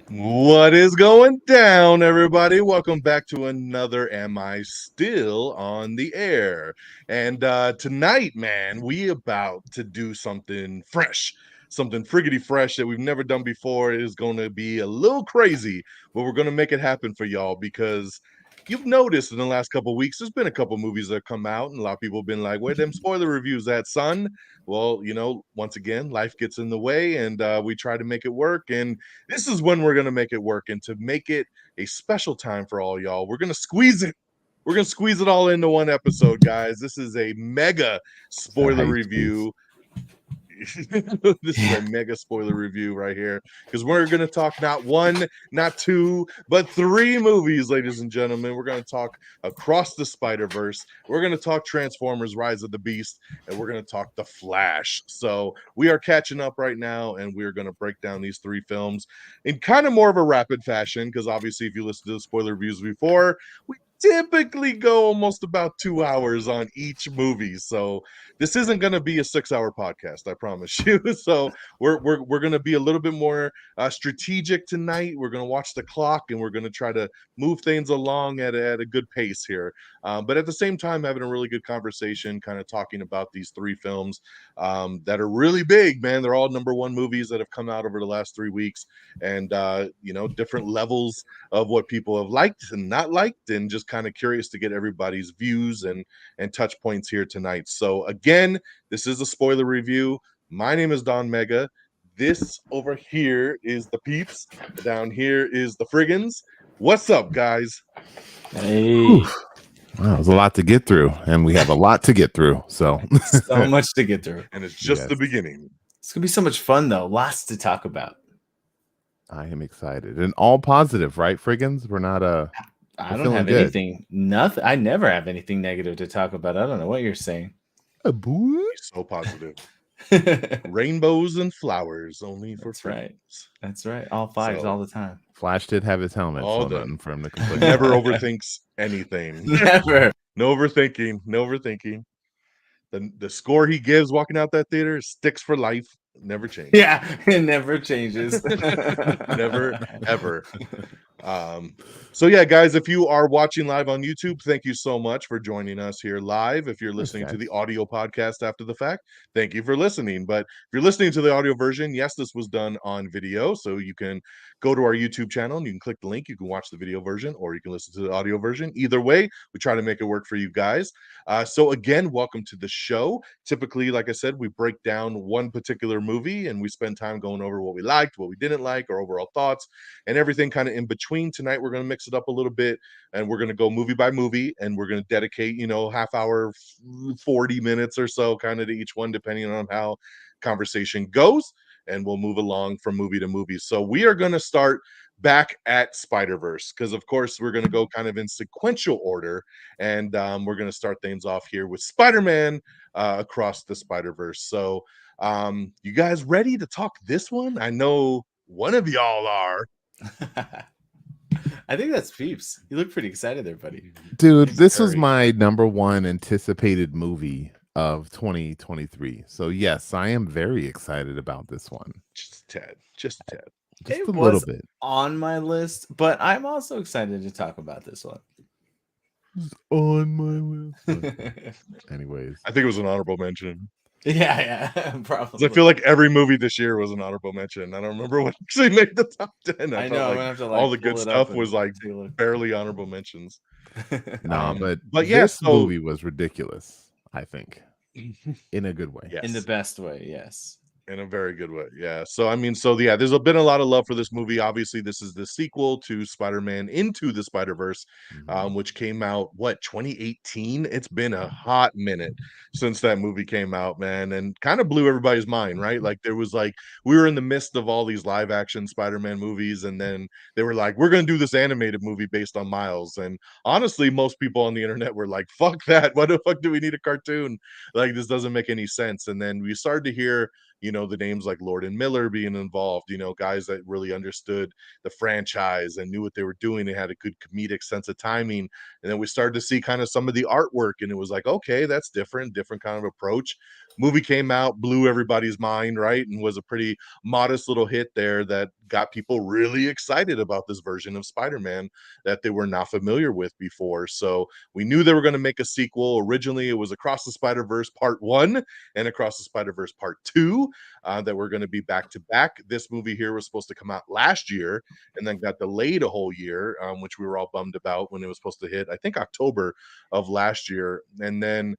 What is going down, everybody? Welcome back to another Am I Still on the Air? And tonight, man, we about to do something fresh, something friggity fresh that we've never done before. It is going to be a little crazy, but we're going to make it happen for y'all because you've noticed in the last couple of weeks, there's been a couple movies that have come out, and a lot of people have been like, where them spoiler reviews at, son? Well, once again, life gets in the way, and we try to make it work, and this is when we're going to make it work. And to make it a special time for all y'all, we're going to squeeze it. We're going to squeeze it all into one episode, guys. This is a mega spoiler review. This is a mega spoiler review right here because we're going to talk not one, not two, but three movies, ladies and gentlemen. We're going to talk Across the Spider-Verse. We're going to talk Transformers Rise of the Beast, and we're going to talk The Flash. So we are catching up right now, and we're going to break down these three films in kind of more of a rapid fashion because obviously if you listen to the spoiler reviews before, we typically go almost about 2 hours on each movie. So this isn't going to be a 6-hour podcast, I promise you. So we're going to be a little bit more strategic tonight. We're going to watch the clock and we're going to try to move things along at a good pace here. But at the same time, having a really good conversation, kind of talking about these three films that are really big, man. They're all #1 movies that have come out over the last 3 weeks, and different levels of what people have liked and not liked, and just kind of curious to get everybody's views and touch points here tonight. So again, this is a spoiler review. My name is DONMEGA. This over here is the Peeps. Down here is the Frigginz. What's up, guys? Hey. Wow, there's a lot to get through, and we have a lot to get through. So much to get through. And it's just the beginning. It's going to be so much fun, though. Lots to talk about. I am excited. And all positive, right, Frigginz? We're not I don't have anything. Nothing. I never have anything negative to talk about. I don't know what you're saying. So positive. Rainbows and flowers only for That's friends. right. That's right. All fives all the time. Flash did have his helmet. All so done. For him to complain. Never overthinks anything. Never. No overthinking. No overthinking. The score he gives walking out that theater sticks for life. Never changes. Yeah, it never changes. Never, ever. So yeah, guys, if you are watching live on YouTube, thank you so much for joining us here live. If you're listening to the audio podcast after the fact, thank you for listening. But if you're listening to the audio version, yes, this was done on video, so you can go to our YouTube channel and you can click the link. You can watch the video version or you can listen to the audio version. Either way, we try to make it work for you guys. So again, welcome to the show. Typically, like I said, we break down one particular movie and we spend time going over what we liked, what we didn't like, our overall thoughts, and everything kind of in between. Tonight, we're going to mix it up a little bit and we're going to go movie by movie and we're going to dedicate, half hour, 40 minutes or so kind of to each one, depending on how conversation goes. And we'll move along from movie to movie. So we are going to start back at Spider-Verse because, of course, we're going to go kind of in sequential order. And we're going to start things off here with Spider-Man Across the Spider-Verse. So you guys ready to talk this one? I know one of y'all are. I think that's Peeps. You look pretty excited there, buddy. Dude, this was my #1 anticipated movie of 2023. So yes, I am very excited about this one. Just a tad. Just a little bit on my list, but I'm also excited to talk about this one. On my list. Anyways, I think it was an honorable mention. Yeah, probably. I feel like every movie this year was an honorable mention. I don't remember what actually made the top 10. I know. Like I'm have to, all the good stuff was like barely honorable mentions. No, but yes, this movie was ridiculous, I think. In a good way. Yes. In the best way, yes. In a very good way, yeah. So there's been a lot of love for this movie. Obviously, this is the sequel to Spider-Man Into the Spider-Verse, which came out 2018. It's been a hot minute since that movie came out, man, and kind of blew everybody's mind, right? Like we were in the midst of all these live action Spider-Man movies, and then they were like, we're gonna do this animated movie based on Miles. And honestly, most people on the internet were like, fuck that. Why the fuck do we need a cartoon? Like, this doesn't make any sense. And then we started to hear the names like Lord and Miller being involved, guys that really understood the franchise and knew what they were doing. They had a good comedic sense of timing. And then we started to see kind of some of the artwork, and it was like, okay, that's different kind of approach. Movie came out, blew everybody's mind, right? And was a pretty modest little hit there that got people really excited about this version of Spider-Man that they were not familiar with before. So we knew they were going to make a sequel. Originally, it was Across the Spider-Verse Part 1 and Across the Spider-Verse Part 2 that were going to be back to back. This movie here was supposed to come out last year and then got delayed a whole year, which we were all bummed about when it was supposed to hit, I think, October of last year. And then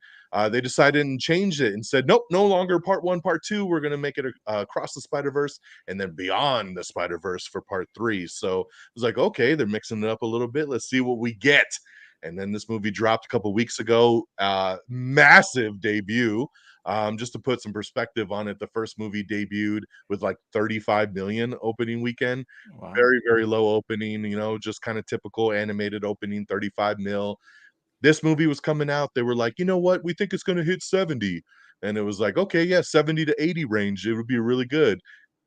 they decided and changed it and said, nope, no longer Part 1, Part 2. We're going to make it Across the Spider-Verse and then Beyond the Spider-Verse for Part 3. So it was like, okay, they're mixing it up a little bit. Let's see what we get. And then this movie dropped a couple weeks ago. Massive debut. Just to put some perspective on it, the first movie debuted with like 35 million opening weekend. Wow. Very, very low opening, just kind of typical animated opening, 35 mil. This movie was coming out. They were like, you know what? We think it's going to hit 70. And it was like, okay, yeah, 70 to 80 range. It would be really good.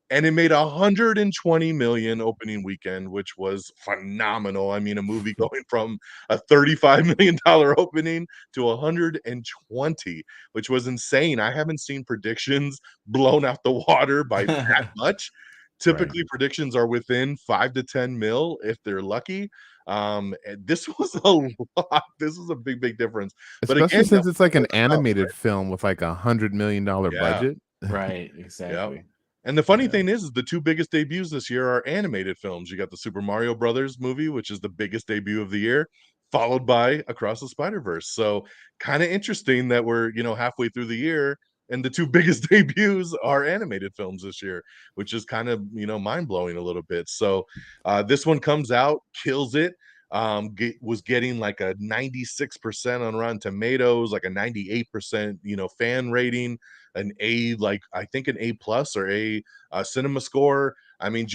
And it made 120 million opening weekend, which was phenomenal. I mean, a movie going from a $35 million opening to 120, which was insane. I haven't seen predictions blown out the water by that much. Typically, predictions are within 5 to 10 mil if they're lucky. And this was a lot. This was a big difference. Especially but again, since it's like an animated film with like $100 million budget. Right, exactly. Yep. And the funny thing is the two biggest debuts this year are animated films. You got the Super Mario Brothers movie, which is the biggest debut of the year, followed by Across the Spider-Verse. So kind of interesting that we're, halfway through the year and the two biggest debuts are animated films this year, which is kind of, mind-blowing a little bit. So this one comes out, kills it. Was getting like a 96% on Rotten Tomatoes, like a 98%, fan rating, an A, like I think an A+ or a cinema score. I mean,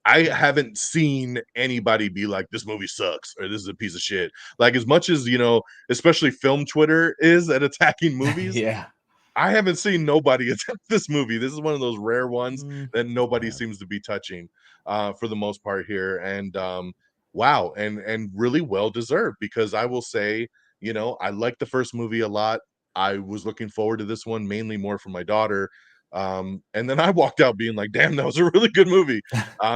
I haven't seen anybody be like, this movie sucks or this is a piece of shit. Like as much as, especially film Twitter is at attacking movies. Yeah. I haven't seen nobody attack this movie. This is one of those rare ones that nobody seems to be touching for the most part here. And wow, and really well deserved, because I will say, I like the first movie a lot. I was looking forward to this one mainly more for my daughter. And then I walked out being like, damn, that was a really good movie.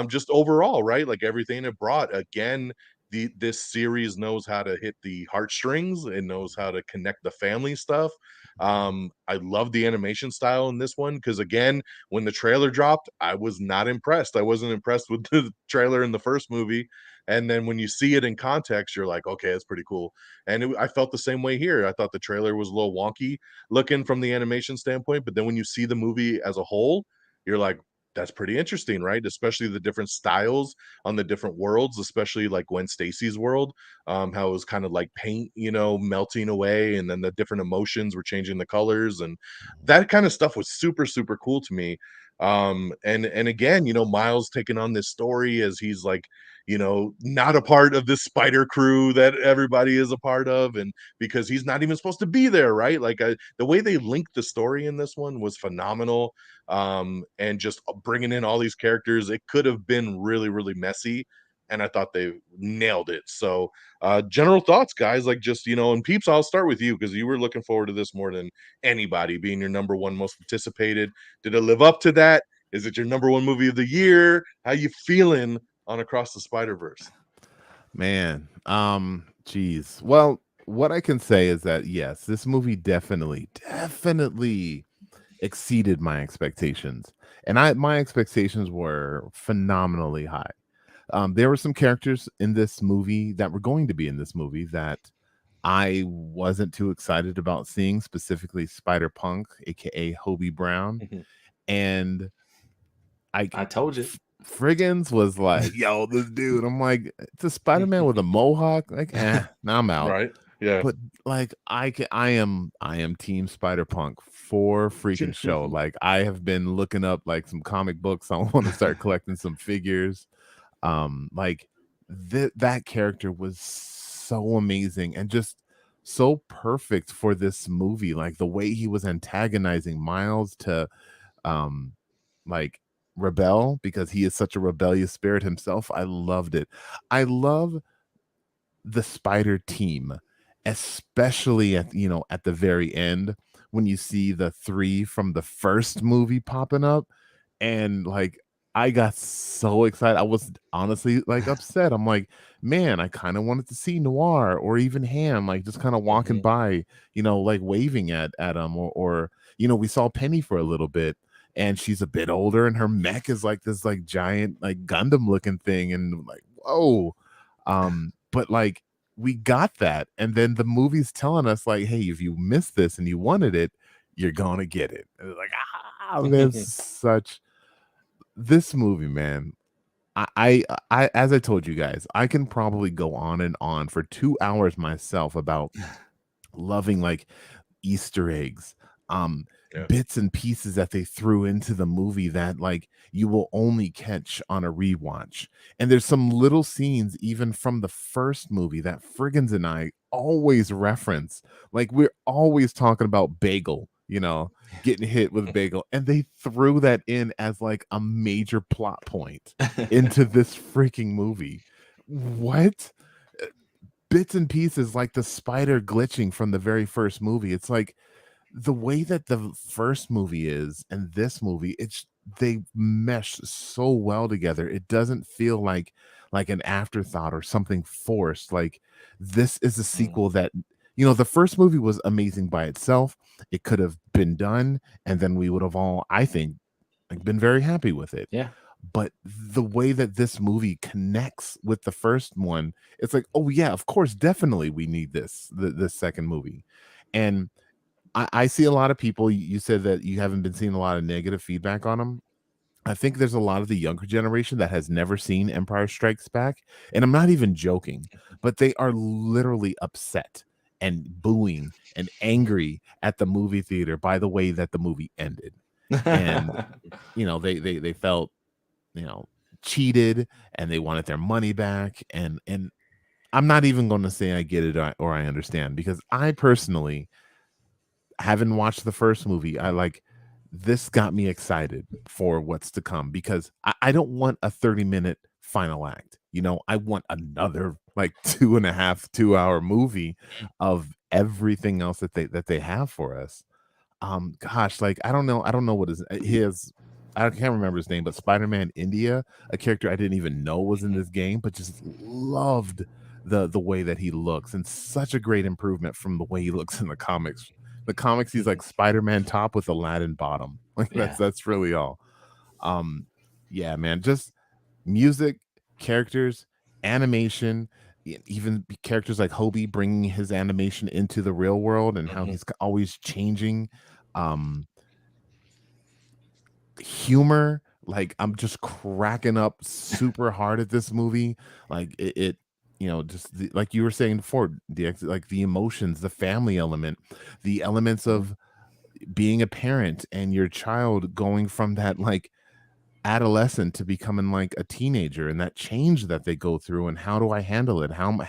Just overall, right? Like everything it brought. Again, this series knows how to hit the heartstrings. It knows how to connect the family stuff. I love the animation style in this one because, again, when the trailer dropped, I was not impressed. I wasn't impressed with the trailer in the first movie. And then when you see it in context, you're like, okay, it's pretty cool. And I felt the same way here. I thought the trailer was a little wonky looking from the animation standpoint. But then when you see the movie as a whole, you're like, that's pretty interesting, right? Especially the different styles on the different worlds, especially like Gwen Stacy's world, how it was kind of like paint, melting away, and then the different emotions were changing the colors, and that kind of stuff was super, super cool to me. And again, Miles taking on this story as he's like, not a part of this spider crew that everybody is a part of, and because he's not even supposed to be there, right? Like the way they linked the story in this one was phenomenal. And just bringing in all these characters, it could have been really, really messy, and I thought they nailed it. So general thoughts, guys, like just, and Peeps, I'll start with you because you were looking forward to this more than anybody, being your number one most anticipated. Did it live up to that? Is it your number one movie of the year? How you feeling on Across the Spider-Verse? Man, geez. Well, what I can say is that yes, this movie definitely exceeded my expectations, and my expectations were phenomenally high. There were some characters in this movie that were going to be in this movie that I wasn't too excited about seeing, specifically Spider-Punk, aka Hobie Brown. And I told you. Frigginz was like, yo, this dude. I'm like, it's a Spider-Man with a mohawk. Like, now I'm out. Right. Yeah. But like I am Team Spider-Punk for freaking show. Like I have been looking up like some comic books. I want to start collecting some figures. Like that character was so amazing and just so perfect for this movie. Like the way he was antagonizing Miles to like rebel, because he is such a rebellious spirit himself. I loved it. I love the spider team, especially at at the very end, when you see the 3 from the first movie popping up, and like I got so excited. I was honestly like upset. I'm like, man, I kind of wanted to see Noir or even Ham, like just kind of walking by, like waving at him, or we saw Penny for a little bit, and she's a bit older, and her mech is like this like giant like Gundam looking thing, and like, whoa. But like we got that, and then the movie's telling us like, hey, if you missed this and you wanted it, you're gonna get it. And it's like, there's such this movie, man. I as I told you guys, I can probably go on and on for 2 hours myself about loving like Easter eggs, bits and pieces that they threw into the movie that like you will only catch on a rewatch. And there's some little scenes even from the first movie that Frigginz and I always reference. Like we're always talking about Bagel, getting hit with Bagel, and they threw that in as like a major plot point into this freaking movie. What? Bits and pieces like the spider glitching from the very first movie. It's like the way that the first movie is and this movie, they mesh so well together. It doesn't feel like an afterthought or something forced. Like this is a sequel that the first movie was amazing by itself. It could have been done, and then we would have all, I think, like, been very happy with it. Yeah. But the way that this movie connects with the first one, it's like, oh yeah, of course, definitely we need this second movie. And I see a lot of people, you said that you haven't been seeing a lot of negative feedback on them. I think there's a lot of the younger generation that has never seen Empire Strikes Back. And I'm not even joking, but they are literally upset and booing and angry at the movie theater by the way that the movie ended. And, they felt, cheated, and they wanted their money back. And I'm not even going to say I get it or I understand, because I personally haven't watched the first movie. This got me excited for what's to come, because I don't want a 30-minute final act. I want another like 2.5-2 hour movie of everything else that they have for us. Gosh, like I don't know what his I can't remember his name, but Spider-Man India, a character I didn't even know was in this game, but just loved the way that he looks, and such a great improvement from the way he looks in the comics. The comics, he's like Spider-Man top with Aladdin bottom. Like that's really all. Yeah, man, just music, characters, animation, even characters like Hobie bringing his animation into the real world, and how he's always changing. Humor, like I'm just cracking up super hard at this movie. Like it just like you were saying before, DX, like the emotions, the family element, the elements of being a parent and your child going from that like adolescent to becoming like a teenager, and that change that they go through, and how do I handle it? How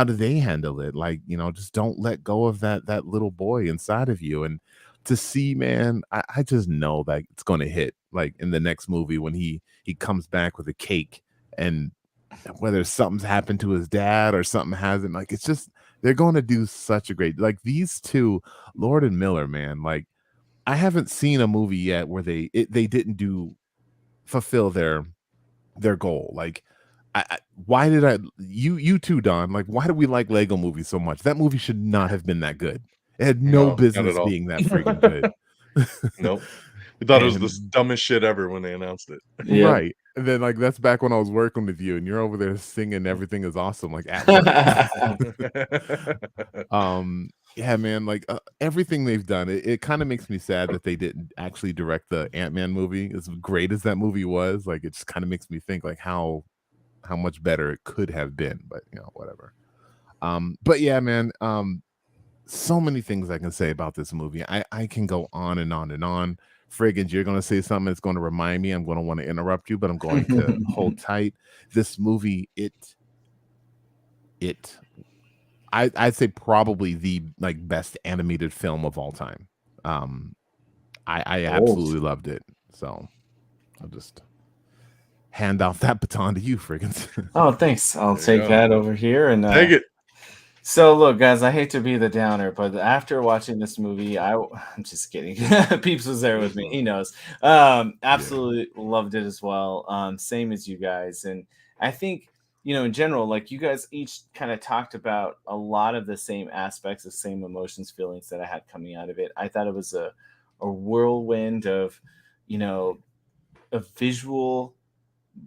do they handle it? Like, just don't let go of that little boy inside of you. And to see, man, I just know that it's going to hit like in the next movie when he comes back with a cake, and whether something's happened to his dad or something hasn't, like it's just, they're going to do such a great, like these two, Lord and Miller, man. Like I haven't seen a movie yet where they didn't fulfill their goal. Like why did you too, Don, like why do we like Lego movies so much? That movie should not have been that good. It had no business being that freaking good. Nope. We thought it was the dumbest shit ever when they announced it. Yeah. Right. And then like that's back when I was working with you, and you're over there singing Everything Is Awesome like at work. Yeah, man, like everything they've done, it kind of makes me sad that they didn't actually direct the Ant-Man movie. As great as that movie was, like it just kind of makes me think like how much better it could have been, but whatever. But yeah, man, so many things I can say about this movie. I can go on and on and on. Frigginz, you're going to say something that's going to remind me. I'm going to want to interrupt you, but I'm going to hold tight. This movie, I'd say probably the like best animated film of all time. I absolutely loved it. So I'll just hand off that baton to you, Frigginz. Oh, thanks. I'll take that over here and take it. So look, guys, I hate to be the downer, but after watching this movie, I'm just kidding. Peeps was there with me. He knows. Absolutely loved it as well. Same as you guys. And I think, in general, like you guys each kind of talked about a lot of the same aspects, the same emotions, feelings that I had coming out of it. I thought it was a whirlwind of, a visual,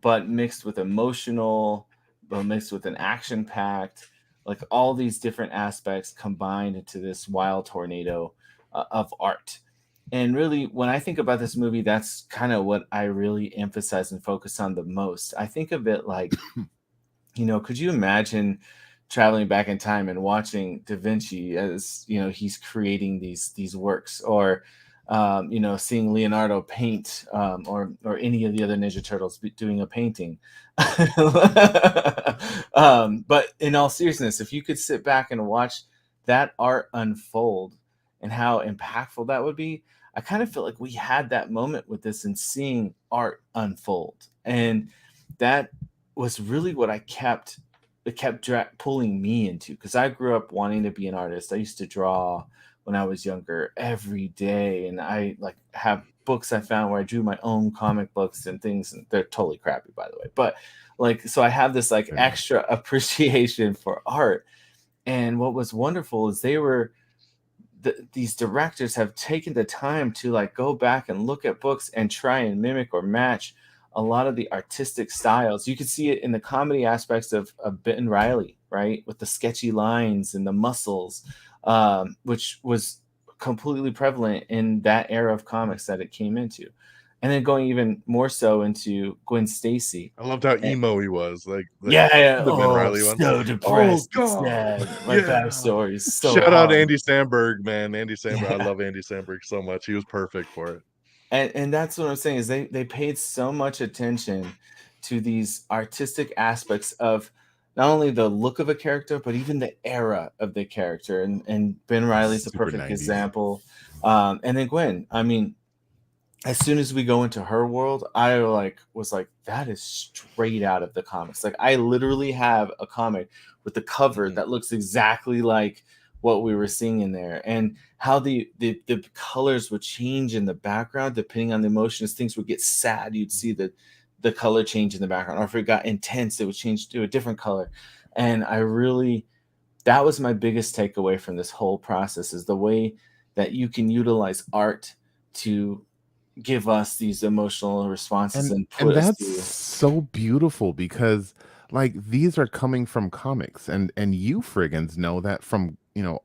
but mixed with emotional, but mixed with an action packed, like all these different aspects combined into this wild tornado of art. And really, when I think about this movie, that's kind of what I really emphasize and focus on the most. I think of it like, could you imagine traveling back in time and watching Da Vinci as, he's creating these works, or seeing Leonardo paint, or any of the other Ninja Turtles doing a painting. But in all seriousness, if you could sit back and watch that art unfold and how impactful that would be, I kind of feel like we had that moment with this and seeing art unfold. And that was really what it kept pulling me into, because I grew up wanting to be an artist. I used to draw when I was younger every day, and I like have books I found where I drew my own comic books and things, and they're totally crappy, by the way, but like, so I have this like extra appreciation for art. And what was wonderful is these directors have taken the time to like go back and look at books and try and mimic or match a lot of the artistic styles. You can see it in the comedy aspects of Ben Reilly, right, with the sketchy lines and the muscles, which was completely prevalent in that era of comics that it came into. And then going even more so into Gwen Stacy. I loved how emo he was. Like the Ben Ben Reilly one. So depressed. Oh God. My backstory is so Shout hard. out Andy Samberg, man. Andy Samberg. I love Andy Samberg so much. He was perfect for it. And that's what I'm saying, is they paid so much attention to these artistic aspects of not only the look of a character, but even the era of the character. And Ben Reilly's a perfect 90s example. And then Gwen, I mean, as soon as we go into her world, I was like, that is straight out of the comics. Like, I literally have a comic with the cover that looks exactly like what we were seeing in there, and how the colors would change in the background depending on the emotions. Things would get sad, you'd see the color change in the background, or if it got intense, it would change to a different color. And that was my biggest takeaway from this whole process, is the way that you can utilize art to give us these emotional responses and that's so beautiful, because like these are coming from comics, and you Frigginz know that from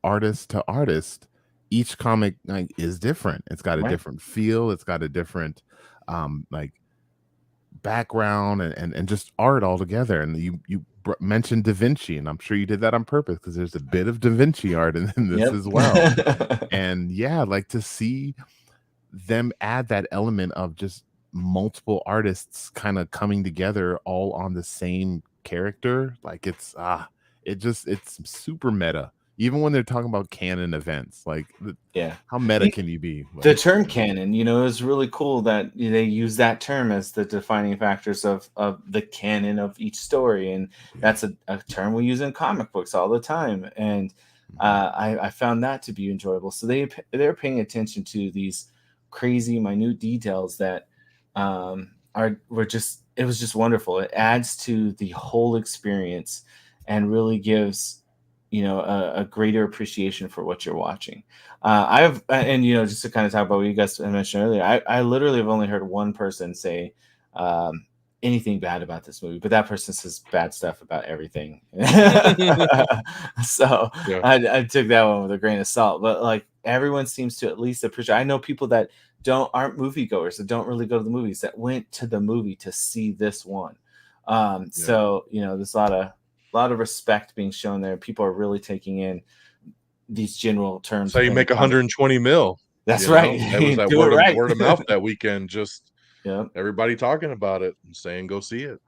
artist to artist, each comic like is different. It's got a different feel, it's got a different like background and just art altogether. And you mentioned Da Vinci, and I'm sure you did that on purpose, because there's a bit of Da Vinci art in this as well. And like to see them add that element of just multiple artists kind of coming together all on the same character, like it's super meta, even when they're talking about canon events. Like, how meta can you be? The term canon, is really cool that they use that term as the defining factors of the canon of each story. And that's a term we use in comic books all the time. And I found that to be enjoyable. So they're paying attention to these crazy minute details that it was just wonderful. It adds to the whole experience and really gives a greater appreciation for what you're watching. Just to kind of talk about what you guys mentioned earlier, I literally have only heard one person say anything bad about this movie, but that person says bad stuff about everything. So I took that one with a grain of salt, but like everyone seems to at least appreciate. I know people that aren't moviegoers, that don't really go to the movies, that went to the movie to see this one. So there's a lot of respect being shown there. People are really taking in these general terms. So you make 120 mil. That's right. It was that word of mouth that weekend. Just everybody talking about it and saying go see it.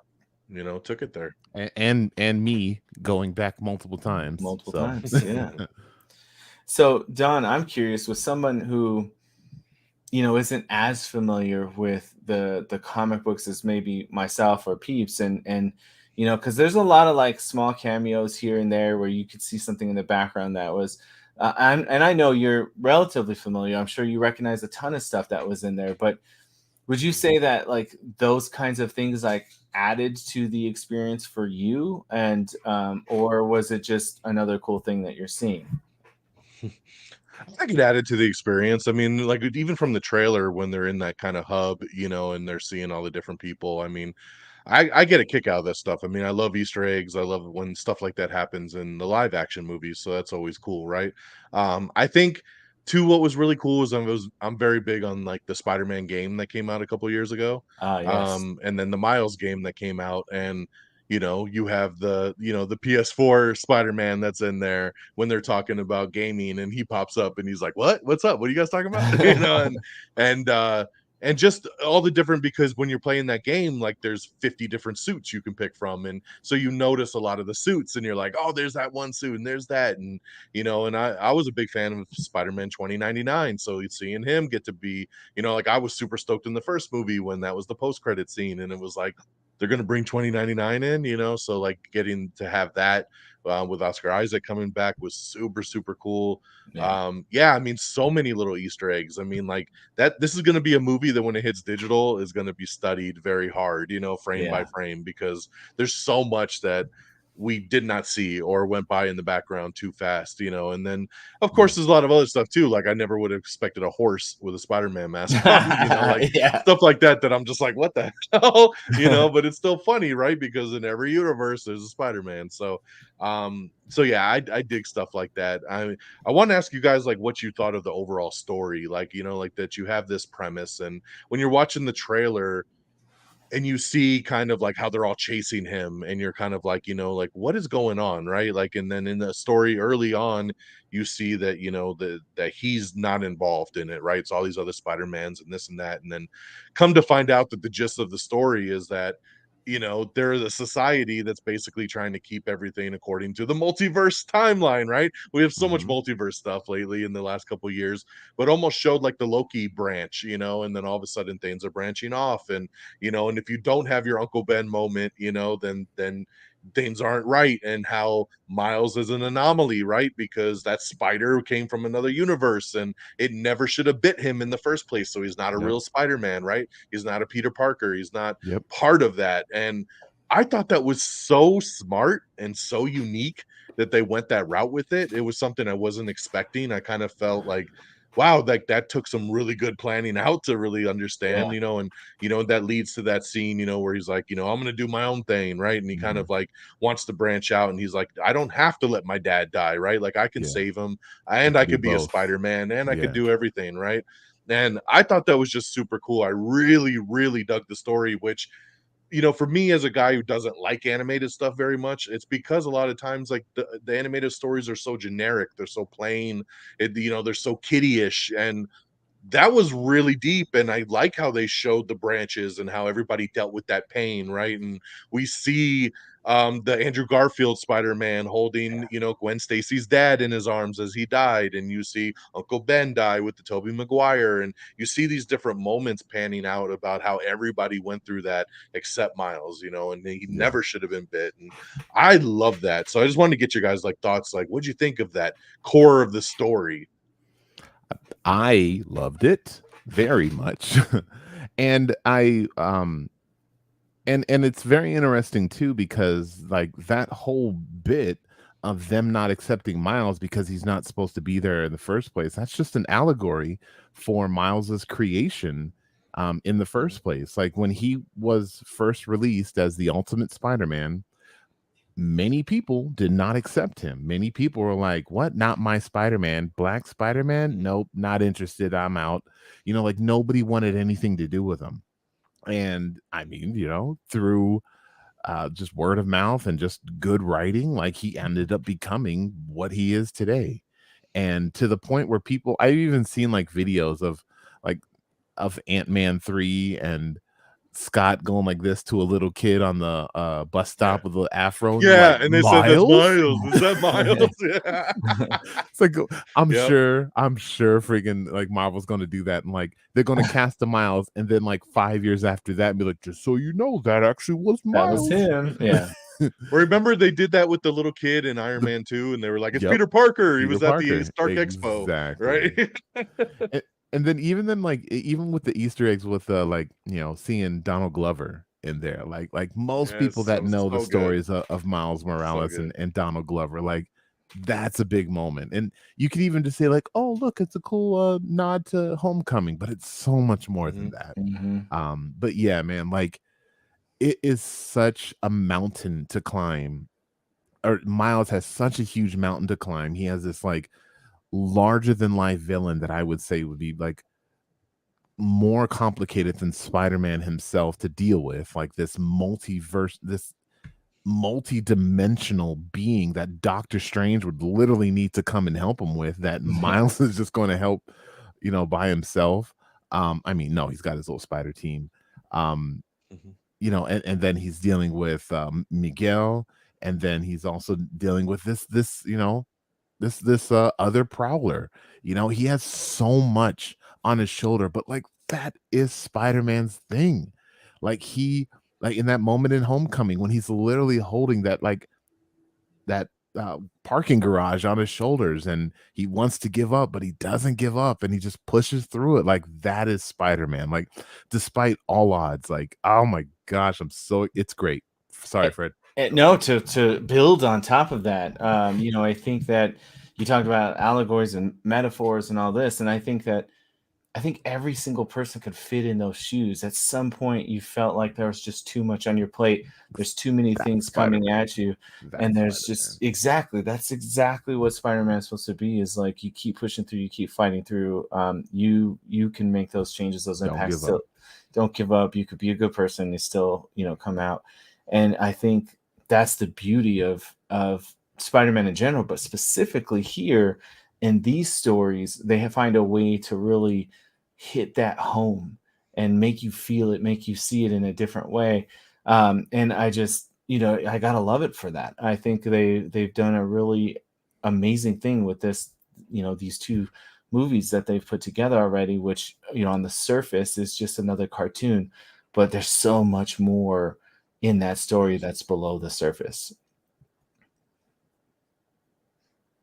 Took it there. And me going back multiple times. Yeah. So Don, I'm curious, with someone who isn't as familiar with the comic books as maybe myself or Peeps, and because there's a lot of like small cameos here and there where you could see something in the background that was. And I know you're relatively familiar. I'm sure you recognize a ton of stuff that was in there. But would you say that like those kinds of things like added to the experience for you, and or was it just another cool thing that you're seeing? I think it added to the experience. I mean, like even from the trailer when they're in that kind of hub, and they're seeing all the different people. I mean, I get a kick out of this stuff. I mean, I love Easter eggs. I love when stuff like that happens in the live action movies. So that's always cool, right? I think too, what was really cool is I'm very big on like the Spider-Man game that came out a couple years ago. Ah, yes. And then the Miles game that came out, and you have the PS4 Spider-Man that's in there when they're talking about gaming, and he pops up and he's like, what's up? What are you guys talking about? And and just all the different, because when you're playing that game, like there's 50 different suits you can pick from, and so you notice a lot of the suits and you're like, oh, there's that one suit and there's that, and I was a big fan of Spider-Man 2099, so seeing him get to be, like I was super stoked in the first movie when that was the post-credit scene, and it was like they're going to bring 2099 in, so like getting to have that with Oscar Isaac coming back was super, super cool. Yeah. Yeah, I mean, so many little Easter eggs. I mean, like this is going to be a movie that when it hits digital is going to be studied very hard, frame by Yeah. frame, because there's so much that we did not see or went by in the background too fast, and then of course there's a lot of other stuff too. Like I never would have expected a horse with a Spider-Man mask on, like Yeah. stuff like that I'm just like, what the hell, but it's still funny, right? Because in every universe there's a Spider-Man. So yeah, I dig stuff like that. I want to ask you guys like what you thought of the overall story, like like that you have this premise, and when you're watching the trailer and you see kind of like how they're all chasing him, and you're kind of like, like what is going on, right? Like, and then in the story early on you see that that he's not involved in it, right? It's all these other Spider-Mans and this and that, and then come to find out that the gist of the story is that there's a society that's basically trying to keep everything according to the multiverse timeline, right? We have so much Mhm. multiverse stuff lately in the last couple of years, but almost showed like the Loki branch, and then all of a sudden things are branching off, and if you don't have your Uncle Ben moment, then things aren't right, and how Miles is an anomaly, right? Because that spider came from another universe and it never should have bit him in the first place. So he's not a Yep. real Spider-Man, right? He's not a Peter Parker. He's not Yep. part of that. And I thought that was so smart and so unique that they went that route with it. It was something I wasn't expecting. I kind of felt like, wow, like that took some really good planning out to really understand, Yeah. and that leads to that scene, where he's like, I'm gonna do my own thing, right? And he kind Mhm. of like wants to branch out, and he's like, I don't have to let my dad die, right? Like I can Yeah. save him, You and I can do could be a both. Spider-Man, and I could Yeah. do everything, right? And I thought that was just super cool. I really, really dug the story, which for me as a guy who doesn't like animated stuff very much, it's because a lot of times like the animated stories are so generic, they're so plain, they're so kiddie-ish, and that was really deep, and I like how they showed the branches and how everybody dealt with that pain, right? And we see the Andrew Garfield Spider-Man holding, Gwen Stacy's dad in his arms as he died, and you see Uncle Ben die with the Tobey Maguire, and you see these different moments panning out about how everybody went through that except Miles, and he Yeah. never should have been bit. And I love that. So I just wanted to get your guys like thoughts, like what'd you think of that core of the story? I loved it very much. And and it's very interesting too, because like that whole bit of them not accepting Miles because he's not supposed to be there in the first place, that's just an allegory for Miles's creation in the Mhm. first place. Like when he was first released as the Ultimate Spider-Man, many people did not accept him. Many people were like, "What? Not my Spider-Man. Black Spider-Man? Nope, not interested. I'm out." Like nobody wanted anything to do with him. And I mean, through just word of mouth and just good writing, like he ended up becoming what he is today. And to the point where I've even seen like videos of like of Ant-Man 3 and Scott going like this to a little kid on the bus stop with the afro. And Yeah, like, and they said that's Miles? Miles. Is that Miles? Yeah. It's like I'm Yep. sure freaking like Marvel's gonna do that, and like they're gonna cast a Miles, and then like 5 years after that, be like, just so you know, that actually was That was Miles. him. Yeah. Remember they did that with the little kid in Iron Man 2, and they were like, "It's Yep. Peter Parker." He Peter was at the Parker. Stark Expo, Exactly. right? And then like even with the Easter eggs with like seeing Donald Glover in there, like most people Yes, that that was know the so good. stories of Miles Morales good. and Donald Glover, like that's a big moment. And you could even just say like, oh look, it's a cool nod to Homecoming, but it's so much more than that. But yeah, man, like it is such a mountain to climb, or Miles has such a huge mountain to climb. He has this like larger than life villain that I would say would be like more complicated than Spider-Man himself to deal with, like this multiverse, this multi-dimensional being that Doctor Strange would literally need to come and help him with, that Miles is just going to help by himself. I mean, no, he's got his little spider team. And then he's dealing with Miguel, and then he's also dealing with this other Prowler. He has so much on his shoulder, but like that is Spider-Man's thing. Like like in that moment in Homecoming when he's literally holding that that parking garage on his shoulders, and he wants to give up, but he doesn't give up, and he just pushes through it. Like that is Spider-Man. Like despite all odds, like, oh my gosh, it's great. Sorry, Fred. No, to build on top of that, I think that you talked about allegories and metaphors and all this, and I think every single person could fit in those shoes. At some point, you felt like there was just too much on your plate. There's too many things coming at you, and there's just that's exactly what Spider-Man is supposed to be. Is like you keep pushing through, you keep fighting through. You can make those changes, those impacts. Don't give up. You could be a good person and still come out. And I think that's the beauty of Spider-Man in general, but specifically here in these stories, they find a way to really hit that home and make you feel it, make you see it in a different way. And I just, I gotta love it for that. I think they've done a really amazing thing with this, these two movies that they've put together already, which, on the surface is just another cartoon, but there's so much more in that story that's below the surface.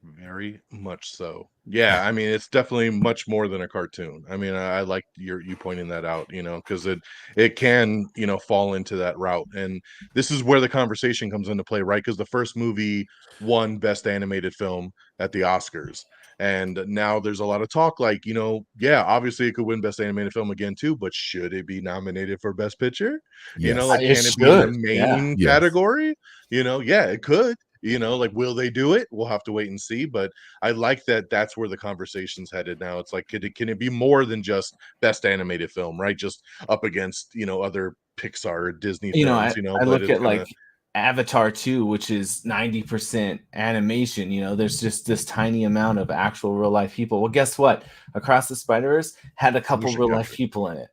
Very much so. Yeah, I mean, it's definitely much more than a cartoon. I mean, I like you pointing that out, because it can, fall into that route. And this is where the conversation comes into play, right? Because the first movie won Best Animated Film at the Oscars. And now there's a lot of talk like, yeah, obviously it could win Best Animated Film again too, but should it be nominated for Best Picture? Yes. Like, It can it be in the should. main Yes. category? Yeah, it could. Like, will they do it? We'll have to wait and see. But I like that that's where the conversation's headed now. It's like, can it be more than just Best Animated Film, right? Just up against, other Pixar or Disney films, I but look at like Avatar 2, which is 90% animation. There's just this tiny amount of actual real life people. Well, guess what? Across the Spider-Verse had a couple real life people in it.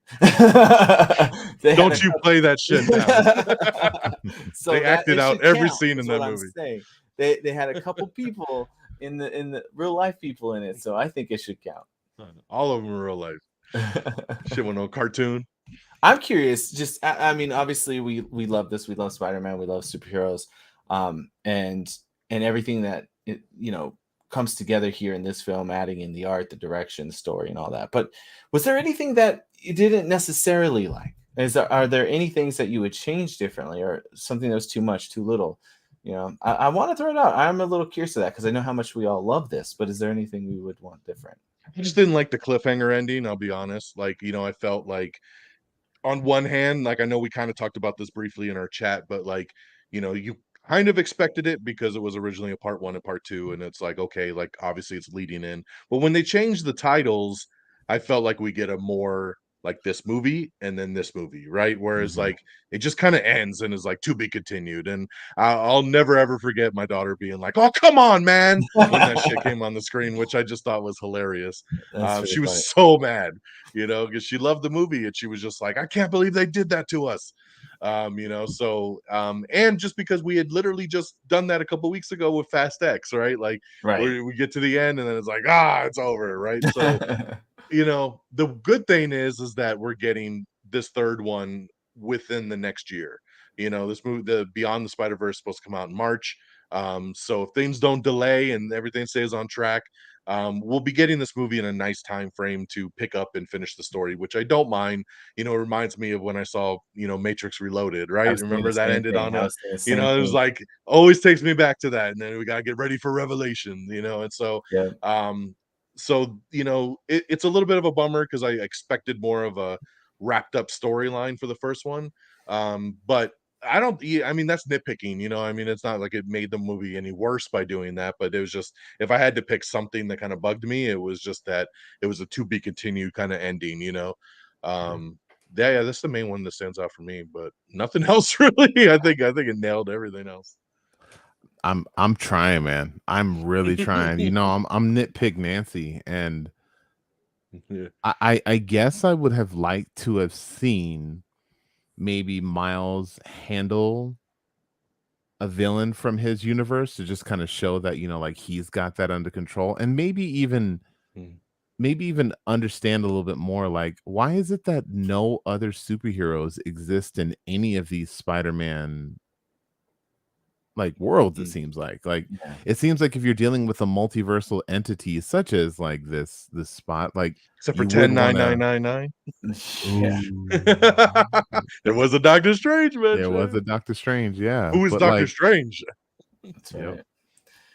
Don't you play that shit down. So they acted out every scene in that movie. They had a couple people in the real life people in it, so I think it should count. All of them are real life. Shit went on cartoon. I'm curious. Just, I mean, obviously, we love this. We love Spider-Man. We love superheroes, and everything that comes together here in this film, adding in the art, the direction, the story, and all that. But was there anything that you didn't necessarily like? Are there any things that you would change differently, or something that was too much, too little? I want to throw it out. I'm a little curious of that because I know how much we all love this. But is there anything we would want different? I just didn't like the cliffhanger ending. I'll be honest. Like, I felt like, on one hand, like, I know we kind of talked about this briefly in our chat, but like, you kind of expected it because it was originally a part 1 and part 2, and it's like, okay, like obviously it's leading in. But when they changed the titles, I felt like we get a more like this movie and then this movie, right? Whereas Mhm. like it just kind of ends and is like to be continued. And I'll never ever forget my daughter being like, "Oh, come on, man," when that shit came on the screen, which I just thought was hilarious. That's really She funny. was so mad, you know, because she loved the movie and she was just like, "I can't believe they did that to us." You know, so and just because we had literally just done that a couple weeks ago with Fast X, right? Like Right. we get to the end and then it's like, it's over, right? So you know, the good thing is that we're getting this third one within the next year. You know, this movie, the Beyond the Spider-Verse, is supposed to come out in March. So if things don't delay and everything stays on track, we'll be getting this movie in a nice time frame to pick up and finish the story, which I don't mind. You know, it reminds me of when I saw, you know, Matrix Reloaded, I right? was thinking Remember the that same ended thing. on I a, was thinking the you same know, it was thing. like always takes me back to that. And then we gotta get ready for Revelation, you know, and so Yeah. so you know it's a little bit of a bummer because I expected more of a wrapped up storyline for the first one, but I don't I mean that's nitpicking, you know. I mean it's not like it made the movie any worse by doing that, but it was just if I had to pick something that kind of bugged me, it was just that it was a to be continued kind of ending, you know. um yeah, that's the main one that stands out for me, but nothing else really. I think it nailed everything else. I'm trying, man. I'm really trying. You know, I'm nitpick Nancy, and Yeah. I guess I would have liked to have seen maybe Miles handle a villain from his universe to just kind of show that, you know, like he's got that under control, and Mm. maybe even understand a little bit more like why is it that no other superheroes exist in any of these Spider-Man like worlds. It Mm. seems like Yeah. it seems like if you're dealing with a multiversal entity such as like this spot, like Except for you would want to 10,999. Yeah. There was a Doctor Strange there was a mention. Doctor Strange, yeah, Who is but Doctor like Strange? That's yep,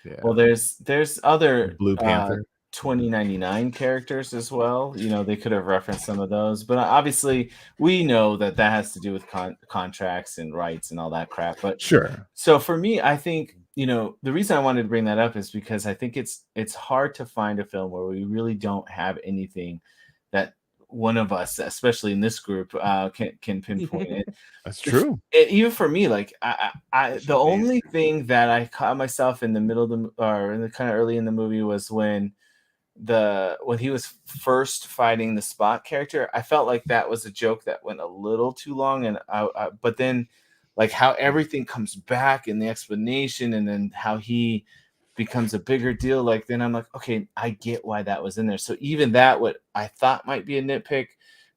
right. Well, yeah, there's other Blue Panther. 2099 characters as well. You know, they could have referenced some of those, but obviously we know that that has to do with contracts and rights and all that crap. But Sure. so for me, I think, you know, the reason I wanted to bring that up is because I think it's hard to find a film where we really don't have anything that one of us, especially in this group, can pinpoint it. That's true. Even for me, like This the shit needs. only thing that I caught myself in the middle of the or in the kind of early in the movie was when he was first fighting the Spot character. I felt like that was a joke that went a little too long, and but then like how everything comes back and the explanation, and then how he becomes a bigger deal. Like then I'm like, okay, I get why that was in there. So even that, what I thought might be a nitpick,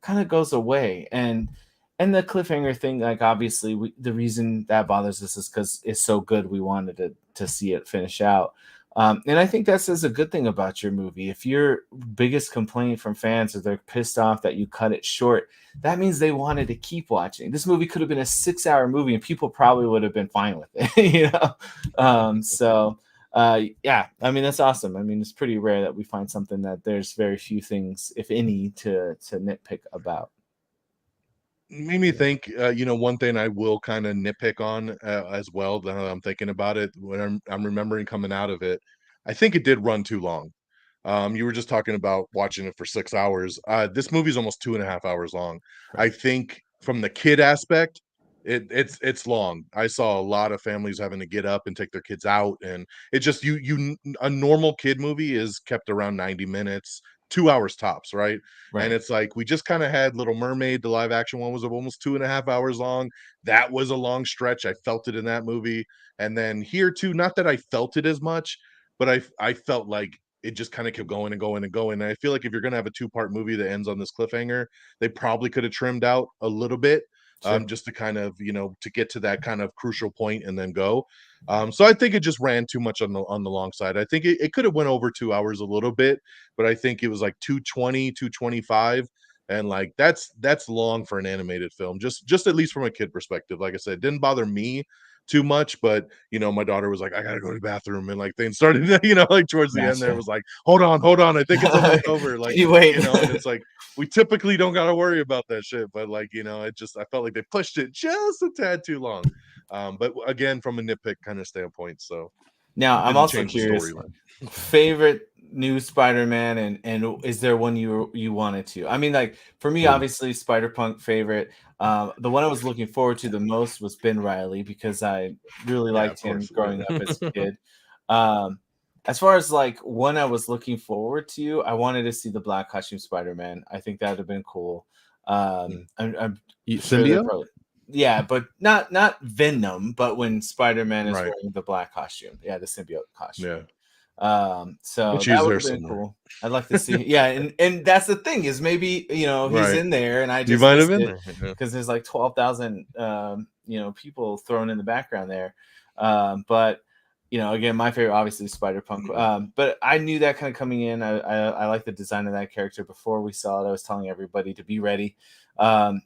kind of goes away. And the cliffhanger thing, like obviously the reason that bothers us is because it's so good. We wanted to see it finish out. And I think that says a good thing about your movie. If your biggest complaint from fans is they're pissed off that you cut it short, that means they wanted to keep watching. This movie could have been a 6-hour movie and people probably would have been fine with it, you know? Yeah, I mean, that's awesome. I mean, it's pretty rare that we find something that there's very few things, if any, to nitpick about. Made me think, you know, one thing I will kind of nitpick on as well. Now that I'm thinking about it, when I'm remembering coming out of it, I think it did run too long. You were just talking about watching it for 6 hours. This movie's almost 2.5 hours long. I Right. think from the kid aspect, it's long. I saw a lot of families having to get up and take their kids out, and it just a normal kid movie is kept around 90 minutes, 2 hours tops, right? And Right. it's like we just kind of had Little Mermaid, the live action one was almost 2.5 hours long. That was a long stretch. I felt it in that movie. And then here too, not that I felt it as much, but I felt like it just kind of kept going and going and going. And I feel like if you're gonna have a two-part movie that ends on this cliffhanger, they probably could have trimmed out a little bit, Sure. just to kind of, you know, to get to that kind of crucial point and then go. So I think it just ran too much on the long side. I think it could have went over 2 hours a little bit, but I think it was like 220, 225. And like that's long for an animated film, just at least from a kid perspective. Like I said, it didn't bother me too much, but you know, my daughter was like, I gotta go to the bathroom, and like things started, you know, like towards the end there Gotcha. was like, hold on, I think it's almost over. Can Like, you wait? you know, and it's like we typically don't gotta worry about that shit, but like, you know, it just I felt like they pushed it just a tad too long. But again, from a nitpick kind of standpoint, so Now, I'm didn't also change the curious, storyline. favorite new Spider-Man, and is there one you wanted to? I mean, like for me, Ooh. obviously Spider-Punk favorite. The one I was looking forward to the most was Ben Riley because I really Yeah, liked of him course. growing up as a kid. Um, as far as like one I was looking forward to, I wanted to see the black costume Spider-Man. I think that would have been cool. I'm sure they're Symbiote? probably yeah, but not Venom, but when Spider-Man is Right. wearing the black costume, yeah, the symbiote costume. Yeah. So Which that he's would there have been somewhere. cool. I'd like to see, yeah, and that's the thing is maybe he's Right. in there and I You just might have missed been it there. Yeah. because there's like 12,000 people thrown in the background there. But again, my favorite obviously is Spider-Punk. But I knew that kind of coming in. I like the design of that character before we saw it. I was telling everybody to be ready. And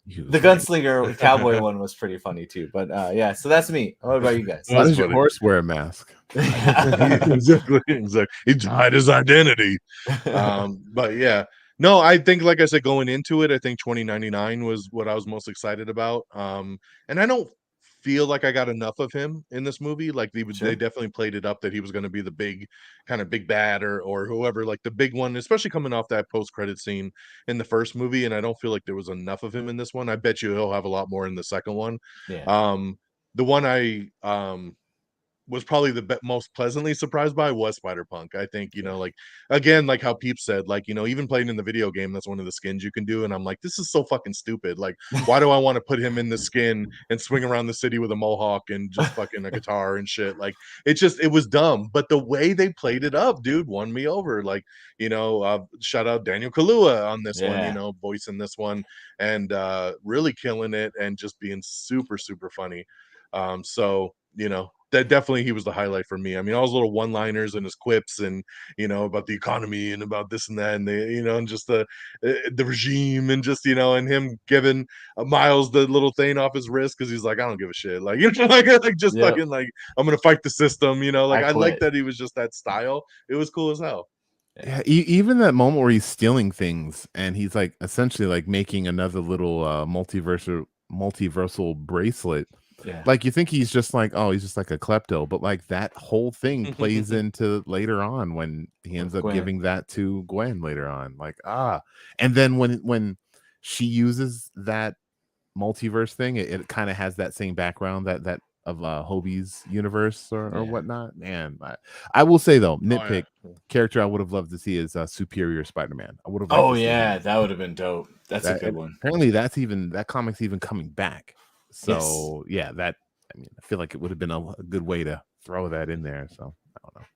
the gunslinger cowboy one was pretty funny too. But yeah, so that's me. What about you guys? Why That's does your funny. horse wear a mask? Exactly. He hide his identity. But yeah, no, I think like I said, going into it, I think 2099 was what I was most excited about. And I don't feel like I got enough of him in this movie. Like they Sure. definitely played it up that he was going to be the big kind of big bad or whoever, like the big one, especially coming off that post-credit scene in the first movie. And I don't feel like there was enough of him in this one. I bet you he'll have a lot more in the second one. Yeah. The one I was probably the most pleasantly surprised by was Spider-Punk. I think, like again, like how Peep said, like, even playing in the video game, that's one of the skins you can do. And I'm like, this is so fucking stupid. Like, why do I want to put him in the skin and swing around the city with a mohawk and just fucking a guitar and shit? Like, it was dumb. But the way they played it up, dude, won me over. Like, shout out Daniel Kaluuya on this one, Yeah. voicing this one and really killing it and just being super, super funny. So, that definitely he was the highlight for me. I mean, all his little one-liners and his quips and about the economy and about this and that and and just the regime and just and him giving Miles the little thing off his wrist because he's like, I don't give a shit, like like just Yep. fucking like I'm gonna fight the system, like I I like quit. that he was just that style. It was cool as hell. Yeah, even that moment where he's stealing things and he's like essentially like making another little multiversal bracelet. Yeah. Like you think he's just like, oh, he's just like a klepto, but like that whole thing plays into later on when he ends up Gwen. giving that to Gwen later on. Like, and then when she uses that multiverse thing, it kind of has that same background that of Hobie's universe or Yeah. whatnot. Man, I will say though, yeah. nitpick character I would have loved to see is Superior Spider-Man. I would have. Oh yeah, that would have been dope. That's a that, good one. apparently that comic's even coming back. So yeah, I feel like it would have been a good way to throw that in there. So I don't know.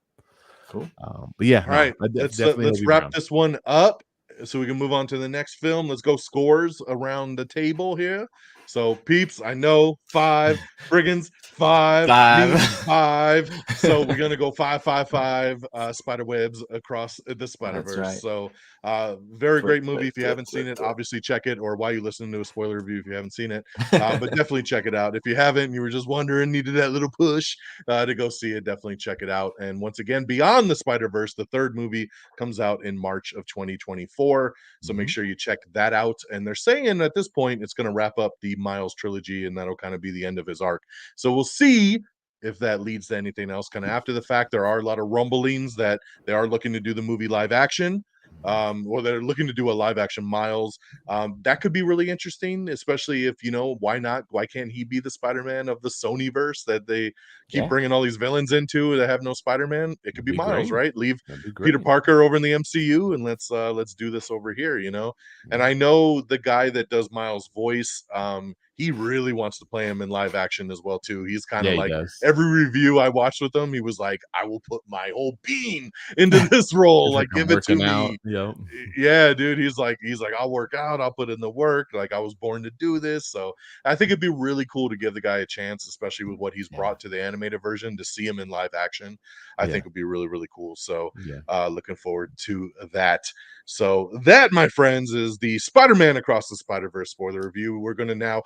Cool. But yeah, All right, let's wrap this one up so we can move on to the next film. Let's go scores around the table here. So Peeps, I know 5, Frigginz 5, me 5. So we're gonna go 5, 5, 5 spider webs across the Spider-Verse. Right. So very great movie. If you haven't seen it, obviously check it, or while you listening to a spoiler review if you haven't seen it. But definitely check it out. If you haven't, you were just wondering, needed that little push to go see it, definitely check it out. And once again, Beyond the Spider-Verse, the third movie, comes out in March of 2024. So make sure you check that out. And they're saying at this point it's going to wrap up the Miles trilogy, and that'll kind of be the end of his arc. So we'll see if that leads to anything else kind of after the fact. There are a lot of rumblings that they are looking to do the movie live action, or they're looking to do a live action Miles. That could be really interesting, especially if why not? Why can't he be the Spider-Man of the Sonyverse that they keep bringing all these villains into that have no Spider-Man? It could be Miles, right? Leave Peter Parker over in the MCU and let's do this over here, And I know the guy that does Miles' voice, he really wants to play him in live action as well too. He's kind of like every review I watched with him, he was like, I will put my whole being into this role, like give it to me. Yep. Yeah, dude, he's like I'll work out, I'll put in the work, like I was born to do this. So I think it'd be really cool to give the guy a chance, especially with what he's brought to the animated version, to see him in live action. I think it'd be really, really cool. So looking forward to that. So that, my friends, is the Spider-Man Across the Spider-Verse spoiler review. We're going to now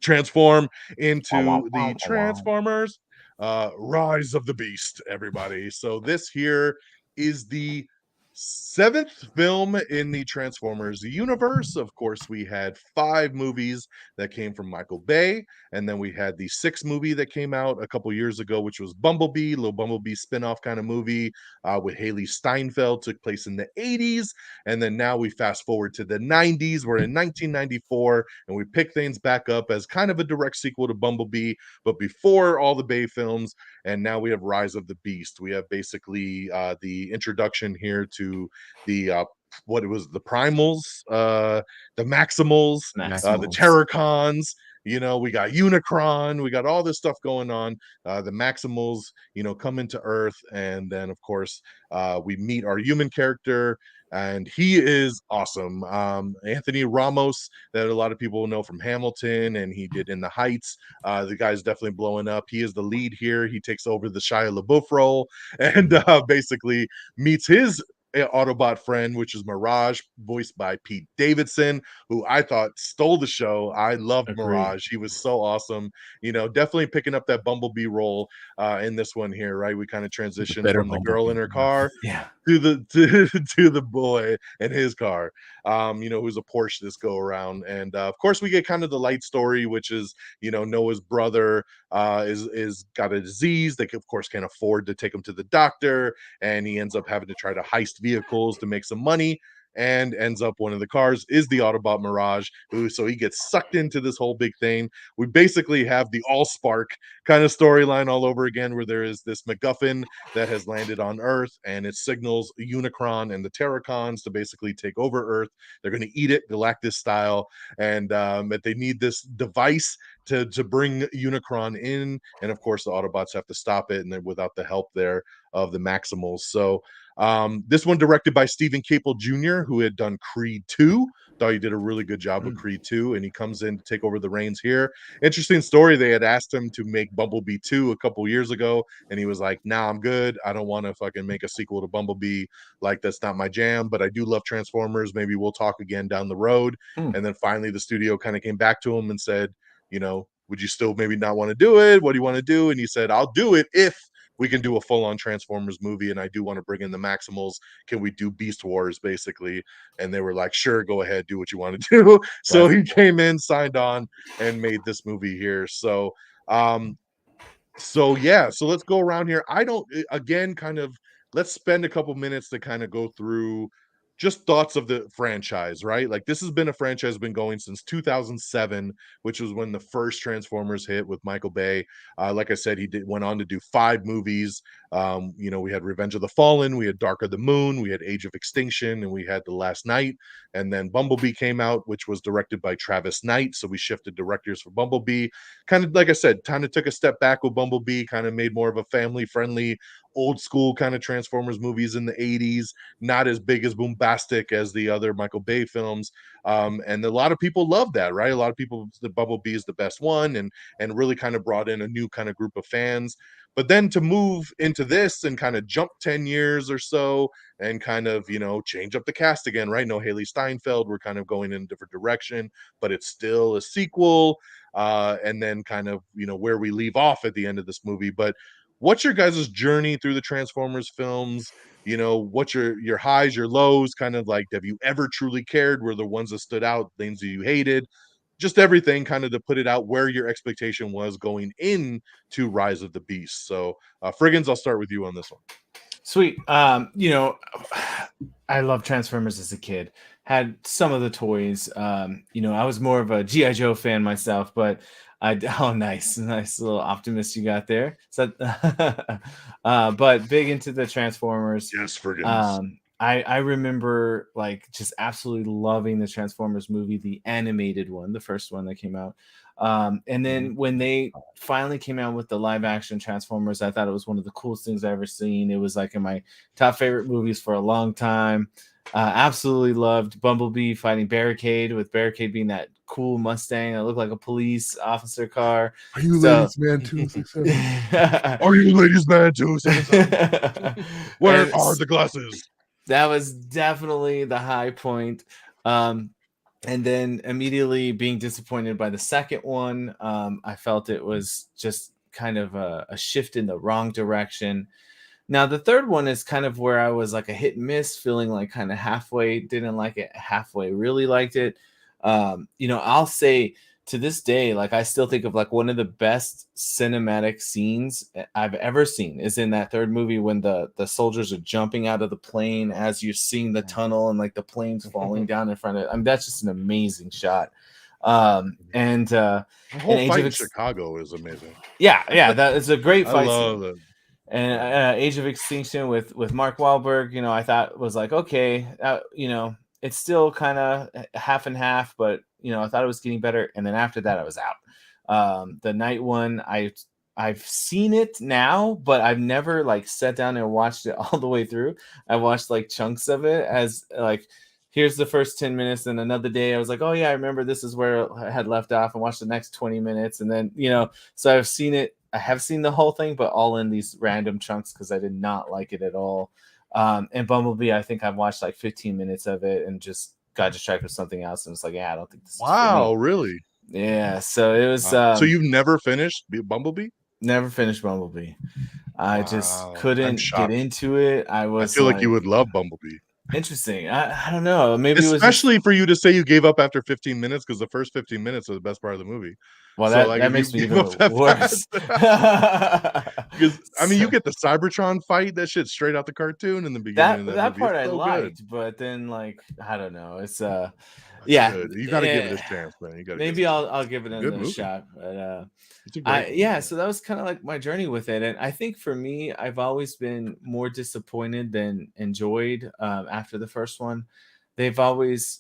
transform into the Transformers Rise of the Beast, everybody. So this here is the Seventh film in the Transformers universe. Of course, we had 5 movies that came from Michael Bay, and then we had the 6th movie that came out a couple years ago, which was Bumblebee, little Bumblebee spinoff kind of movie with Haley Steinfeld, took place in the 80s, and then now we fast forward to the 90s. We're in 1994, and we pick things back up as kind of a direct sequel to Bumblebee, but before all the Bay films. And now we have Rise of the Beast. We have basically the introduction here to the what it was, the primals, the maximals, the Maximals. Terracons. We got Unicron, we got all this stuff going on. The maximals, come into Earth, and then of course we meet our human character, and he is awesome. Anthony Ramos, that a lot of people know from Hamilton, and he did In the Heights. The guy's definitely blowing up. He is the lead here. He takes over the Shia LaBeouf role, and basically meets his Autobot friend, which is Mirage, voiced by Pete Davidson, who I thought stole the show. I loved Agreed. Mirage. He was so awesome. Definitely picking up that Bumblebee role in this one here, right? We kind of transition from the girl in her car Yeah. to the boy in his car, who's a Porsche this go around. And of course we get kind of the light story, which is Noah's brother is got a disease. They of course can't afford to take him to the doctor, and he ends up having to try to heist vehicles to make some money, and ends up one of the cars is the Autobot Mirage, so he gets sucked into this whole big thing. We basically have the Allspark kind of storyline all over again, where there is this MacGuffin that has landed on Earth, and it signals Unicron and the Terracons to basically take over Earth. They're going to eat it, Galactus style, and that they need this device to bring Unicron in, and of course the Autobots have to stop it, and then without the help there of the Maximals. So this one directed by Stephen Caple Jr., who had done Creed 2. Thought he did a really good job with Creed 2, and he comes in to take over the reins here. Interesting story. They had asked him to make Bumblebee 2 a couple years ago, and he was like, nah, I'm good. I don't want to fucking make a sequel to Bumblebee. Like, that's not my jam, but I do love Transformers. Maybe we'll talk again down the road. And then finally the studio kind of came back to him and said, would you still maybe not want to do it? What do you want to do? And he said, I'll do it if we can do a full-on Transformers movie, and I do want to bring in the Maximals. Can we do Beast Wars, basically? And they were like, sure, go ahead, do what you want to do. So he came in, signed on, and made this movie here. So let's go around here. Let's spend a couple minutes to kind of go through just thoughts of the franchise, right? Like, this has been a franchise been going since 2007, which was when the first Transformers hit with Michael Bay. Like I said, went on to do 5 movies. We had Revenge of the Fallen, we had Dark of the Moon, we had Age of Extinction, and we had The Last Night. And then Bumblebee came out, which was directed by Travis Knight. So we shifted directors for Bumblebee. Kind of, like I said, kind of took a step back with Bumblebee, kind of made more of a family-friendly, old school kind of Transformers movies in the 80s, not as big as bombastic as the other Michael Bay films. And a lot of people love that, right? A lot of people, the Bumblebee is the best one, and really kind of brought in a new kind of group of fans. But then to move into this and kind of jump 10 years or so and kind of, change up the cast again, right? No Haley Steinfeld, we're kind of going in a different direction, but it's still a sequel. And then kind of, where we leave off at the end of this movie. But what's your guys' journey through the Transformers films? What's your highs, your lows? Kind of like, have you ever truly cared? Were the ones that stood out, things that you hated? Just everything, kind of to put it out where your expectation was going in to Rise of the Beast. So, Frigginz, I'll start with you on this one. Sweet. I love Transformers as a kid. Had some of the toys. I was more of a G.I. Joe fan myself, but nice little optimist you got there. So, but big into the Transformers. Yes, Frigginz. I remember like just absolutely loving the Transformers movie, the animated one, the first one that came out. And then when they finally came out with the live action Transformers, I thought it was one of the coolest things I've ever seen. It was like in my top favorite movies for a long time. Absolutely loved Bumblebee fighting Barricade, with Barricade being that cool Mustang that looked like a police officer car. Are you ladies man 267? Are you ladies man 267? Where are the glasses? That was definitely the high point. And then immediately being disappointed by the second one. I felt it was just kind of a shift in the wrong direction. Now the third one is kind of where I was like a hit and miss, feeling like kind of halfway, didn't like it, halfway really liked it. I'll say to this day, like I still think of like one of the best cinematic scenes I've ever seen is in that third movie when the soldiers are jumping out of the plane as you're seeing the tunnel and like the plane's falling down in front of it. I mean, that's just an amazing shot. The whole Age fight of in Chicago is amazing. Yeah, that is a great I fight love scene. it. And Age of Extinction with Mark Wahlberg, I thought was like, okay, it's still kind of half and half, but I thought it was getting better. And then after that, I was out. The night one, I've seen it now, but I've never like sat down and watched it all the way through. I watched like chunks of it as like, here's the first 10 minutes. And another day I was like, oh yeah, I remember this is where I had left off, and watched the next 20 minutes. And then, so I've seen it. I have seen the whole thing, but all in these random chunks because I did not like it at all. And Bumblebee, I think I've watched like 15 minutes of it and just got distracted with something else. And it's like, yeah, I don't think this is for me. Really? Yeah. So it was. So you've never finished Bumblebee? Never finished Bumblebee. I just couldn't get into it. I feel like you would love Bumblebee. Interesting. I don't know. Maybe especially for you to say you gave up after 15 minutes, because the first 15 minutes are the best part of the movie. Well, that makes me even worse. Because I mean, you get the Cybertron fight, that shit's straight out the cartoon in the beginning. That part I liked, but then like I don't know. It's yeah, good. You got to give it a chance, man. You got maybe I'll give it another shot. But so that was kind of like my journey with it, and I think for me, I've always been more disappointed than enjoyed after the first one. They've always.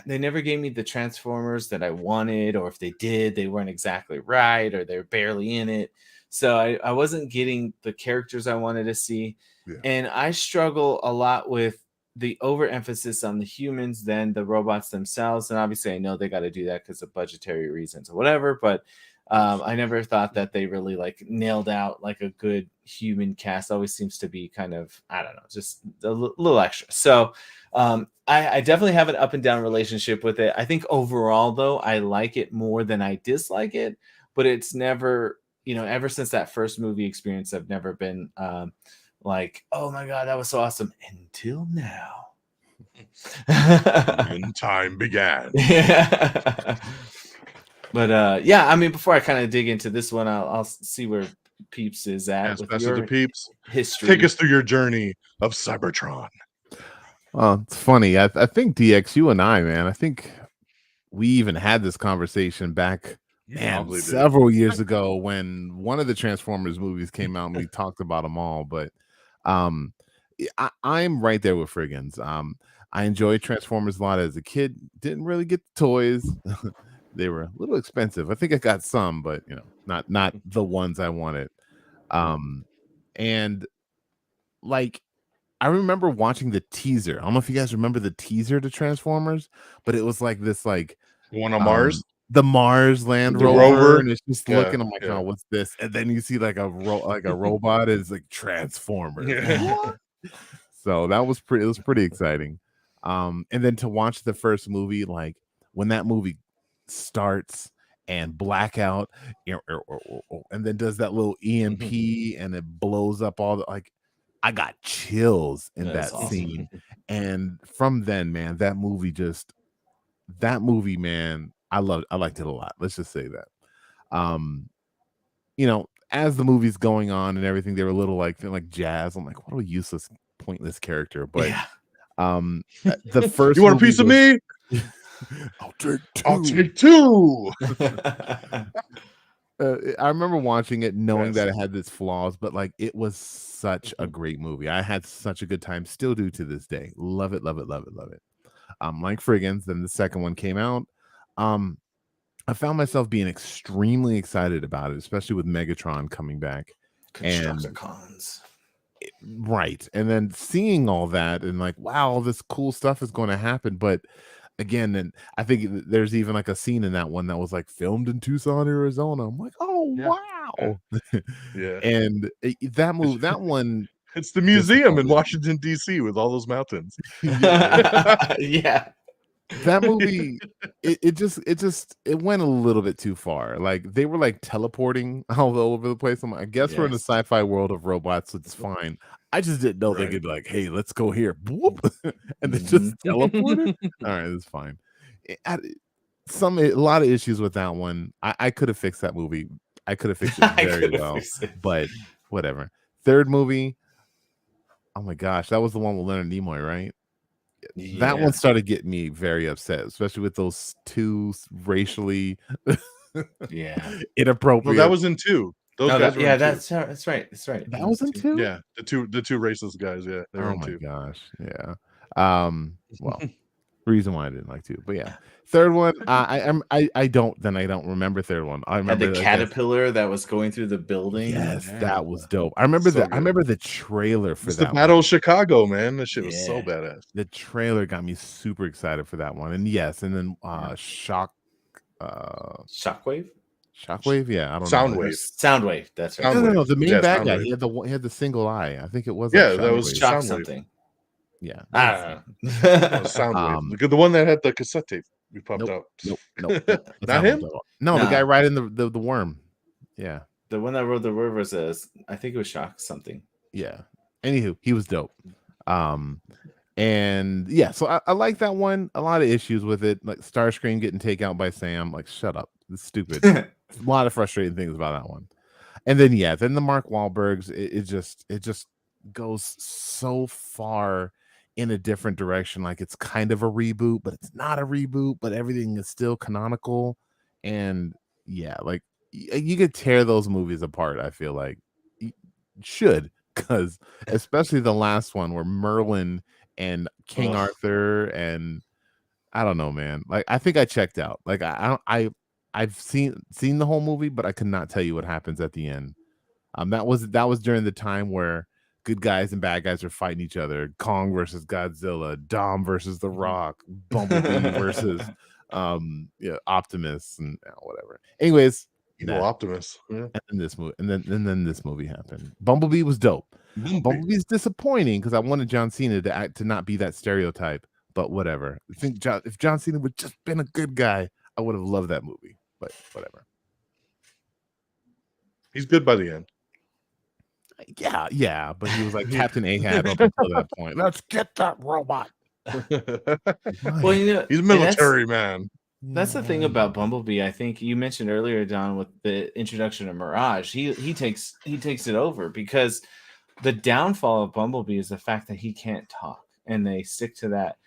They never gave me the Transformers that I wanted, or if they did, they weren't exactly right, or they're barely in it. So I wasn't getting the characters I wanted to see. Yeah. And I struggle a lot with the overemphasis on the humans than the robots themselves. And obviously I know they got to do that because of budgetary reasons or whatever, but I never thought that they really like nailed out like a good human cast. Always seems to be kind of, I don't know, just a little extra. So I definitely have an up and down relationship with it. I think overall, though, I like it more than I dislike it, but it's never, ever since that first movie experience, I've never been like, oh my God, that was so awesome. Until now. When time began. Yeah. But yeah, I mean, before I kind of dig into this one, I'll see where Peeps is at with your Peeps history. Take us through your journey of Cybertron. It's funny. I think DX, you and I, man, I think we even had this conversation back several years ago when one of the Transformers movies came out and we talked about them all. But I'm right there with Frigginz. I enjoyed Transformers a lot as a kid. Didn't really get the toys. They were a little expensive. I think I got some, but not the ones I wanted. And like, I remember watching the teaser. I don't know if you guys remember the teaser to Transformers, but it was like this, like one on Mars, the Mars Land Rover, and it's just looking. I'm like, oh, what's this? And then you see like a robot is like Transformers. Yeah. So that was pretty. It was pretty exciting. And then to watch the first movie, like when that movie starts and blackout, and then does that little EMP and it blows up all the like. I got chills in that scene. And from then, man, that movie, man, I liked it a lot. Let's just say that. As the movie's going on and everything, they were a little like jazz. I'm like, what a useless, pointless character. But the first you want a piece of me? I'll take two. I'll take two. I remember watching it knowing that it had its flaws, but like it was such a great movie. I had such a good time, still do to this day. Love it, love it, love it, love it. Like Frigginz, then the second one came out. I found myself being extremely excited about it, especially with Megatron coming back. Constructicons. Right. And then seeing all that and like, wow, all this cool stuff is going to happen. But again, and I think there's even like a scene in that one that was like filmed in Tucson, Arizona. I'm like, oh wow. Yeah. And that one, it's the museum in Washington, D.C. with all those mountains. Yeah. that movie, it went a little bit too far. Like they were like teleporting all over the place. I guess we're in a Yes. sci-fi world of robots, so it's fine. I just didn't know they Right. could be like, hey, let's go here. Whoop, and they Mhm. just teleported. All right, it's fine. A lot of issues with that one. I could have fixed that movie. I could have fixed it I very could've well, fixed it. but whatever. Third movie, oh my gosh, that was the one with Leonard Nimoy, right? That Yeah. one started getting me very upset, especially with those two racially Yeah. inappropriate. No, that was in 2. Those No, guys were in 2. that's right. That's right. That was in two. Yeah, the two racist guys. Yeah, they were Oh in my 2. gosh, yeah. Well, reason why I didn't like two, but yeah. Third one, I don't remember third one. I Had remember the I guess- caterpillar that was going through the building. Yes, Yeah. that was dope. I remember So I good. remember the trailer for It's the that Battle one. of Chicago, man. That shit was so Yeah. badass. The trailer got me super excited for that one, and yes, and then Shockwave? Shockwave, yeah, I don't know. Soundwave. Soundwave. That's right. No, the main Yeah, bad guy. Soundwave. He had the single eye. I think it was. Yeah, like that was Shockwave. Shock Soundwave. something. Yeah, I don't know. No, Soundwave. The one that had the cassette tape. We popped Nope, out. nope. Not what I'm him? talking about. No, the Nah. guy riding the worm. Yeah, The one that rode the river says, I think it was Shock something. yeah. Anywho, he was dope. And yeah, so I like that one. A lot of issues with it, like Starscream getting taken out by Sam. Like, shut up, it's stupid. A lot of frustrating things about that one. And then then the Mark Wahlbergs, it just goes so far in a different direction. Like it's kind of a reboot, but it's not a reboot, but everything is still canonical. And yeah, like you could tear those movies apart. I feel like you should, because especially the last one where Merlin and King Arthur, and I don't know, man. Like I think I checked out. Like I've seen the whole movie, but I could not tell you what happens at the end. That was during the time where good guys and bad guys are fighting each other. Kong versus Godzilla, Dom versus The Rock, Bumblebee versus Optimus, and whatever. Anyways, Optimus. Yeah. and this movie, and then this movie happened. Bumblebee was dope. Bumblebee's disappointing because I wanted John Cena to not be that stereotype, but whatever. I think if John Cena would just been a good guy, I would have loved that movie. But whatever. He's good by the end. Yeah, but he was like Captain Ahab up until that point. Let's get that robot. Well, He's a military man. That's the thing about Bumblebee. I think you mentioned earlier, Don, with the introduction of Mirage. He takes it over, because the downfall of Bumblebee is the fact that he can't talk, and they stick to that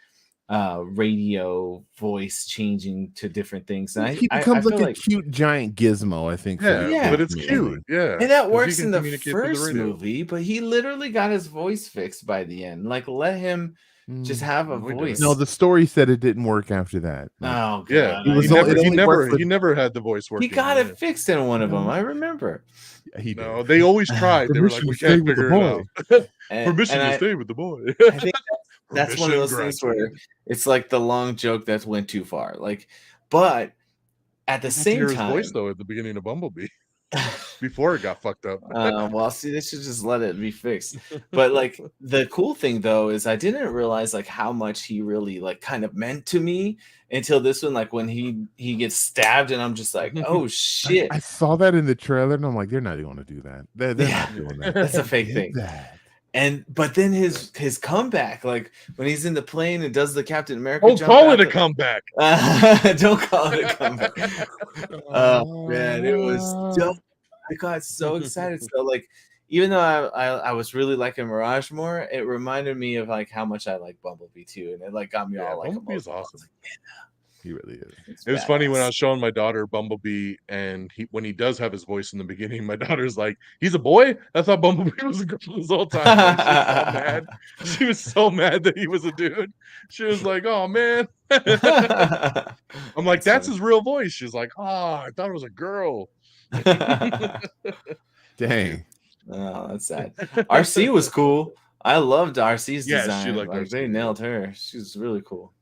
radio voice changing to different things. And he becomes I feel like a cute giant gizmo, I think. Yeah, but it's cute. Yeah, and that 'cause works he in can the communicate through the first radio. movie, but he literally got his voice fixed by the end. Like, let him just have a No, he didn't. voice. No, the story said it didn't work after that. Like, Oh, God. Yeah, It was he only- he never had the voice working. He got yeah. it fixed in one of them. I remember. he did. No, they always tried. They were like, Permission we to stay can't with the figure it out. Permission and to stay with the boy. I think that's one of those things where it's like the long joke that went too far. Like, but at the same his time, voice though at the beginning of Bumblebee, before it got fucked up. well, see, they should just let it be fixed. But like the cool thing though is I didn't realize like how much he really like kind of meant to me until this one. Like when he gets stabbed, and I'm just like, oh shit. I saw that in the trailer, and I'm like, they're not going to do that. They're not doing that. That's a fake thing. But then his comeback, like when he's in the plane and does the Captain America. Don't jump call out it a comeback. Don't call it a comeback. Oh man, it was dope. I got so excited. So like, even though I was really liking Mirage more, it reminded me of like how much I like Bumblebee too, and it like got me all like Bumblebee is emotional. awesome. He really is. It's It was funny when I badass. was showing my daughter Bumblebee, and when he does have his voice in the beginning, my daughter's like, "He's a boy? I thought Bumblebee was a girl this whole time." Like, she was so mad. She was so mad that he was a dude. She was like, "Oh man." I'm like, "That's his real voice." She's like, "Oh, I thought it was a girl." Dang. Oh, that's sad. RC was cool. I loved RC's Yeah, she design. liked Like, RC, they yeah. nailed her. She's really cool.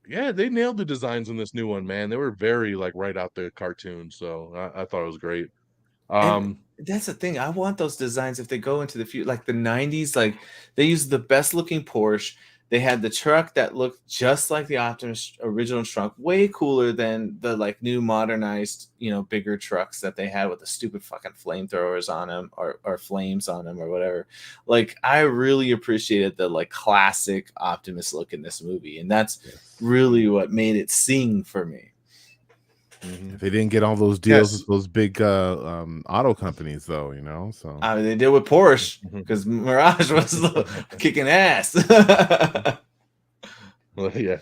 Yeah, they nailed the designs in this new one, man. They were very like right out the cartoon, so I thought it was great. And that's the thing. I want those designs if they go into the future, like the 90s. Like they use the best looking Porsche. They had the truck that looked just like the Optimus original truck, way cooler than the like new modernized, bigger trucks that they had with the stupid fucking flamethrowers on them or flames on them or whatever. Like, I really appreciated the like classic Optimus look in this movie, and that's really what made it sing for me. If they didn't get all those deals with those big auto companies, though, so I mean, they did with Porsche because Mirage was kicking ass. Well, yeah.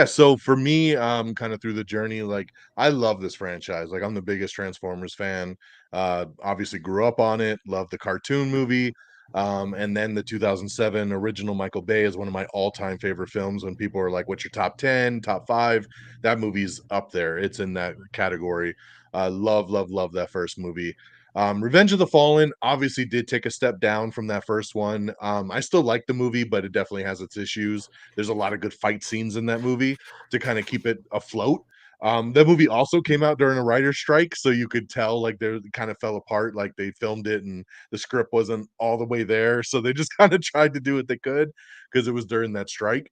So for me, kind of through the journey, like, I love this franchise. Like, I'm the biggest Transformers fan. Obviously grew up on it, love the cartoon movie. And then the 2007 original Michael Bay is one of my all-time favorite films. When people are like, what's your top 10, top 5? That movie's up there. It's in that category. Love that first movie. Revenge of the Fallen obviously did take a step down from that first one. I still like the movie, but it definitely has its issues. There's a lot of good fight scenes in that movie to kind of keep it afloat. That movie also came out during a writer's strike, so you could tell like they kind of fell apart. Like, they filmed it and the script wasn't all the way there, so they just kind of tried to do what they could because it was during that strike.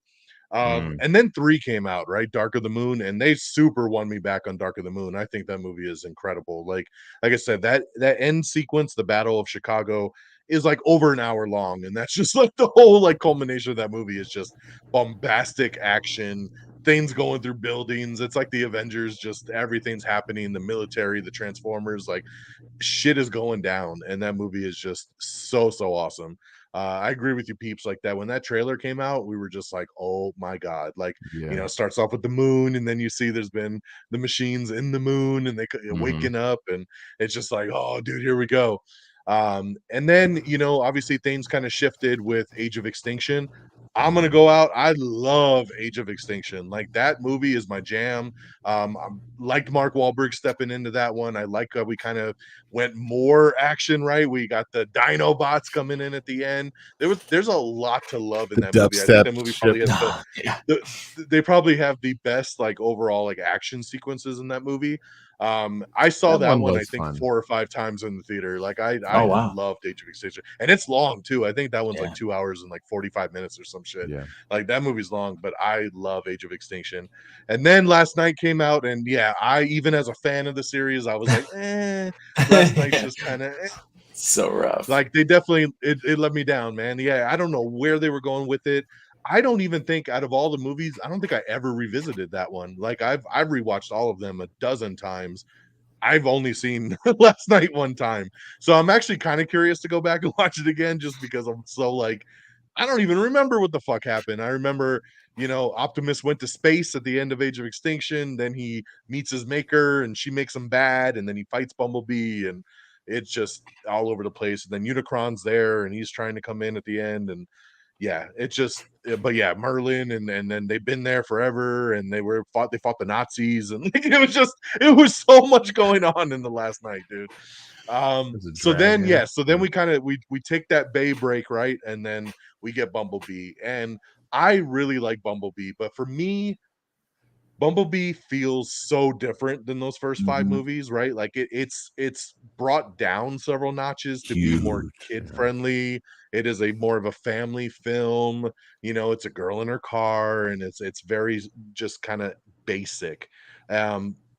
And then 3 came out, right? Dark of the Moon, and they super won me back on Dark of the Moon. I think that movie is incredible. Like I said, that end sequence, the Battle of Chicago, is like over an hour long, and that's just like the whole like culmination of that movie is just bombastic action, things going through buildings. It's like the Avengers, just everything's happening, the military, the Transformers, like shit is going down, and that movie is just so awesome. I agree with you, Peeps. Like, that when that trailer came out, we were just like, oh my god. Like, it starts off with the moon, and then you see there's been the machines in the moon, and they waking up, and it's just like, oh dude, here we go. And then obviously things kind of shifted with Age of Extinction. I'm gonna go out. I love Age of Extinction. Like, that movie is my jam. I liked Mark Wahlberg stepping into that one. I like we kind of went more action, right? We got the Dinobots coming in at the end. There's a lot to love in that movie. I think that movie probably has they probably have the best like overall like action sequences in that movie. I saw that one I think fun. 4 or 5 times in the theater. Like, I wow. loved Age of Extinction, and it's long too. I think that one's like 2 hours and like 45 minutes or some shit. Like, that movie's long, but I love Age of Extinction. And then Last Night came out, and I, even as a fan of the series, I was like, Last Night's just kind of so rough. Like, they definitely it let me down, man. I don't know where they were going with it. I don't even think, out of all the movies, I don't think I ever revisited that one. Like, I've rewatched all of them a dozen times. I've only seen Last Night one time. So I'm actually kind of curious to go back and watch it again, just because I'm so like, I don't even remember what the fuck happened. I remember, Optimus went to space at the end of Age of Extinction. Then he meets his maker, and she makes him bad. And then he fights Bumblebee, and it's just all over the place. And then Unicron's there, and he's trying to come in at the end. And it's just, but Merlin, and then they've been there forever, and they fought the Nazis, and it was so much going on in the Last Night, dude. So then we kind of we take that Bay break, right? And then we get Bumblebee, and I really like Bumblebee, but for me, Bumblebee feels so different than those first 5 movies, right? Like, it's brought down several notches to be more kid friendly. It is a more of a family film. It's a girl in her car, and it's very just kind of basic.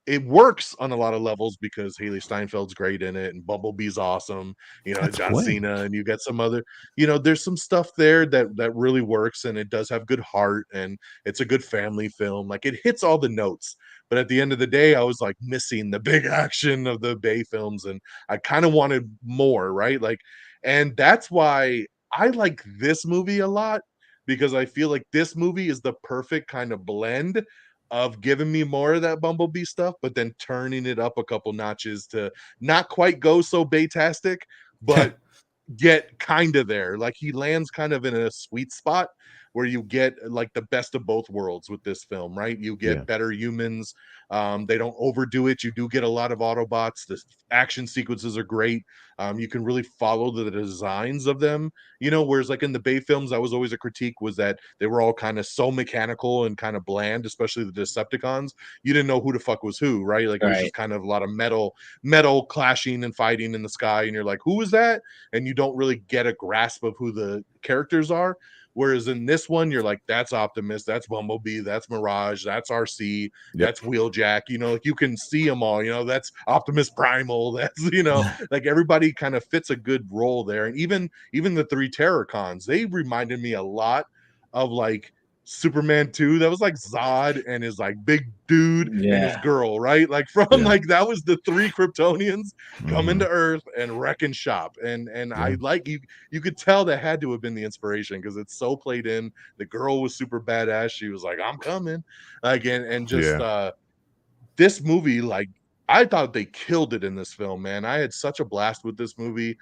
It works on a lot of levels because Haley Steinfeld's great in it, and Bumblebee's awesome. John Cena, and you get some other, there's some stuff there that really works, and it does have good heart, and it's a good family film. Like, it hits all the notes. But at the end of the day, I was like missing the big action of the Bay films, and I kind of wanted more, right? Like, and that's why I like this movie a lot, because I feel like this movie is the perfect kind of blend of giving me more of that Bumblebee stuff, but then turning it up a couple notches to not quite go so Baytastic, but get kind of there. Like, he lands kind of in a sweet spot where you get like the best of both worlds with this film, right? You get better humans. They don't overdo it. You do get a lot of Autobots. The action sequences are great. You can really follow the designs of them, whereas like in the Bay films, that was always a critique, was that they were all kind of so mechanical and kind of bland, especially the Decepticons. You didn't know who the fuck was who, right? Like, it was just kind of a lot of metal clashing and fighting in the sky, and you're like, who is that? And you don't really get a grasp of who the characters are. Whereas in this one, you're like, that's Optimus, that's Bumblebee, that's Mirage, that's RC, that's Wheeljack. You know, like you can see them all. You know, that's Optimus Primal. That's, you know, like everybody kind of fits a good role there. And even the three Terrorcons, they reminded me a lot of like Superman 2. That was like Zod and his like big dude and his girl, right? Like from like that was the three Kryptonians coming to Earth and wrecking shop. And I like you could tell that had to have been the inspiration because it's so played in. The girl was super badass. She was like, I'm coming. Like and just this movie, like I thought they killed it in this film, man. I had such a blast with this movie.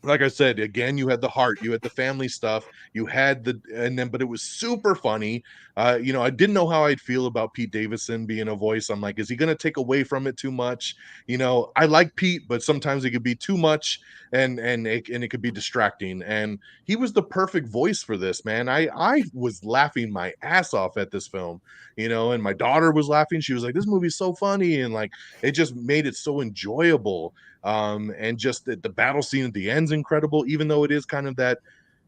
Like I said, again, you had the heart, you had the family stuff, you had but it was super funny. You know, I didn't know how I'd feel about Pete Davidson being a voice. I'm like, is he going to take away from it too much? You know, I like Pete, but sometimes it could be too much and it could be distracting. And he was the perfect voice for this, man. I was laughing my ass off at this film, you know, and my daughter was laughing. She was like, this movie's so funny. And like, it just made it so enjoyable. And just the battle scene at the end's incredible, even though it is kind of that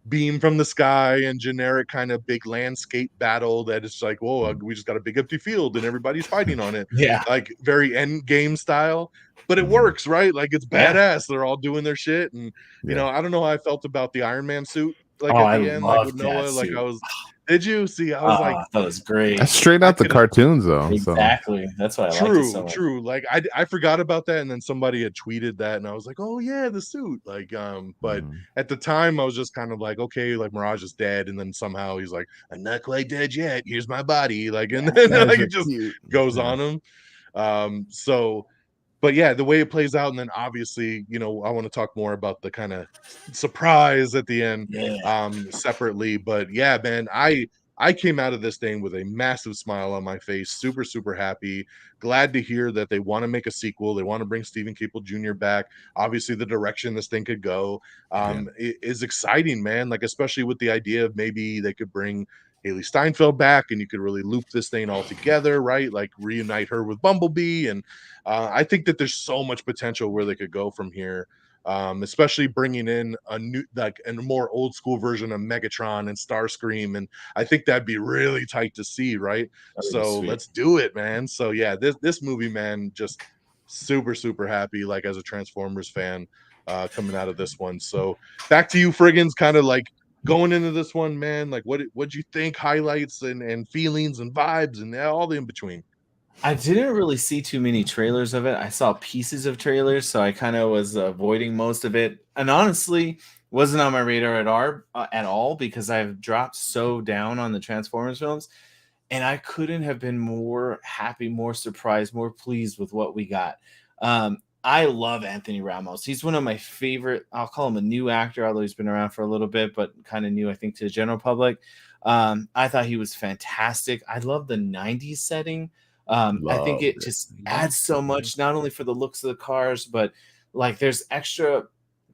beam from the sky and generic kind of big landscape battle that it's like, whoa, we just got a big empty field and everybody's fighting on it. Like very end game style, but it works, right? Like it's badass. They're all doing their shit. And you know, I don't know how I felt about the Iron Man suit like at the end, like with Noah. Like I was, did you see? I was like, that was great. That's straight out the cartoons, though. Exactly. So. That's why I liked it so much. True. Like I forgot about that, and then somebody had tweeted that, and I was like, oh yeah, the suit. Like, but at the time, I was just kind of like, okay, like Mirage is dead, and then somehow he's like, I'm not quite dead yet. Here's my body. Like, and then like it just goes on him. So. But yeah, the way it plays out, and then obviously, you know, I want to talk more about the kind of surprise at the end, separately. But yeah, man, I came out of this thing with a massive smile on my face, super, super happy. Glad to hear that they want to make a sequel. They want to bring Stephen Caple Jr. back. Obviously, the direction this thing could go is exciting, man. Like, especially with the idea of maybe they could bring Haley Steinfeld back and you could really loop this thing all together, right? Like reunite her with Bumblebee. And I think that there's so much potential where they could go from here. Especially bringing in a new, like a more old school version of Megatron and Starscream. And I think that'd be really tight to see, right? So let's do it, man. So yeah, this movie, man, just super, super happy, like as a Transformers fan, coming out of this one. So back to you, Frigginz, kind of like going into this one, man. Like what'd you think? Highlights and feelings and vibes and all the in between. I didn't really see too many trailers of it. I saw pieces of trailers, so I kind of was avoiding most of it. And honestly, wasn't on my radar at all because I've dropped so down on the Transformers films, and I couldn't have been more happy, more surprised, more pleased with what we got. I love Anthony Ramos. He's one of my favorite. I'll call him a new actor, although he's been around for a little bit, but kind of new, I think, to the general public. I thought he was fantastic. I love the 90s setting. I think it just adds so much, not only for the looks of the cars, but like there's extra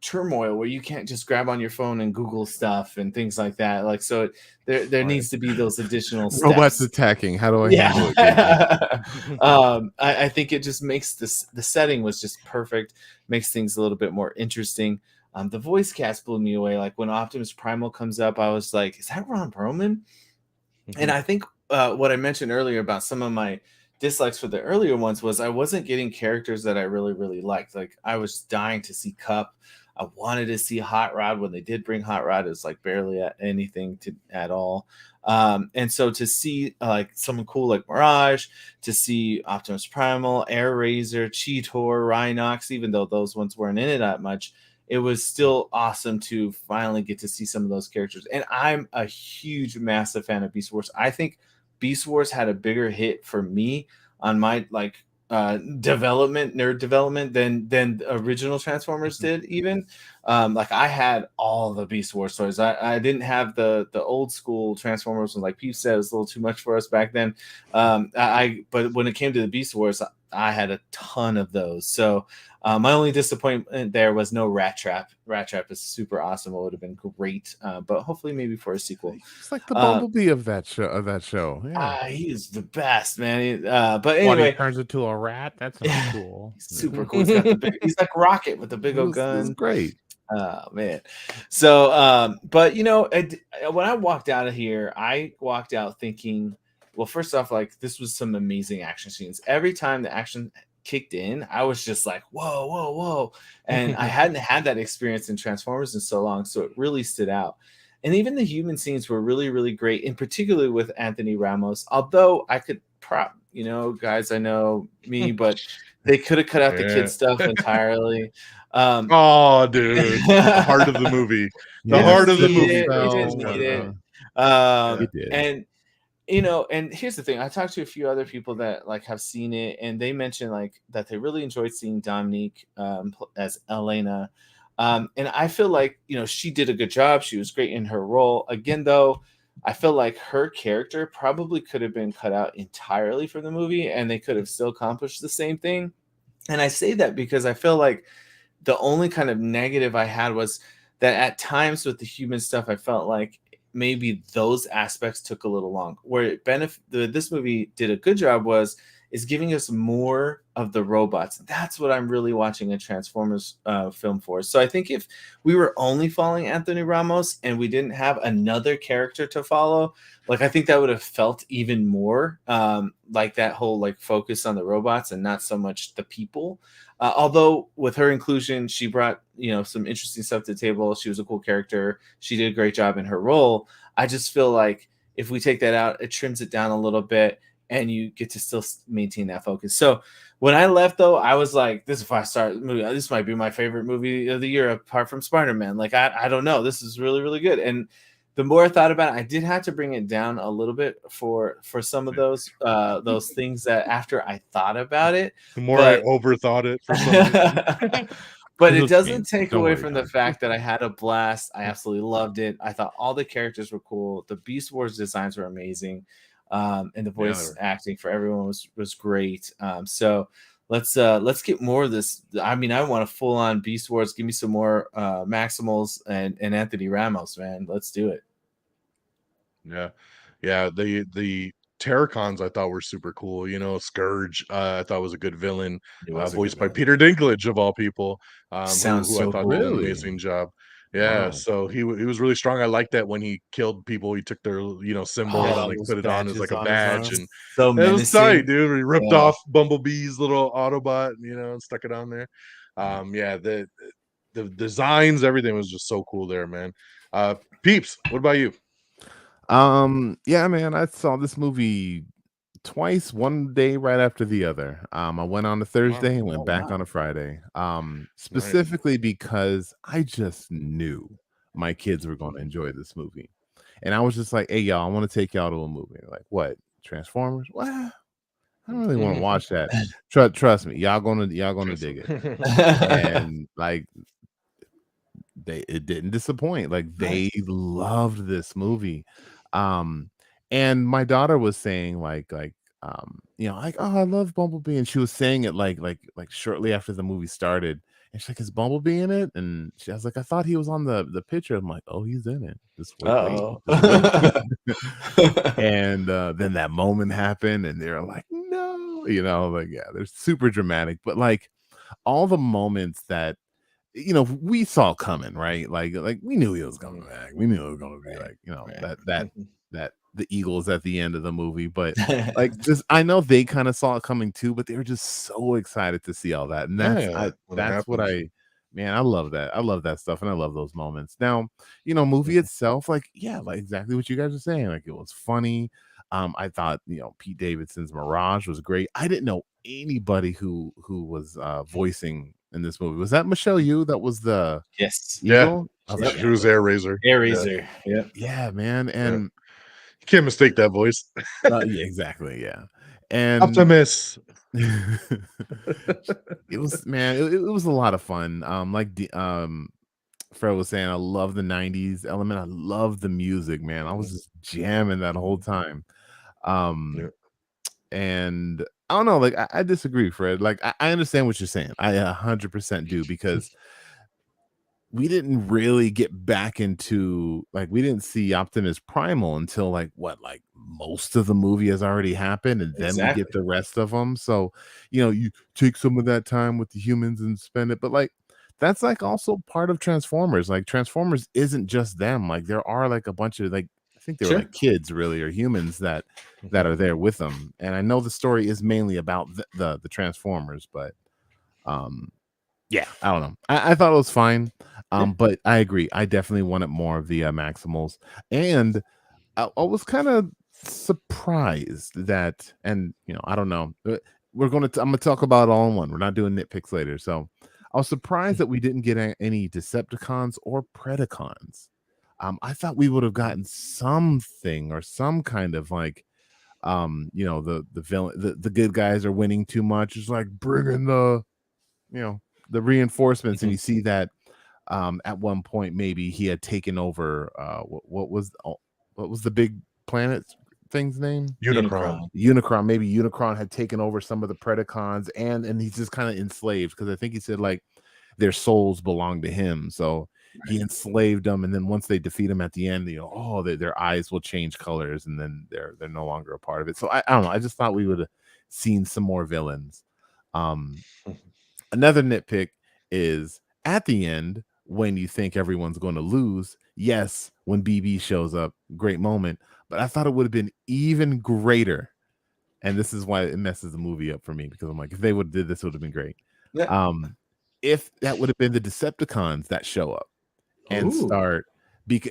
turmoil where you can't just grab on your phone and Google stuff and things like that. Like, so there needs to be those additional steps. Robots attacking. How do I handle it? I think it just makes the setting was just perfect, makes things a little bit more interesting. The voice cast blew me away. Like when Optimus Primal comes up, I was like, is that Ron Perlman? And I think what I mentioned earlier about some of my dislikes for the earlier ones was I wasn't getting characters that I really, really liked. Like I was dying to see Cup. I wanted to see Hot Rod. When they did bring Hot Rod, it was like barely anything at all. And so to see like someone cool like Mirage, to see Optimus Primal, Air Razor, Cheetor, Rhinox, even though those ones weren't in it that much, it was still awesome to finally get to see some of those characters. And I'm a huge, massive fan of Beast Wars. I think Beast Wars had a bigger hit for me on my like nerd development than original Transformers did even. Like I had all the Beast Wars toys. I didn't have the old school Transformers, and like Peeps said, it was a little too much for us back then. But when it came to the Beast Wars, I had a ton of those. So my only disappointment there was no Rat Trap. Rat Trap is super awesome. It would have been great, but hopefully maybe for a sequel. It's like the Bumblebee of that show. Yeah, he is the best, man. But anyway, he turns into a rat. That's not cool. Super cool. He's like Rocket with the big old gun. It's great. Oh man. So but you know, when I walked out of here, I walked out thinking, well, first off, like this was some amazing action scenes. Every time the action kicked in, I was just like, whoa, whoa, whoa. And I hadn't had that experience in Transformers in so long, so it really stood out. And even the human scenes were really, really great, in particular with Anthony Ramos. Although I could prop, you know, guys, I know me, but they could have cut out the Yeah. kid stuff entirely. Oh, dude, the heart of the movie. The Yeah, heart of the He movie. didn't so, need Just cut it out. it. He did. And you know, and here's the thing. I talked to a few other people that like have seen it, and they mentioned like that they really enjoyed seeing Dominique as Elena. And I feel like, you know, she did a good job. She was great in her role. Again, though, I feel like her character probably could have been cut out entirely from the movie, and they could have still accomplished the same thing. And I say that because I feel like the only kind of negative I had was that at times with the human stuff, I felt like maybe those aspects took a little long. Where this movie did a good job is giving us more of the robots. That's what I'm really watching a Transformers film for. So I think if we were only following Anthony Ramos and we didn't have another character to follow, like I think that would have felt even more like that whole like focus on the robots and not so much the people. Although with her inclusion, she brought, you know, some interesting stuff to the table. She was a cool character. She did a great job in her role. I just feel like if we take that out, it trims it down a little bit, and you get to still maintain that focus. So when I left, though, I was like, this is a 5-star movie. This might be my favorite movie of the year, apart from Spider-Man. Like, I don't know. This is really, really good. And the more I thought about it, I did have to bring it down a little bit for some of those things that after I thought about it. The more I overthought it for some reason. But It's it doesn't okay. take Don't away worry, from the John. fact that I had a blast. I absolutely loved it. I thought all the characters were cool. The Beast Wars designs were amazing. And the voice acting for everyone was great. So let's get more of this. I mean, I want a full on Beast Wars. Give me some more Maximals and Anthony Ramos, man. Let's do it. Yeah. The Terracons I thought were super cool. You know, Scourge I thought was a good villain, voiced by Peter Dinklage of all people, Sounds who so I thought cool. did an Really? amazing job. Yeah, Wow. so he was really strong. I like that when he killed people, he took their, you know, symbol Oh, and like those put it on as like a badges on his badge, arm. and So it was tight, menacing. dude. He ripped Yeah. off Bumblebee's little Autobot, you know, and stuck it on there. Yeah, the designs, everything was just so cool there, man. Peeps, what about you? Yeah, man, I saw this movie twice, one day right after the other. I went on a Thursday and went back on a Friday. Specifically because I just knew my kids were going to enjoy this movie. And I was just like, hey, y'all, I want to take y'all to a movie. Like, what? Transformers? What? I don't really want to watch that. Trust me, y'all gonna dig it. And like it didn't disappoint. Like they loved this movie. And my daughter was saying you know, like, oh, I love Bumblebee, and she was saying it like shortly after the movie started, and she's like, is Bumblebee in it? And I was like, I thought he was on the picture. I'm like, oh, he's in it. Just wait. And then that moment happened, and they're like, no, you know, like, yeah, they're super dramatic, but like all the moments that, you know, we saw coming, right? Like we knew he was coming back. We knew it was gonna be like, you know, that the Eagles at the end of the movie, but like just I know they kind of saw it coming too, but they were just so excited to see all that. And that's what I love that. I love that stuff, and I love those moments. Now, you know, movie itself, like, yeah, like exactly what you guys are saying. Like it was funny. I thought, you know, Pete Davidson's Mirage was great. I didn't know anybody who was voicing in this movie. Was that Michelle Yeoh that was the Eagle? Yeah, she was Air Razor. Yeah, man. And you can't mistake that voice. Yeah, exactly. Yeah. And Optimus. It was, man, it was a lot of fun. Like Fred was saying, I love the 90s element. I love the music, man. I was just jamming that whole time. And I don't know, like I disagree, Fred. Like I understand what you're saying. I 100% do, because we didn't really get back into, like, we didn't see Optimus Primal until like most of the movie has already happened, and then we get the rest of them. So, you know, you take some of that time with the humans and spend it, but like that's like also part of Transformers. Like Transformers isn't just them. Like there are like a bunch of like I think they were Sure. like kids really or humans that are there with them. And I know the story is mainly about the Transformers, but yeah, I don't know. I thought it was fine. But I agree. I definitely wanted more of the Maximals. And I was kind of surprised that, and I don't know. I'm gonna talk about it all in one. We're not doing nitpicks later. So I was surprised that we didn't get any Decepticons or Predacons. I thought we would have gotten something or some kind of like, the villain, the good guys are winning too much. It's like bringing the reinforcements, and you see that at one point maybe he had taken over what was the big planet thing's name? Unicron. Maybe Unicron had taken over some of the Predacons, and he's just kind of enslaved, because I think he said like their souls belong to him, so he enslaved them, and then once they defeat him at the end, their eyes will change colors, and then they're no longer a part of it. So I don't know, I just thought we would have seen some more villains. Another nitpick is at the end, when you think everyone's going to lose, yes, when BB shows up, great moment, but I thought it would have been even greater, and this is why it messes the movie up for me, because I'm like, if they would have did this, it would have been great. If that would have been the Decepticons that show up and start,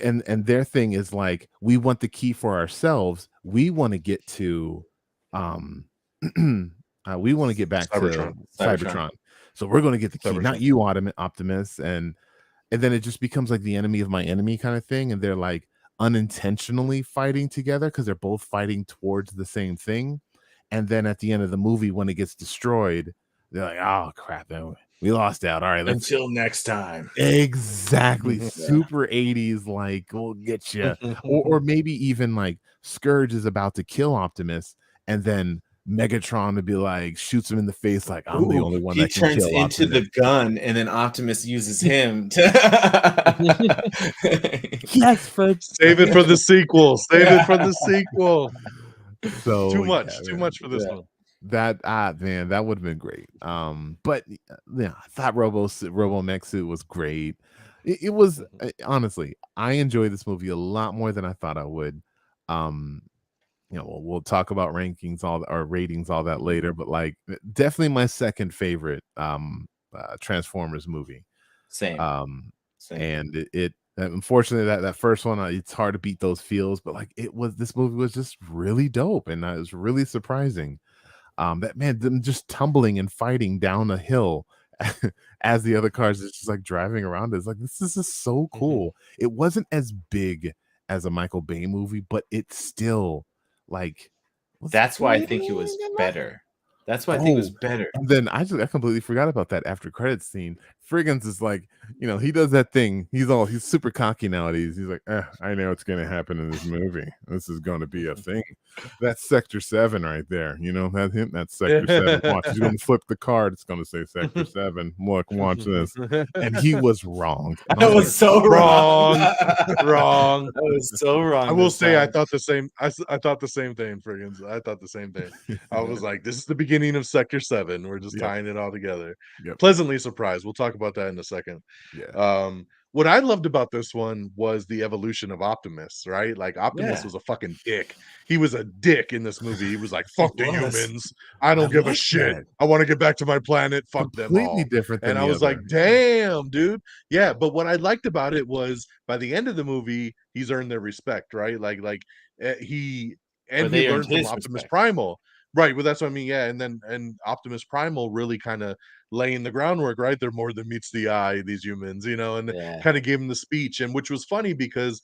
and their thing is like, we want the key for ourselves, we want to get to we want to get back to Cybertron. So we're going to get the key, not you, Optimus. And then it just becomes like the enemy of my enemy kind of thing. And they're like unintentionally fighting together because they're both fighting towards the same thing. And then at the end of the movie, when it gets destroyed, they're like, oh, crap, man, we lost out. All right, until next time. Exactly. Super 80s, like, we'll get you. or maybe even like Scourge is about to kill Optimus, and then Megatron would be like, shoots him in the face, like, I'm the only one that can kill Optimus. He turns into the gun, and then Optimus uses him to yes, Fred. Save it for the sequel. So too much for this one. That man, that would have been great. But yeah, I thought Robo Mech Suit was great. It was honestly, I enjoyed this movie a lot more than I thought I would. We'll talk about rankings, or ratings, all that later, but like definitely my second favorite Transformers movie. Same. And it unfortunately that first one, it's hard to beat those feels, but like this movie was just really dope, and it was really surprising. That man, them just tumbling and fighting down a hill as the other cars is just like driving around. It's like, this is just so cool. It wasn't as big as a Michael Bay movie, but it's still like, that's why I think it was better. That's why I think it was better. And then I completely forgot about that after credits scene. Frigginz is like, he does that thing. He's super cocky nowadays. He's like, I know what's going to happen in this movie. This is going to be a thing. That's Sector 7 right there. That's Sector 7. Watch, he's going to flip the card. It's going to say Sector 7. Look, watch this. And he was wrong. I was so wrong. Wrong. I was so wrong. I will say, I thought the same. I thought the same thing, Frigginz. I thought the same thing. I was like, this is the beginning of Sector 7. We're just tying it all together. Pleasantly surprised. We'll talk about that in a second. What I loved about this one was the evolution of Optimus, right? Like, Optimus was a fucking dick. He was a dick in this movie. He was like, fuck the humans. I don't give a shit. I want to get back to my planet. Fuck them all. Completely different than and I was like, damn, dude. Yeah, but what I liked about it was, by the end of the movie, he's earned their respect, right? He learned from Optimus Primal. Right, well, that's what I mean. Yeah, and Optimus Primal really kind of laying the groundwork, right? They're more than meets the eye, these humans, and kind of gave him the speech, and which was funny because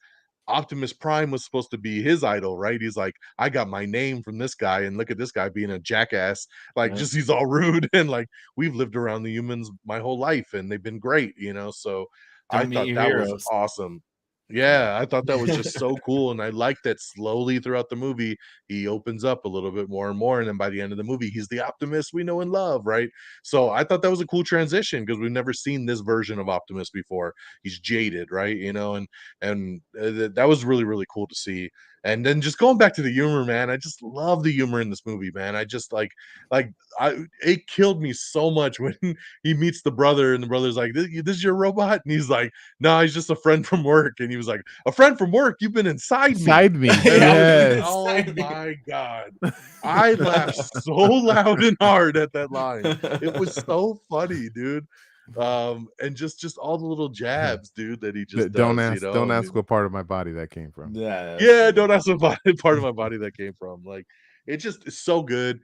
Optimus Prime was supposed to be his idol, right? He's like, I got my name from this guy, and look at this guy being a jackass, like just he's all rude, and like, we've lived around the humans my whole life, and they've been great, so I thought that was awesome. Yeah, I thought that was just so cool, and I like that slowly throughout the movie he opens up a little bit more and more, and then by the end of the movie he's the Optimus we know and love, right? So I thought that was a cool transition because we've never seen this version of Optimus before. He's jaded, right? And that was really, really cool to see. And then just going back to the humor, man, I just love the humor in this movie, man. I just it killed me so much when he meets the brother, and the brother's like, this is your robot? And he's like, no, he's just a friend from work. And he was like, a friend from work? You've been inside me. Side me. And I was like, Yes. oh my God. I laughed so loud and hard at that line. It was so funny, dude. And just all the little jabs, dude, that he just Don't does, ask. you know. Don't I ask mean, what part of my body that came from. Yeah, yeah, don't ask what part of my body that came from. Like, it just is so good.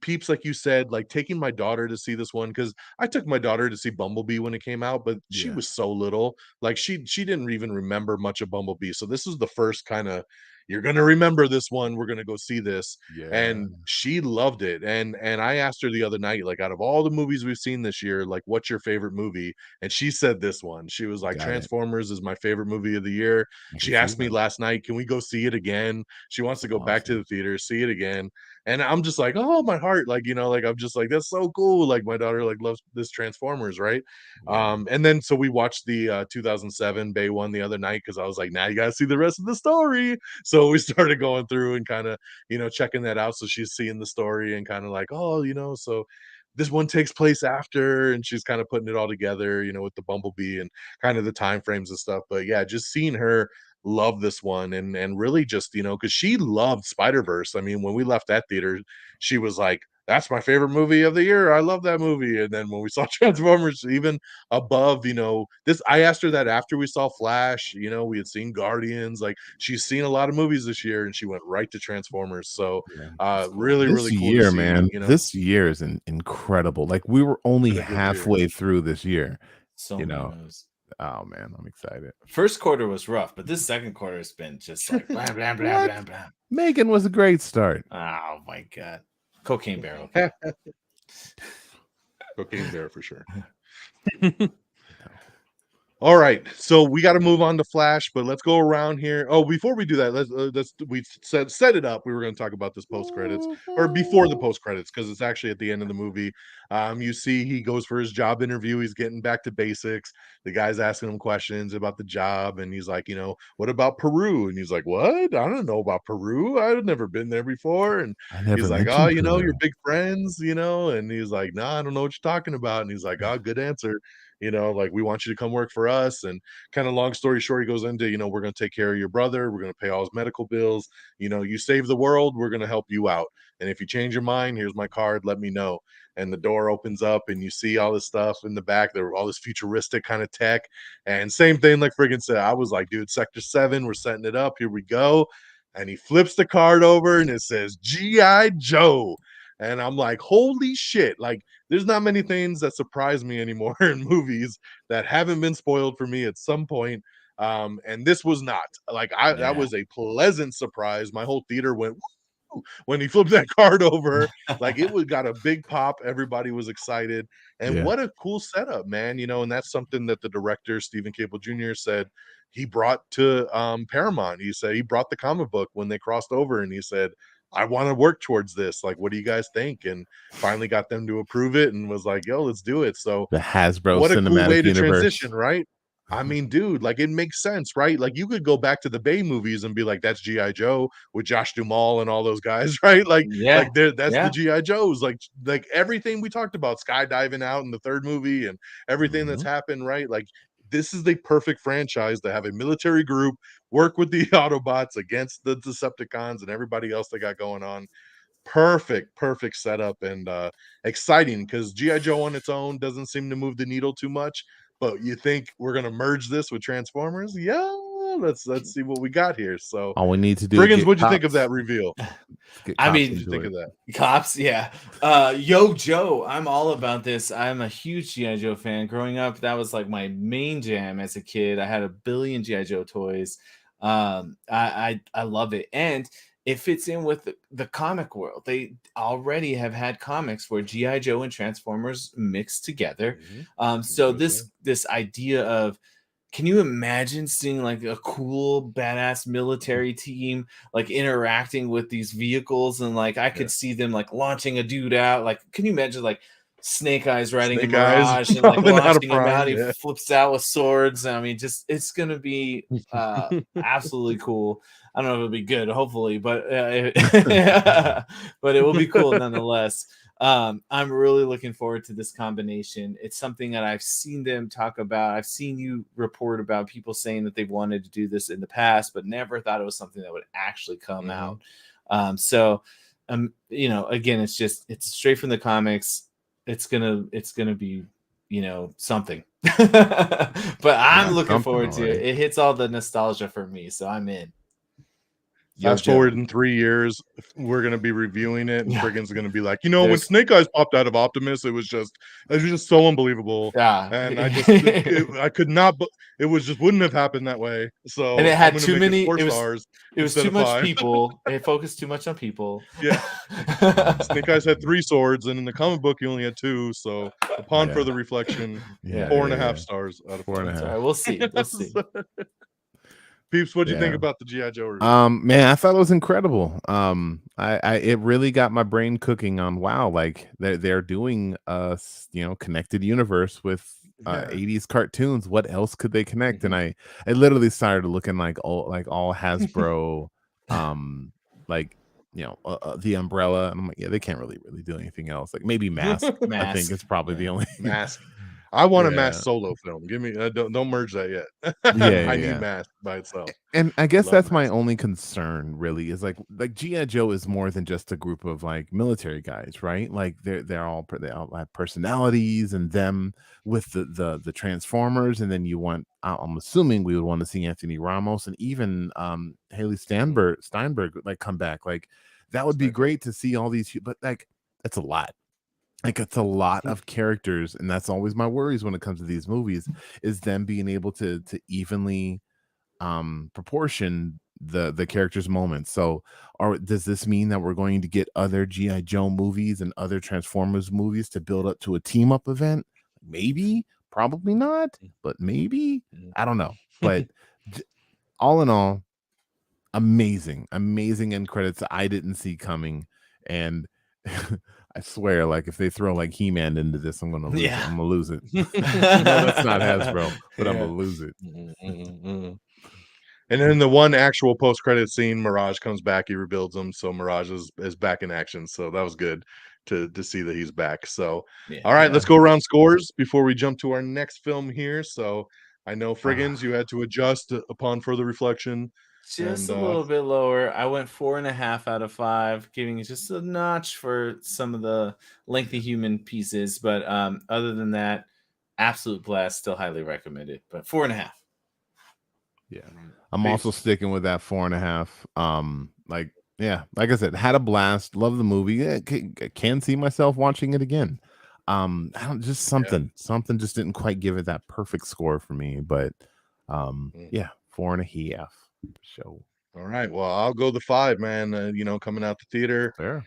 Peeps, like you said, like taking my daughter to see this one, because I took my daughter to see Bumblebee when it came out, but she Yeah. was so little, like she didn't even remember much of Bumblebee. So this is the first kind of, you're gonna remember this one. We're gonna go see this, Yeah. and she loved it. And I asked her the other night, like, out of all the movies we've seen this year, like, what's your favorite movie? And she said this one. She was like, Got it. Transformers is my favorite movie of the year. I can She see asked me that. last night, can we go see it again? She wants to That's go back to awesome. the theater, see it again. And I'm just like, oh, my heart, like, you know, like, I'm just like, that's so cool. Like, my daughter like loves this Transformers, right? Yeah. And then so we watched the 2007 Bay one the other night, because I was like, now you gotta see the rest of the story. So we started going through and kind of, you know, checking that out. So she's seeing the story and kind of like, oh, you know, so this one takes place after, and she's kind of putting it all together, you know, with the Bumblebee and kind of the time frames and stuff. But yeah, just seeing her love this one, and really just, you know, because she loved Spider-Verse. I mean, when we left that theater, she was like, that's my favorite movie of the year. I love that movie. And then when we saw Transformers, even above, you know, this, I asked her that after we saw Flash, you know, we had seen Guardians, like she's seen a lot of movies this year, and she went right to Transformers. So Yeah. That's cool. really, This really cool year, to see, man. you know. This year is incredible. Like, we were only Been a good year. halfway through this year. so You many know. moves. Oh man, I'm excited. First quarter was rough, but this second quarter has been just like blah blah blah What? blah blah. Megan was a great start. Oh my God. Cocaine barrel. Cocaine Bear for sure. All right, so we got to move on to Flash, but let's go around here. Oh, before we do that, let's we set it up. We were going to talk about this post credits, or before the post credits, because it's actually at the end of the movie. You see, he goes for his job interview. He's getting back to basics. The guy's asking him questions about the job, and he's like, you know, what about Peru? And he's like, what? I don't know about Peru. I've never been there before. And I never he's like, oh, mentioned you know, Peru. you're big friends, you know. And he's like, no, I don't know what you're talking about. And he's like, oh, good answer. You know, like, we want you to come work for us. And kind of long story short, he goes into, you know, we're going to take care of your brother. We're going to pay all his medical bills. You know, you save the world. We're going to help you out. And if you change your mind, here's my card. Let me know. And the door opens up, and you see all this stuff in the back. There were all this futuristic kind of tech. And same thing, like Frigginz said, I was like, dude, Sector 7, we're setting it up. Here we go. And he flips the card over, and it says G.I. Joe. And I'm like, holy shit. Like, there's not many things that surprise me anymore in movies that haven't been spoiled for me at some point. And this was not. Like, that was a pleasant surprise. My whole theater went woo when he flipped that card over. Like, it was got a big pop. Everybody was excited. And Yeah. what a cool setup, man. You know, and that's something that the director, Stephen Cable Jr., said he brought to Paramount. He said he brought the comic book when they crossed over, and he said, I want to work towards this. Like, what do you guys think? And finally got them to approve it, and was like, yo, let's do it. So The Hasbro what a Cinematic cool way to Universe. transition, right? I mean, dude, like, it makes sense, right? Like, you could go back to the Bay movies and be like, that's G.I. Joe with Josh Duhamel and all those guys, right? Like, Yeah. that's the G.I. Joes. Like everything we talked about, skydiving out in the third movie and everything that's happened, right? Like, this is the perfect franchise to have a military group work with the Autobots against the Decepticons and everybody else they got going on. Perfect setup, and exciting, because G.I. Joe on its own doesn't seem to move the needle too much. But you think we're gonna merge this with Transformers? Yeah, let's see what we got here. So, All we need to do is Frigginz, get what'd you think of cops. that reveal? Get I cops mean, What'd you into think it. of that? Cops, yeah. Yo, Joe, I'm all about this. I'm a huge G.I. Joe fan. Growing up, that was like my main jam as a kid. I had a billion G.I. Joe toys. I love it. And it fits in with the comic world. They already have had comics where G.I. Joe and Transformers mixed together. So this idea of, can you imagine seeing like a cool, badass military team like interacting with these vehicles, and like I could see them like launching a dude out? Like, can you imagine like Snake Eyes riding Snake a Eyes Mirage and like popping out of launching him Prime, out. He yeah. flips out with swords. I mean, just it's gonna be absolutely cool. I don't know if it'll be good, hopefully, but but it will be cool nonetheless. I'm really looking forward to this combination. It's something that I've seen them talk about. I've seen you report about people saying that they've wanted to do this in the past, but never thought it was something that would actually come out. You know, again, it's straight from the comics. It's gonna be, you know, something. But I'm looking forward to it. It hits all the nostalgia for me, so I'm in. Fast forward in 3 years, we're gonna be reviewing it, and Friggin's gonna be like, you know, when There's- Snake Eyes popped out of Optimus, it was just so unbelievable. Yeah. And I could not, but it was just wouldn't have happened that way. So And it had I'm gonna too make many. it 4 It was stars. it was instead too of much 5. people. It focused too much on people. Yeah. Snake Eyes had 3 swords, and in the comic book, he only had 2. So upon further reflection, 4.5 stars out of 5. All right, we'll see. We'll see. Peeps, what'd you think about the G.I. Joe review? Man, I thought it was incredible. It really got my brain cooking on wow, like they're doing a, you know, connected universe with 80s cartoons. What else could they connect? And I literally started looking like all Hasbro, like, you know, the umbrella, and I'm like, yeah, they can't really do anything else. Like maybe Mask. I think it's probably the only Mask. I want a Mask solo film. Give me don't merge that yet. I need Mask by itself. And I guess that's my only concern, really, is like G.I. Joe is more than just a group of like military guys, right? Like they all have personalities, and them with the Transformers, and then you want, I'm assuming we would want to see Anthony Ramos and even Haley Steinberg like come back. Like that would be great to see all these, but like that's a lot. Like it's a lot of characters, and that's always my worries when it comes to these movies, is them being able to evenly proportion the characters' moments. So does this mean that we're going to get other G.I. Joe movies and other Transformers movies to build up to a team up event? Maybe, probably not, but maybe. I don't know. But all in all, amazing end credits I didn't see coming. And I swear, like if they throw like He-Man into this, I'm gonna lose it. I'm gonna lose it. I know that's not Hasbro, but I'm gonna lose it. And then the one actual post-credit scene, Mirage comes back, he rebuilds him, so Mirage is back in action. So that was good to see that he's back. So all right, let's go around scores before we jump to our next film here. So I know Frigginz, you had to adjust upon further reflection. Just a little bit lower. I went 4.5 out of 5, giving it just a notch for some of the lengthy human pieces. But other than that, absolute blast. Still highly recommended. But 4.5. Yeah, I'm also sticking with that 4.5. Like I said, had a blast. Love the movie. Yeah, can see myself watching it again. I don't just something just didn't quite give it that perfect score for me. But 4.5. So all right, well, I'll go the 5, man. You know, coming out the theater, fair.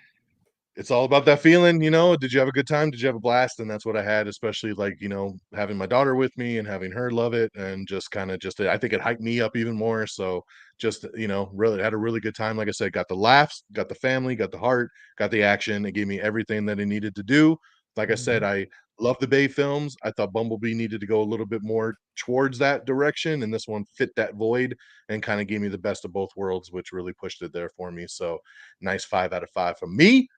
It's all about that feeling, you know. Did you have a good time? Did you have a blast? And that's what I had, especially like, you know, having my daughter with me and having her love it, and just kind of just I think it hyped me up even more. So just, you know, really had a really good time. Like I said, got the laughs, got the family, got the heart, got the action. It gave me everything that it needed to do. Like I said, I love the Bay films. I thought Bumblebee needed to go a little bit more towards that direction, and this one fit that void and kind of gave me the best of both worlds, which really pushed it there for me. So nice 5 out of 5 from me.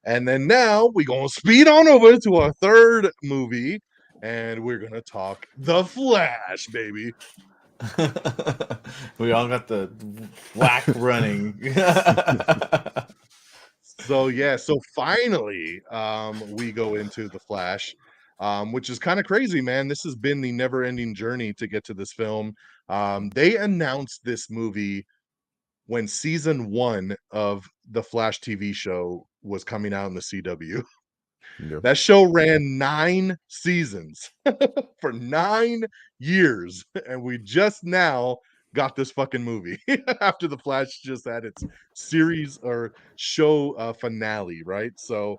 And then now we're going to speed on over to our third movie, and we're going to talk The Flash, baby. We all got the whack running. So finally, we go into The Flash, which is kind of crazy, man. This has been the never-ending journey to get to this film. They announced this movie when season 1 of the Flash TV show was coming out in the CW. That show ran 9 seasons for 9 years, and we just now got this fucking movie after the Flash just had its series or show finale, right? So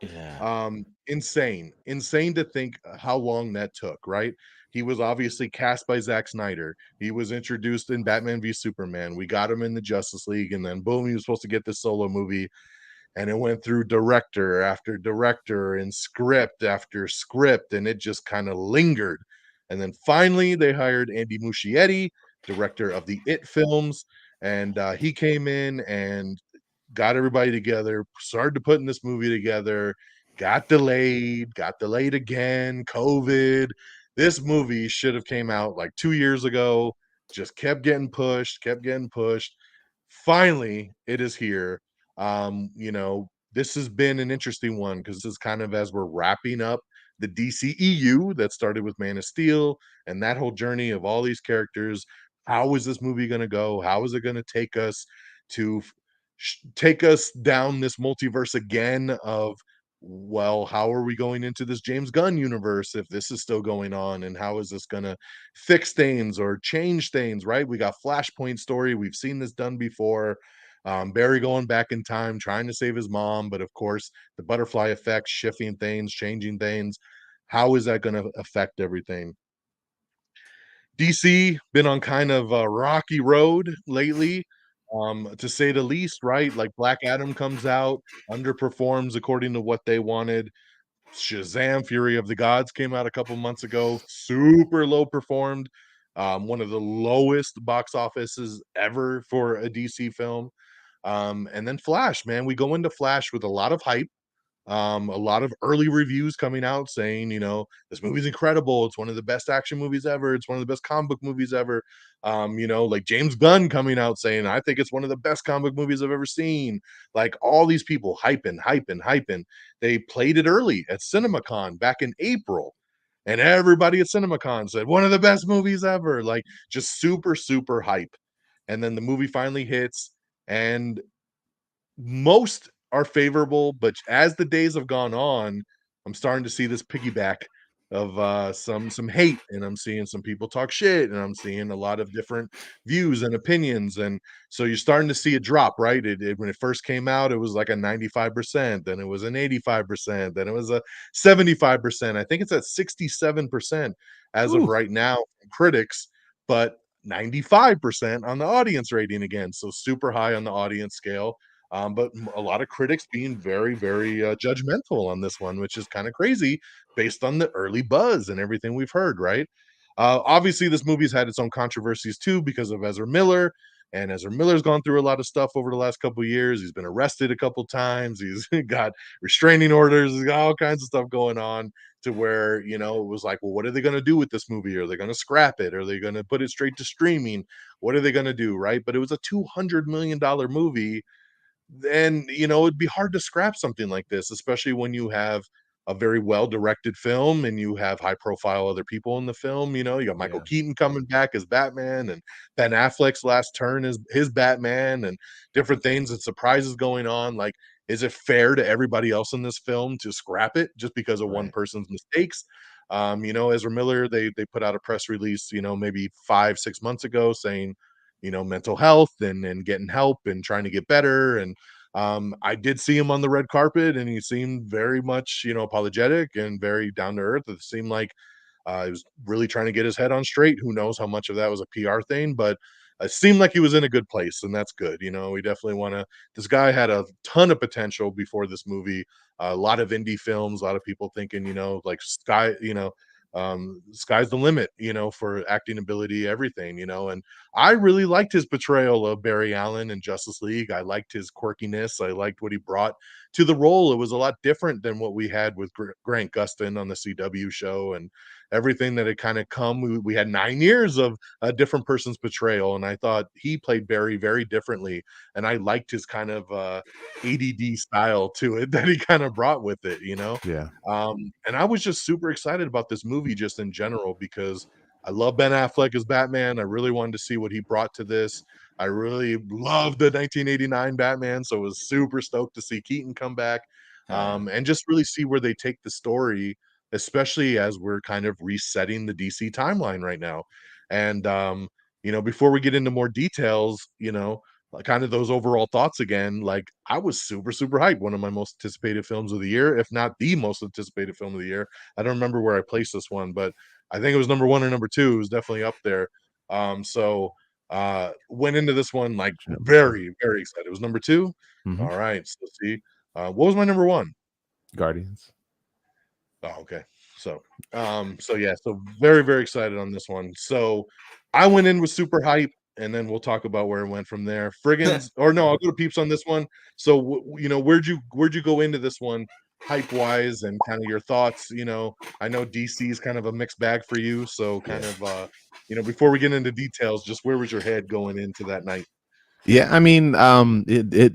insane to think how long that took, right? He was obviously cast by Zack Snyder. He was introduced in Batman v Superman. We got him in the Justice League, and then boom, he was supposed to get this solo movie. and it went through director after director and script after script, and it just kind of lingered. And then finally, they hired Andy Muschietti, director of the It films, and he came in and got everybody together, started to putting this movie together, got delayed again, COVID. This movie should have came out like 2 years ago, just kept getting pushed, kept getting pushed. Finally, it is here. This has been an interesting one because this is kind of as we're wrapping up the DCEU that started with Man of Steel and that whole journey of all these characters. How is this movie going to go? How is it going to take us to take us down this multiverse again of, well, how are we going into this James Gunn universe if this is still going on, and how is this going to fix things or change things, right? We got Flashpoint story, we've seen this done before. Barry going back in time trying to save his mom, but of course the butterfly effect, shifting things, changing things. How is that going to affect everything? DC been on kind of a rocky road lately, to say the least, right? Like Black Adam comes out, underperforms according to what they wanted. Shazam! Fury of the Gods came out a couple months ago, super low performed, one of the lowest box offices ever for a DC film. And then Flash, man, we go into Flash with a lot of hype, a lot of early reviews coming out saying, this movie's incredible. It's one of the best action movies ever. It's one of the best comic book movies ever. Like James Gunn coming out saying, I think it's one of the best comic book movies I've ever seen. Like all these people hyping, hyping, hyping. They played it early at CinemaCon back in April. And everybody at CinemaCon said, one of the best movies ever. Like just super, super hype. And then the movie finally hits, and most are favorable, but as the days have gone on, I'm starting to see this piggyback of some hate, and I'm seeing some people talk shit, and I'm seeing a lot of different views and opinions, and so you're starting to see it drop, right? When it first came out, it was like a 95%, then it was an 85%, then it was a 75%. I think it's at 67% as of Ooh. right now from critics, but 95% on the audience rating again, so super high on the audience scale. But a lot of critics being very, very judgmental on this one, which is kind of crazy based on the early buzz and everything we've heard, right? Obviously, this movie's had its own controversies too because of Ezra Miller. And Ezra Miller's gone through a lot of stuff over the last couple of years. He's been arrested a couple times. He's got restraining orders. He's got all kinds of stuff going on to where, it was like, well, what are they going to do with this movie? Are they going to scrap it? Are they going to put it straight to streaming? What are they going to do? Right. But it was a $200 million movie, and it'd be hard to scrap something like this, especially when you have a very well directed film and you have high profile other people in the film. You got Michael Yeah. Keaton coming back as Batman, and Ben Affleck's last turn as his Batman, and different things and surprises going on. Like, is it fair to everybody else in this film to scrap it just because of one Right. person's mistakes? Ezra Miller, they put out a press release, maybe 5-6 months ago saying, mental health and getting help and trying to get better. And I did see him on the red carpet, and he seemed very much, apologetic and very down to earth. It seemed like he was really trying to get his head on straight. Who knows how much of that was a PR thing, but it seemed like he was in a good place, and that's good. We definitely want to. This guy had a ton of potential before this movie. A lot of indie films, a lot of people thinking, like sky's the limit, for acting ability, everything, and I really liked his portrayal of Barry Allen in Justice League. I liked his quirkiness. I liked what he brought to the role. It was a lot different than what we had with Grant Gustin on the CW show and everything that had kind of come. We had 9 years of a different person's portrayal, and I thought he played Barry very differently, and I liked his kind of ADD style to it that he kind of brought with it, Yeah. and I was just super excited about this movie just in general because I love Ben Affleck as Batman. I really wanted to see what he brought to this. I really loved the 1989 Batman, so I was super stoked to see Keaton come back, and just really see where they take the story, especially as we're kind of resetting the DC timeline right now. And before we get into more details, like kind of those overall thoughts again, like I was super, super hyped. One of my most anticipated films of the year, if not the most anticipated film of the year. I don't remember where I placed this one, but I think it was number 1 or number 2. It was definitely up there. So went into this one like Number two. very, very excited. It was number 2. Mhm. All right. So see, What was my number one? Guardians. Oh, okay. So, so very, very excited on this one. So, I went in with super hype, and then we'll talk about where it went from there. Frigginz, or no, I'll go to Peeps on this one. So, where'd you go into this one, hype wise, and kind of your thoughts? I know DC is kind of a mixed bag for you, so kind of, before we get into details, just where was your head going into that night? Yeah, I mean,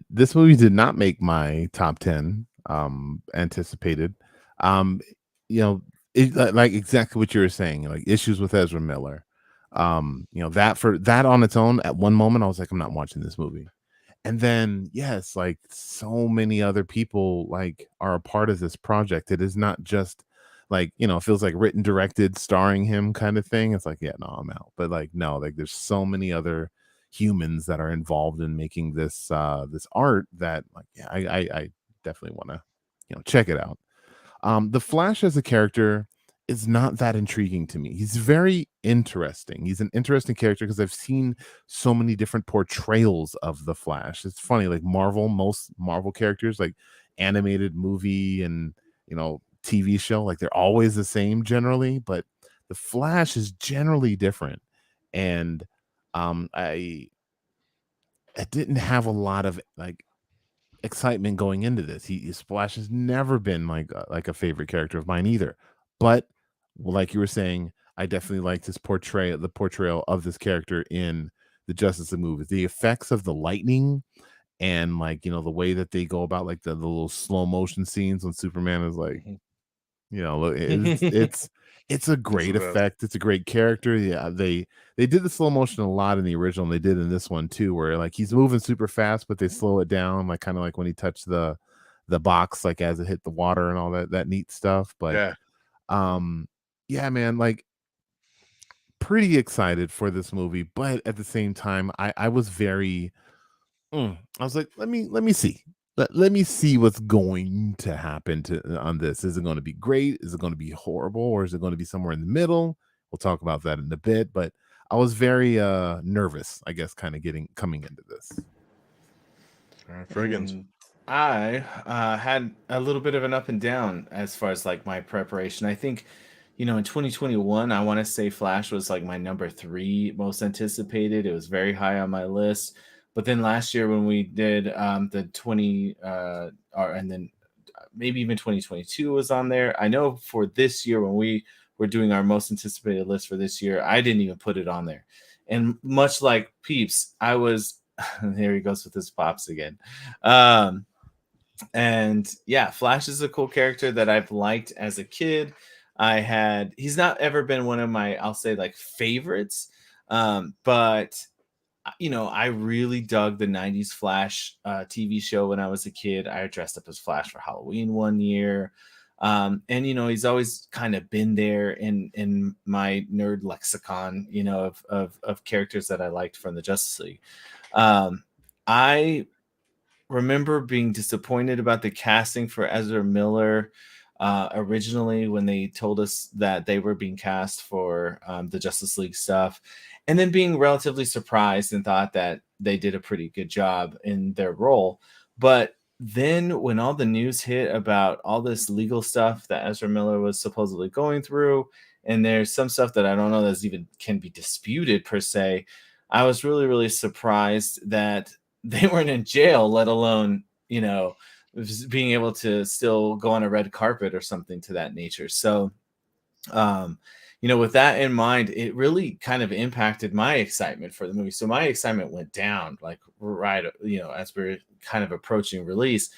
this movie did not make my top 10 anticipated. Um, like exactly what you were saying, like issues with Ezra Miller. That for that on its own, at one moment I was like, I'm not watching this movie. And then yes, like so many other people like are a part of this project. It is not just like, it feels like written, directed, starring him kind of thing. It's like, yeah, no, I'm out. But like, no, like there's so many other humans that are involved in making this art that like, yeah, I definitely want to, check it out. The Flash as a character is not that intriguing to me. He's very interesting. He's an interesting character because I've seen so many different portrayals of the Flash. It's funny, like most Marvel characters, like animated movie and TV show, like they're always the same generally, but the Flash is generally different. And I didn't have a lot of like excitement going into this. Splash has never been like a favorite character of mine either. But like you were saying, I definitely liked the portrayal of this character in the Justice League movies. The effects of the lightning and like the way that they go about like the little slow motion scenes when Superman is like, look, it's a great effect. It's a great character. Yeah, they did the slow motion a lot in the original, and they did in this one too, where like he's moving super fast, but they slow it down, like kind of like when he touched the box, like as it hit the water and all that neat stuff. But yeah, man, like pretty excited for this movie, but at the same time, I was very I was like, let me see. Let me see what's going to happen on this. Is it going to be great? Is it going to be horrible? Or is it going to be somewhere in the middle? We'll talk about that in a bit. But I was very nervous, I guess, kind of coming into this. All right, Frigginz. I had a little bit of an up and down as far as like my preparation. I think, in 2021, I want to say Flash was like my number 3 most anticipated. It was very high on my list. But then last year when we did the 20, and then maybe even 2022 was on there. I know for this year when we were doing our most anticipated list for this year, I didn't even put it on there. And much like Peeps, I was, there he goes with his pops again. And yeah, Flash is a cool character that I've liked as a kid. He's not ever been one of my, I'll say like favorites. But I really dug the 90s Flash TV show when I was a kid. I dressed up as Flash for Halloween one year. And he's always kind of been there in my nerd lexicon, of characters that I liked from the Justice League. I remember being disappointed about the casting for Ezra Miller originally when they told us that they were being cast for the Justice League stuff, and then being relatively surprised and thought that they did a pretty good job in their role. But then when all the news hit about all this legal stuff that Ezra Miller was supposedly going through, and there's some stuff that I don't know that's even can be disputed per se, I was really, really surprised that they weren't in jail, let alone, being able to still go on a red carpet or something to that nature. So, with that in mind, it really kind of impacted my excitement for the movie. So my excitement went down like right, as we're kind of approaching release.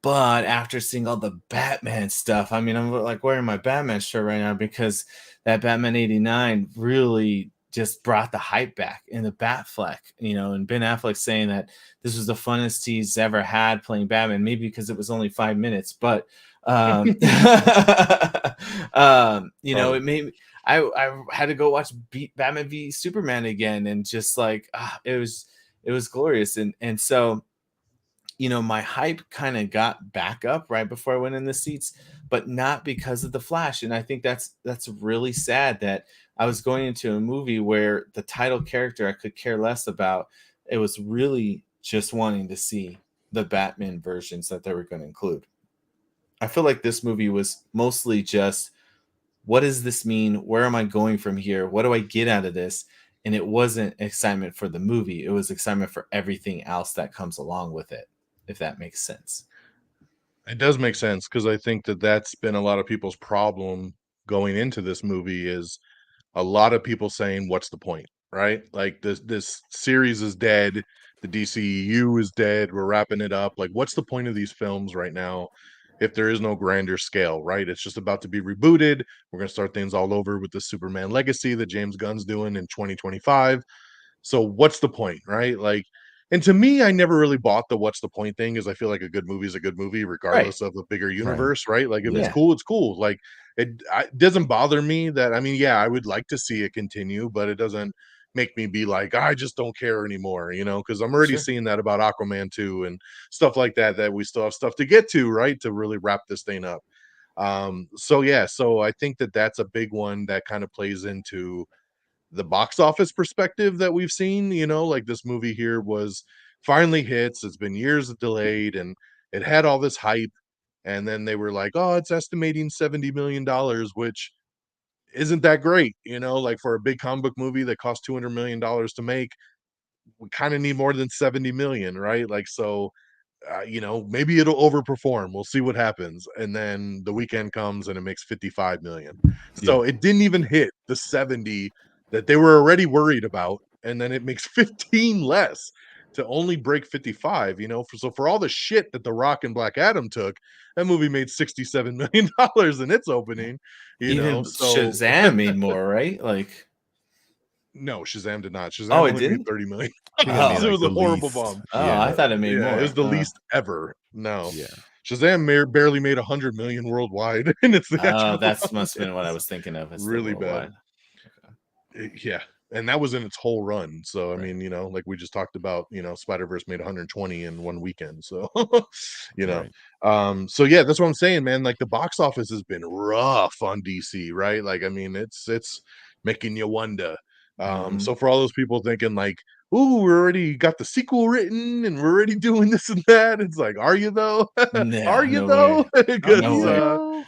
But after seeing all the Batman stuff, I mean, I'm like wearing my Batman shirt right now because that Batman 89 really just brought the hype back in the Batfleck, and Ben Affleck saying that this was the funnest he's ever had playing Batman, maybe because it was only 5 minutes, but it made me, I had to go watch Batman v Superman again, and just like it was glorious, and so my hype kind of got back up right before I went in the seats, but not because of the Flash. And I think that's really sad that I was going into a movie where the title character I could care less about. It was really just wanting to see the Batman versions that they were going to include. I feel like this movie was mostly just, what does this mean? Where am I going from here? What do I get out of this? And it wasn't excitement for the movie. It was excitement for everything else that comes along with it, if that makes sense. It does make sense, because I think that that's been a lot of people's problem going into this movie, is a lot of people saying, what's the point, right? Like, this series is dead, the DCEU is dead, we're wrapping it up. Like, what's the point of these films right now if there is no grander scale, right? It's just about to be rebooted. We're going to start things all over with the Superman legacy that James Gunn's doing in 2025. So what's the point, right? Like, and to me, I never really bought the what's the point thing, because I feel like a good movie is a good movie, Right. regardless of a bigger Right. universe, right? Like, if it's Yeah. cool, it's cool. Like, it doesn't bother me that, I mean, yeah, I would like to see it continue, but it doesn't make me be like, I just don't care anymore, because I'm already Sure. seeing that about Aquaman 2 and stuff like that, that we still have stuff to get to, right? To really wrap this thing up. So yeah, so I think that that's a big one that kind of plays into the box office perspective that we've seen. Like, this movie here was finally hits. It's been years delayed, and it had all this hype, and then they were like, oh, it's estimating $70 million, which isn't that great. Like, for a big comic book movie that cost $200 million to make, we kind of need more than 70 million, right? Like, so maybe it'll overperform. We'll see what happens. And then the weekend comes and it makes 55 million. So Yeah. it didn't even hit the 70 that they were already worried about. And then it makes 15 less to only break 55, so for all the shit that The Rock and Black Adam took, that movie made $67 million in its opening, Even so Shazam made more, right? Like, no, Shazam did not. oh, Shazam it only made didn't? 30 million. I think it made Oh. It like was the a horrible least. bomb. Oh, I thought it made Yeah, more. it was the Oh. least ever. No. Yeah. Shazam barely made 100 million worldwide in its Oh, theatrical that's run. must have been what I was thinking of. As Really the bad. worldwide. Yeah, and that was in its whole run. So I Right. mean, like we just talked about, Spider-Verse made 120 in one weekend. So Right. so yeah, that's what I'm saying, man. Like, the box office has been rough on DC, right? Like, I mean, it's making you wonder. Mhm. So for all those people thinking like, ooh, we already got the sequel written and we're already doing this and that, it's like, are you though? Are Yeah, you no though? way. Are No Because you way. though?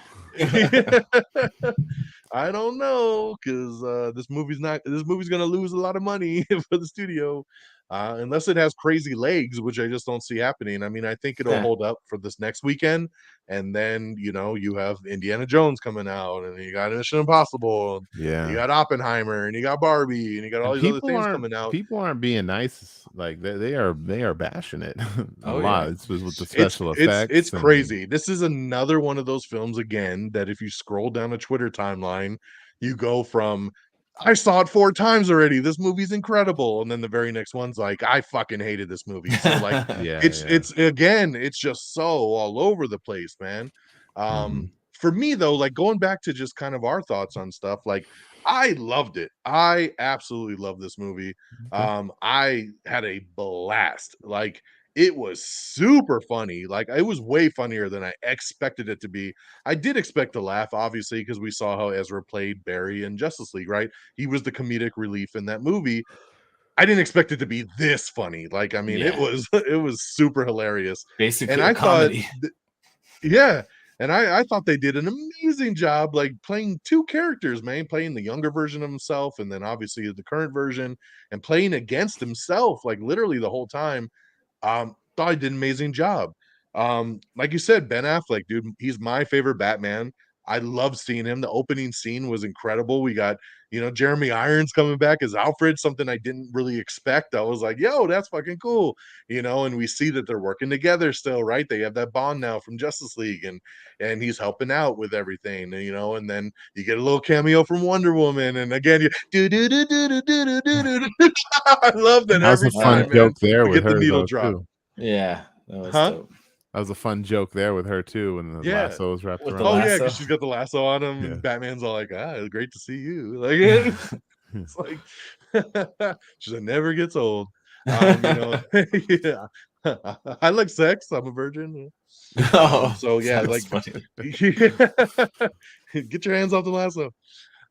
I don't know, because this movie's gonna lose a lot of money for the studio, unless it has crazy legs, which I just don't see happening. I mean, I think it'll Yeah. hold up for this next weekend, and then you have Indiana Jones coming out, and you got Mission Impossible, and you Yeah. got Oppenheimer, and you got Barbie, and you got all And these other things coming out. people aren't being nice. Like they are bashing it a Oh, lot. yeah. It's with the It's special it's effects it's and crazy. This is another one of those films, again, that if you scroll down a Twitter timeline, you go from, I saw it 4 times already. This movie's incredible. And then the very next one's like, I fucking hated this movie. So like, yeah, it's yeah. it's again, it's just so all over the place, man. Mhm. For me though, like, going back to just kind of our thoughts on stuff, like, I loved it. I absolutely love this movie. Okay. I had a blast. Like, it was super funny. Like, it was way funnier than I expected it to be. I did expect to laugh, obviously, because we saw how Ezra played Barry in Justice League, right? He was the comedic relief in that movie. I didn't expect it to be this funny. Like, I mean, it Yeah. was it was super hilarious. And Basically a I thought, comedy. yeah, and I thought they did an amazing job, like, playing 2 characters, man, playing the younger version of himself, and then obviously the current version, and playing against himself, like, literally the whole time. Thought he did an amazing job. Like you said, Ben Affleck, dude, he's my favorite Batman. I love seeing him. The opening scene was incredible. We got, Jeremy Irons coming back as Alfred, something I didn't really expect. I was like, yo, that's fucking cool. And we see that they're working together still, right? They have that bond now from Justice League, and he's helping out with everything, and then you get a little cameo from Wonder Woman, and again, you do do do do do do do do do. I love that That was a every Oh, fun yeah. time, man. joke there We with get the her needle though drop. too. Yeah, that was Huh? dope. That was a fun joke there with her too, when the Yeah. lasso was wrapped With the around. Oh, her. yeah, lasso. because she's got the lasso on him, Yeah. and Batman's all like, great to see you. Like, it's like, she's like, never gets old. Yeah. I like sex. I'm a virgin. Oh, So yeah, that's like, funny. get your hands off the lasso.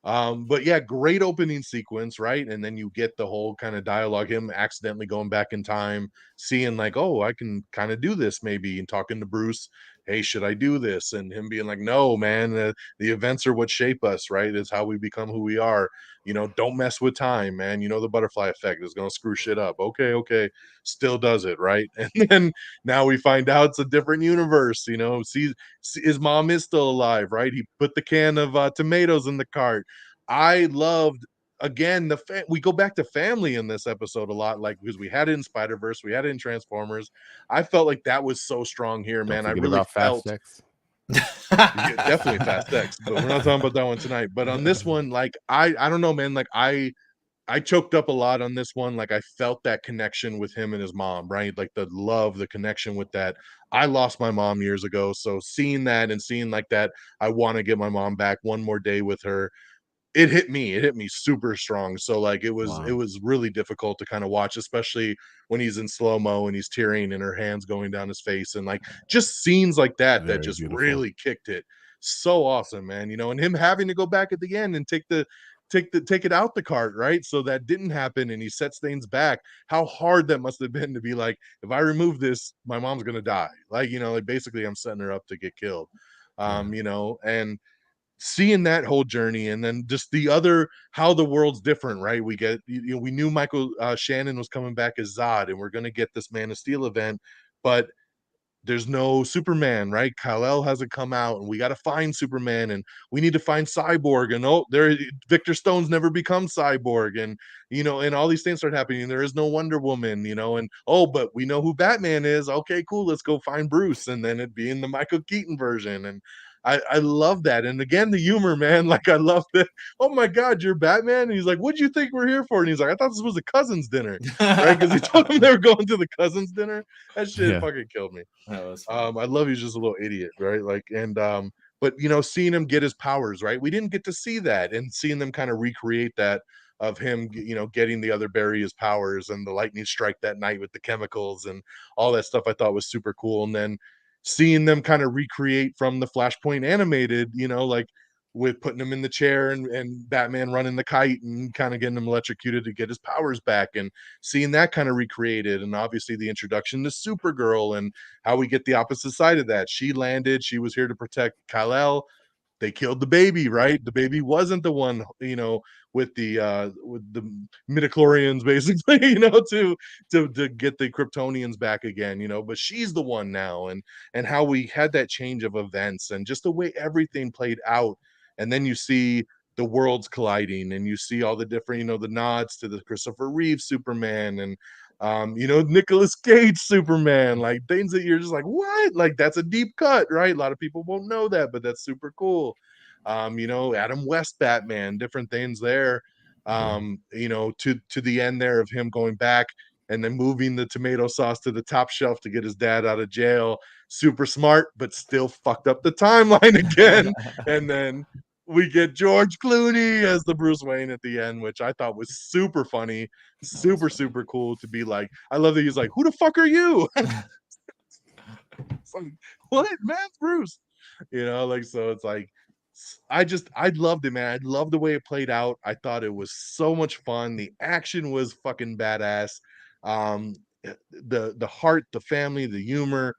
But yeah, great opening sequence, right? And then you get the whole kind of dialogue, him accidentally going back in time, seeing like, oh, I can kind of do this maybe, and talking to Bruce, hey, should I do this? And him being like, no, man, the events are what shape us, right? It's how we become who we are. Don't mess with time, man. The butterfly effect is gonna screw shit up. Okay, okay, still does it, right? And then now we find out it's a different universe. His mom is still alive, right? He put the can of tomatoes in the cart. I loved, again, we go back to family in this episode a lot, like, because we had it in Spider-Verse, we had it in Transformers. I felt like that was so strong here, Don't man. I forget really about felt Fast X. yeah, definitely Fast X, but we're not talking about that one tonight. But on this one, like, I don't know, man, like I choked up a lot on this one. Like, I felt that connection with him and his mom, right? Like the love, the connection with that. I lost my mom years ago, so seeing that and seeing like that, I want to get my mom back one more day with her. It hit me super strong. So like it Wow. was really difficult to kind of watch, especially when he's in slow-mo and he's tearing and her hands going down his face, and like just scenes like that Very just beautiful. really kicked it. So awesome, man. And him having to go back at the end and take it out the cart, right? So that didn't happen, and he sets things back. How hard that must have been to be like, if I remove this, my mom's gonna die. Like basically I'm setting her up to get killed. Yeah. And seeing that whole journey, and then just the other, how the world's different, right? We knew Michael Shannon was coming back as Zod, and we're going to get this Man of Steel event, but there's no Superman, right? Kal-El hasn't come out, and we got to find Superman, and we need to find Cyborg, and Victor Stone's never become Cyborg, and all these things start happening. And there is no Wonder Woman, and but we know who Batman is. Okay, cool, let's go find Bruce, and then it being the Michael Keaton version, and I love that. And again, the humor, man, like I love that. Oh my God, you're Batman, and he's like, "What'd you think we're here for?" And he's like, "I thought this was a cousin's dinner." Right? Because he told him they were going to the cousin's dinner. That shit Yeah. fucking killed me. That was fun. I love he's just a little idiot, right? Like, but seeing him get his powers, right? We didn't get to see that, and seeing them kind of recreate that of him, getting the other Barry his powers and the lightning strike that night with the chemicals and all that stuff, I thought was super cool. And then seeing them kind of recreate from the Flashpoint animated, like with putting him in the chair and Batman running the kite and kind of getting him electrocuted to get his powers back, and seeing that kind of recreated, and obviously the introduction to Supergirl and how we get the opposite side of that. She landed, she was here to protect Kal-El. They killed the baby, right? The baby wasn't the one, with the midichlorians basically, to get the Kryptonians back again, but she's the one now. And how we had that change of events and just the way everything played out. And then you see the worlds colliding, and you see all the different, the nods to the Christopher Reeve Superman, and Nicolas Cage Superman, like things that you're just like, what? Like, that's a deep cut, right? A lot of people won't know that, but that's super cool. Adam West Batman, different things there. To the end there of him going back and then moving the tomato sauce to the top shelf to get his dad out of jail. Super smart, but still fucked up the timeline again. And then we get George Clooney as the Bruce Wayne at the end, which I thought was super funny, super, super cool to be like. I love that he's like, "Who the fuck are you?" It's like, what, man, it's Bruce. Like, so it's like, I loved it, man. I loved the way it played out. I thought it was so much fun. The action was fucking badass. The heart, the family, the humor,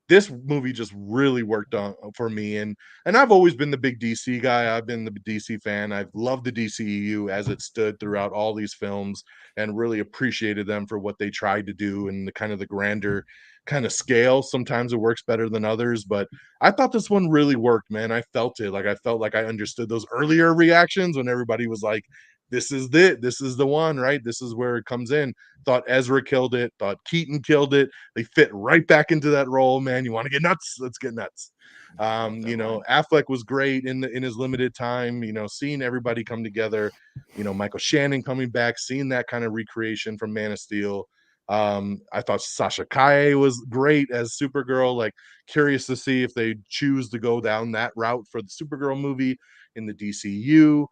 this movie just really worked on for me. And I've always been the big DC guy. I've been the DC fan. I've loved the DCEU as it stood throughout all these films, and really appreciated them for what they tried to do and the kind of the grander kind of scale. Sometimes it works better than others, but I thought this one really worked, man. I felt it. Like, I felt like I understood those earlier reactions when everybody was like, this is the one, right? This is where it comes in. Thought Ezra killed it, thought Keaton killed it. They fit right back into that role, man. You want to get nuts? Let's get nuts. Affleck was great in his limited time, seeing everybody come together, Michael Shannon coming back, seeing that kind of recreation from Man of Steel. I thought Sasha Kaye was great as Supergirl. Like, curious to see if they choose to go down that route for the Supergirl movie in the DCU.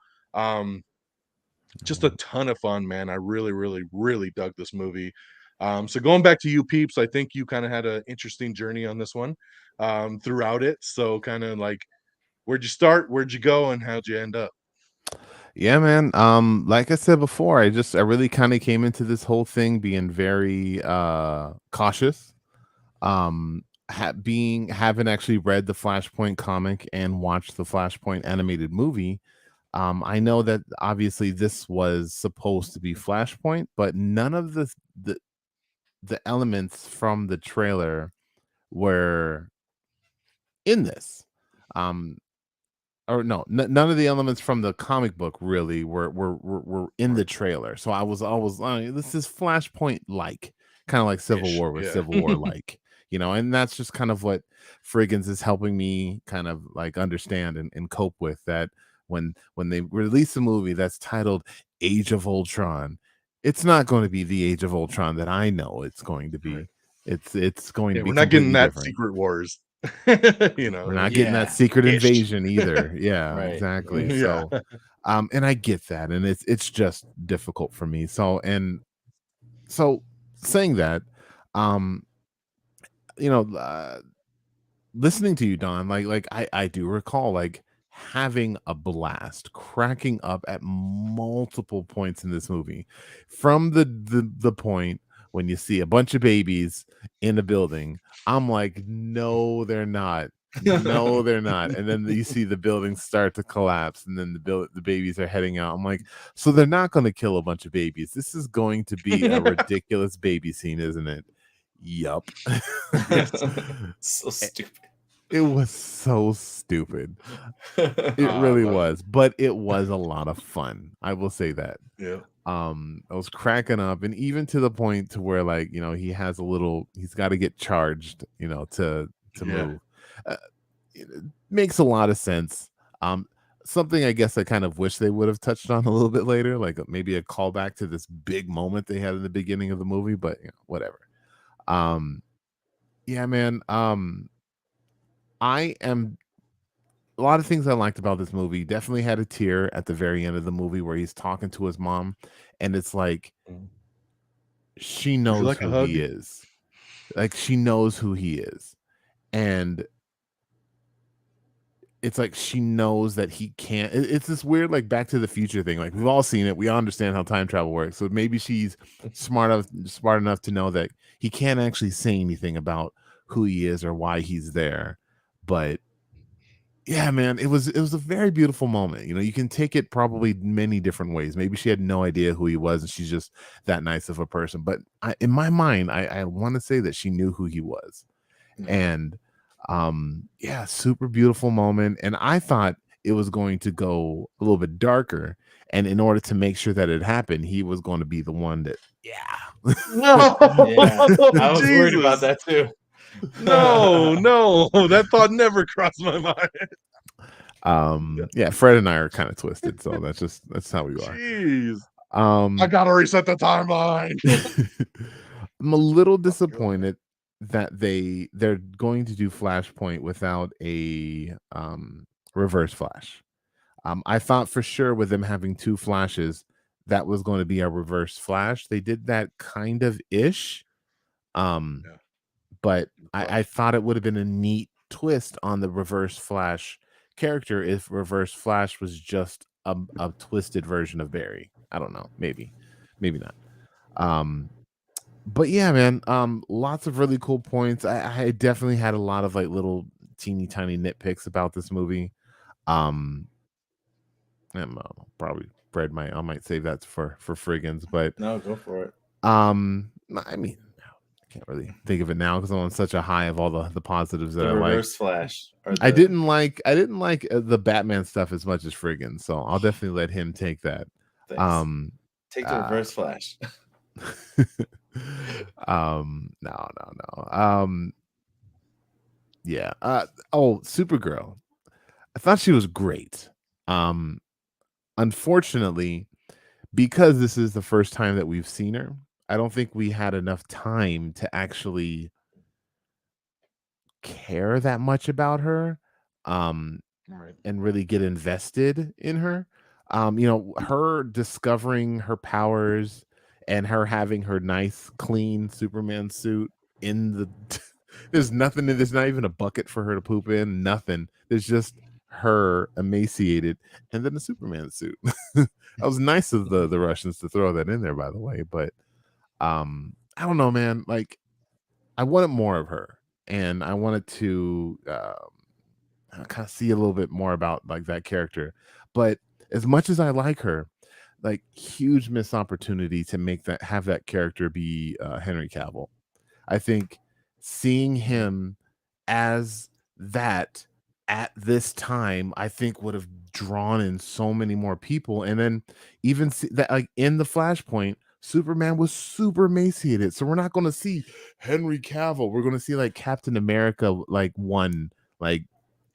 Just a ton of fun, man. I really, really, really dug this movie. So going back to you, Peeps, I think you kind of had an interesting journey on this one throughout it. So kind of like, where'd you start, where'd you go, and how'd you end up? Yeah, man. Like I said before, I really kind of came into this whole thing being very cautious. Haven't actually read the Flashpoint comic and watched the Flashpoint animated movie. I know that obviously this was supposed to be Flashpoint, but none of the elements from the trailer were in this. Um, or no, none of the elements from the comic book really were in the trailer. So I was always this is Flashpoint like, kind of like Civil Ish, War with yeah. Civil War like, and that's just kind of what Frigginz is helping me kind of like understand and cope with that when they release a movie that's titled Age of Ultron, it's not going to be the Age of Ultron that I know it's going to Right. be. It's going Yeah, to be we're not getting completely that different. Secret Wars. We're not getting that secret Ish. invasion either. Yeah, Right. exactly. Yeah. So and I get that, and it's just difficult for me. So saying that, um, you know, listening to you, Don, like I do recall like having a blast, cracking up at multiple points in this movie, from the point when you see a bunch of babies in a building. I'm like, no, they're not. No, they're not. And then you see the building start to collapse, and then the babies are heading out. I'm like, so they're not going to kill a bunch of babies. This is going to be a ridiculous baby scene, isn't it? Yup. So stupid. It was so stupid. It really was, but it was a lot of fun. I will say that. Yeah. I was cracking up, and even to the point to where like he's got to get charged, to Yeah. move. It makes a lot of sense. Something I guess I kind of wish they would have touched on a little bit later, like maybe a callback to this big moment they had in the beginning of the movie, but whatever. Yeah, man. I am a lot of things I liked about this movie. Definitely had a tear at the very end of the movie where he's talking to his mom, and it's like she Would you knows like a who hug? he is. Like she knows who he is. And it's like she knows that he can't. It's this weird like Back to the Future thing. Like we've all seen it. We all understand how time travel works. So maybe she's smart enough to know that he can't actually say anything about who he is or why he's there. But yeah, man, it was a very beautiful moment. You can take it probably many different ways. Maybe she had no idea who he was, and she's just that nice of a person. But in my mind, I want to say that she knew who he was, and yeah, super beautiful moment. And I thought it was going to go a little bit darker, and in order to make sure that it happened, he was going to be the one that No, I was worried about Jesus. that too. No, that thought never crossed my mind. Yeah, Fred and I are kind of twisted, so that's how we are. Jeez. I gotta reset the timeline. I'm a little disappointed that they're going to do Flashpoint without a reverse flash. I thought for sure with them having two flashes that was going to be a reverse flash. They did that kind of ish. But I thought it would have been a neat twist on the reverse flash character if reverse flash was just a twisted version of Barry. I don't know, maybe not. But yeah, man, lots of really cool points. I definitely had a lot of like little teeny tiny nitpicks about this movie. I don't know, probably I might save that for Frigginz, but No, go for it. I mean, I can't really think of it now because I'm on such a high of all the positives that The I like. reverse flash. I didn't like the Batman stuff as much as Frigginz, so I'll definitely let him take that. Thanks. Take the reverse flash. No. Yeah. Supergirl. I thought she was great. Unfortunately, because this is the first time that we've seen her, I don't think we had enough time to actually care that much about her. Right. And really get invested in her. Her discovering her powers and her having her nice, clean Superman suit in the there's nothing in there's not even a bucket for her to poop in, nothing. There's just her emaciated and then the Superman suit. That was nice of the Russians to throw that in there, by the way. But I don't know, man. Like, I wanted more of her, and I wanted to kind of see a little bit more about like that character. But as much as I like her, like, huge missed opportunity to have that character be Henry Cavill. I think seeing him as that at this time, I think would have drawn in so many more people. And then even see that, like, in the Flashpoint, Superman was super emaciated, so we're not going to see Henry Cavill. We're going to see like Captain America, like one like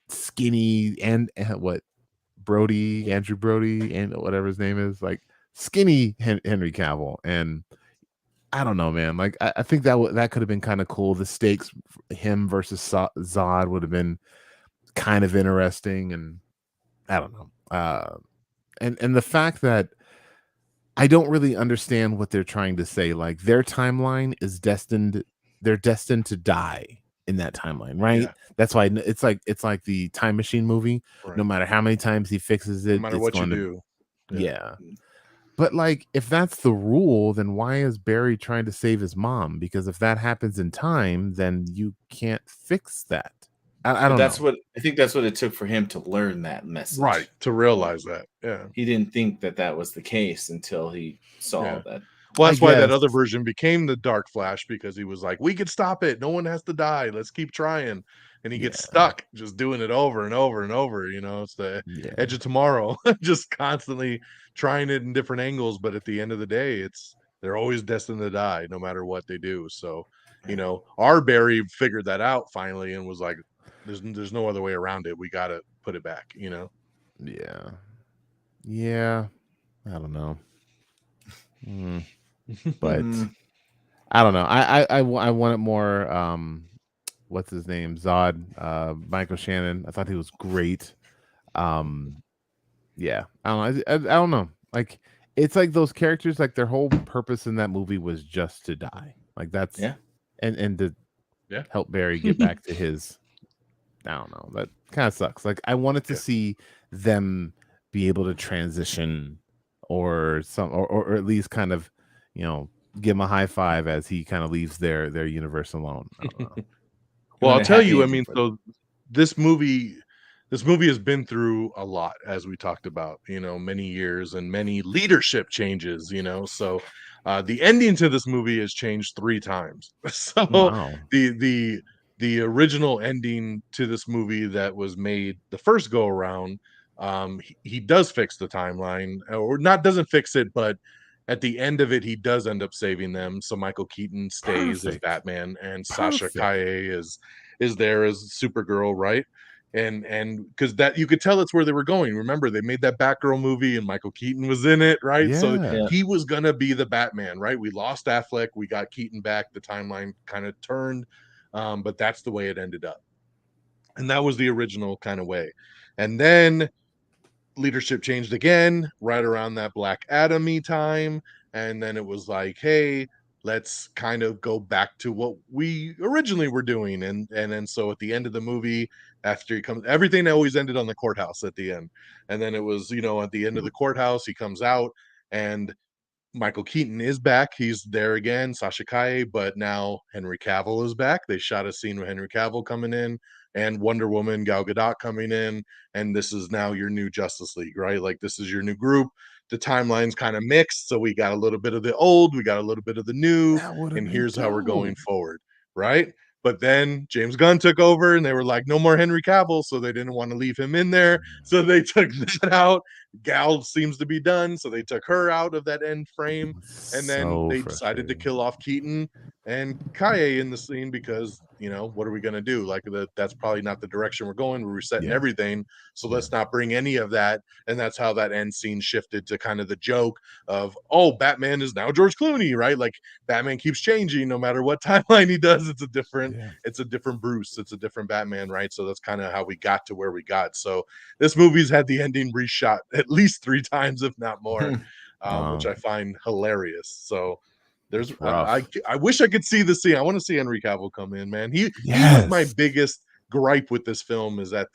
skinny and what Andrew Brody, and whatever his name is, like skinny Henry Cavill. And I don't know, man. Like, I think that could have been kind of cool. The stakes, him versus Zod, would have been kind of interesting. And I don't know. And the fact that I don't really understand what they're trying to say. Like, their timeline is they're destined to die in that timeline, right? Yeah. That's why it's like the Time Machine movie. Right. No matter how many times he fixes it, No matter what you do. Yeah. But like, if that's the rule, then why is Barry trying to save his mom? Because if that happens in time, then you can't fix that. I don't know. I think that's what it took for him to learn that message. Right. To realize that. Yeah. He didn't think that was the case until he saw that. Well, that's why that other version became the Dark Flash, because he was like, we could stop it. No one has to die. Let's keep trying. And he gets stuck just doing it over and over and over. You know, it's the Edge of Tomorrow, just constantly trying it in different angles. But at the end of the day, they're always destined to die no matter what they do. So, you know, our Barry figured that out finally and was like, there's no other way around it. We got to put it back, you know? Yeah. Yeah. I don't know. But I don't know. I wanted more. What's his name? Zod. Michael Shannon. I thought he was great. Yeah. I don't know. Like, it's like those characters, like, their whole purpose in that movie was just to die. Like, that's and to help Barry get back to his. I don't know. That kind of sucks. Like, I wanted to see them be able to transition, or at least kind of, you know, give him a high five as he kind of leaves their universe alone. I don't know. Well, I'll tell you, I mean, so this movie has been through a lot, as we talked about, you know, many years and many leadership changes, you know. So the ending to this movie has changed 3 times. So Wow. the original ending to this movie that was made the first go around, he does fix the timeline, or not doesn't fix it, but at the end of it, he does end up saving them. So Michael Keaton stays as Batman, and Sasha Calle is there as Supergirl, right? And because that, you could tell it's where they were going. Remember, they made that Batgirl movie and Michael Keaton was in it, right? So he was gonna be the Batman, right? We lost Affleck, we got Keaton back, the timeline kind of turned, but that's the way it ended up. And that was the original kind of way. And then leadership changed again right around that Black Adam-y time, and then it was like, hey, let's kind of go back to what we originally were doing. And then so at the end of the movie, after he comes, everything always ended on the courthouse at the end. And then it was, you know, at the end of the courthouse, he comes out and Michael Keaton is back. He's there again, Sasha Calle, but now Henry Cavill is back. They shot a scene with Henry Cavill coming in and Wonder Woman, Gal Gadot coming in, and this is now your new Justice League, right? Like, this is your new group. The timeline's kind of mixed, so we got a little bit of the old, we got a little bit of the new, and here's how we're going forward, right? But then James Gunn took over and they were like, no more Henry Cavill, so they didn't want to leave him in there. So they took that out. Gal seems to be done, so they took her out of that end frame. And then they decided to kill off Keaton and Kaye in the scene because, you know, what are we going to do? Like, that's probably not the direction we're going. We're resetting everything. So let's not bring any of that. And that's how that end scene shifted to kind of the joke of, oh, Batman is now George Clooney, right? Like, Batman keeps changing no matter what timeline he does. It's a different Bruce. It's a different Batman, right? So that's kind of how we got to where we got. So this movie's had the ending reshot at least 3 times, if not more, which I find hilarious. So there's, I wish I could see the scene. I want to see Henry Cavill come in, man. He was my biggest gripe with this film, is that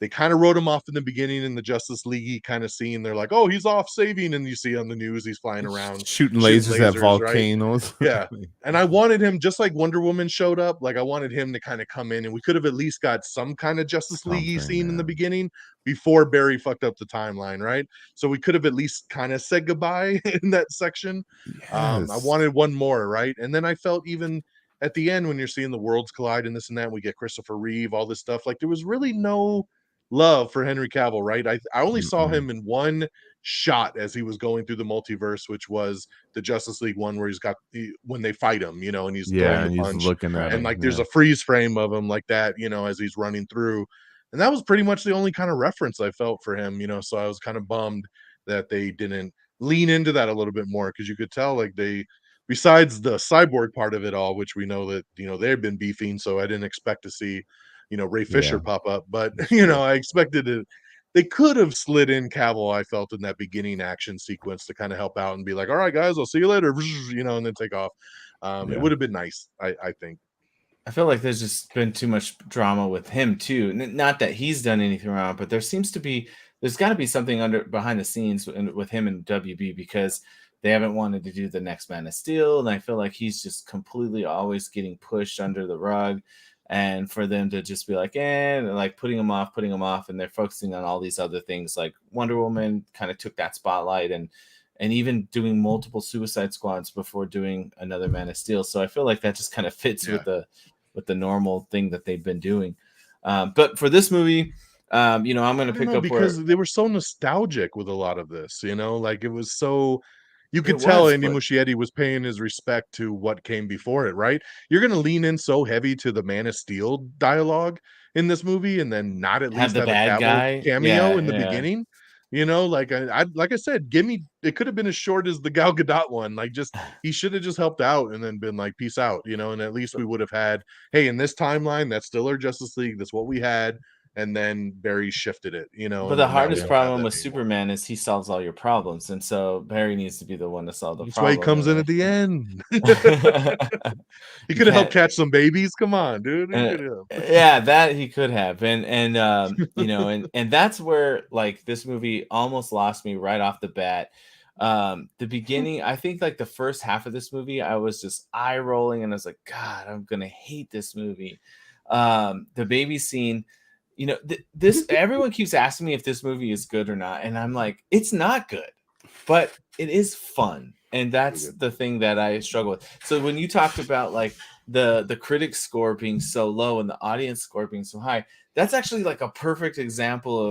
they kind of wrote him off in the beginning in the Justice League kind of scene. They're like, oh, he's off saving, and you see on the news he's flying around shooting lasers at right? volcanoes. Yeah. And I wanted him, just like Wonder Woman showed up, like I wanted him to kind of come in, and we could have at least got some kind of Justice League scene in the beginning before Barry fucked up the timeline, right? So we could have at least kind of said goodbye in that section. I wanted one more, right? And then I felt even at the end when you're seeing the worlds collide and this and that, and we get Christopher Reeve, all this stuff, like there was really no love for Henry Cavill, right? I only saw him in one shot as he was going through the multiverse, which was the Justice League one where he's got when they fight him, you know, and he's throwing the punch, looking at and him, like there's a freeze frame of him like that, you know, as he's running through, and that was pretty much the only kind of reference I felt for him, you know. So I was kind of bummed that they didn't lean into that a little bit more, because you could tell like they, besides the cyborg part of it all, which we know that, you know, they've been beefing, so I didn't expect to see, you know, Ray Fisher pop up, but you know, I expected it. They could have slid in Cavill, I felt, in that beginning action sequence to kind of help out and be like, all right, guys, I'll see you later, you know, and then take off. It would have been nice, I think. I feel like there's just been too much drama with him too. Not that he's done anything wrong, but there's got to be something behind the scenes with him and WB, because they haven't wanted to do the next Man of Steel, and I feel like he's just completely always getting pushed under the rug. And for them to just be like, and like putting them off, and they're focusing on all these other things, like Wonder Woman kind of took that spotlight, and even doing multiple Suicide Squads before doing another Man of Steel. So I feel like that just kind of fits with the normal thing that they've been doing. But for this movie, you know, I'm going to pick up because they were so nostalgic with a lot of this, you know, like it was so. You could tell Andy Muschietti was paying his respect to what came before it, right? You're going to lean in so heavy to the Man of Steel dialogue in this movie, and then not at least have a Cavill cameo in the beginning. You know, like I said, it could have been as short as the Gal Gadot one. Like, just he should have just helped out and then been like, peace out, you know, and at least we would have had, hey, in this timeline, that's still our Justice League. That's what we had. And then Barry shifted it, you know. But the hardest problem with Superman is he solves all your problems, and so Barry needs to be the one to solve the problem. That's why he comes in at the end. He could have helped catch some babies. Come on, dude. Yeah, that he could have, and you know, and that's where like this movie almost lost me right off the bat. The beginning, I think like the first half of this movie, I was just eye rolling, and I was like, God, I'm gonna hate this movie. The baby scene. You know, this everyone keeps asking me if this movie is good or not, and I'm like, it's not good, but it is fun, and that's the thing that I struggle with. So when you talked about like the critic score being so low and the audience score being so high, that's actually like a perfect example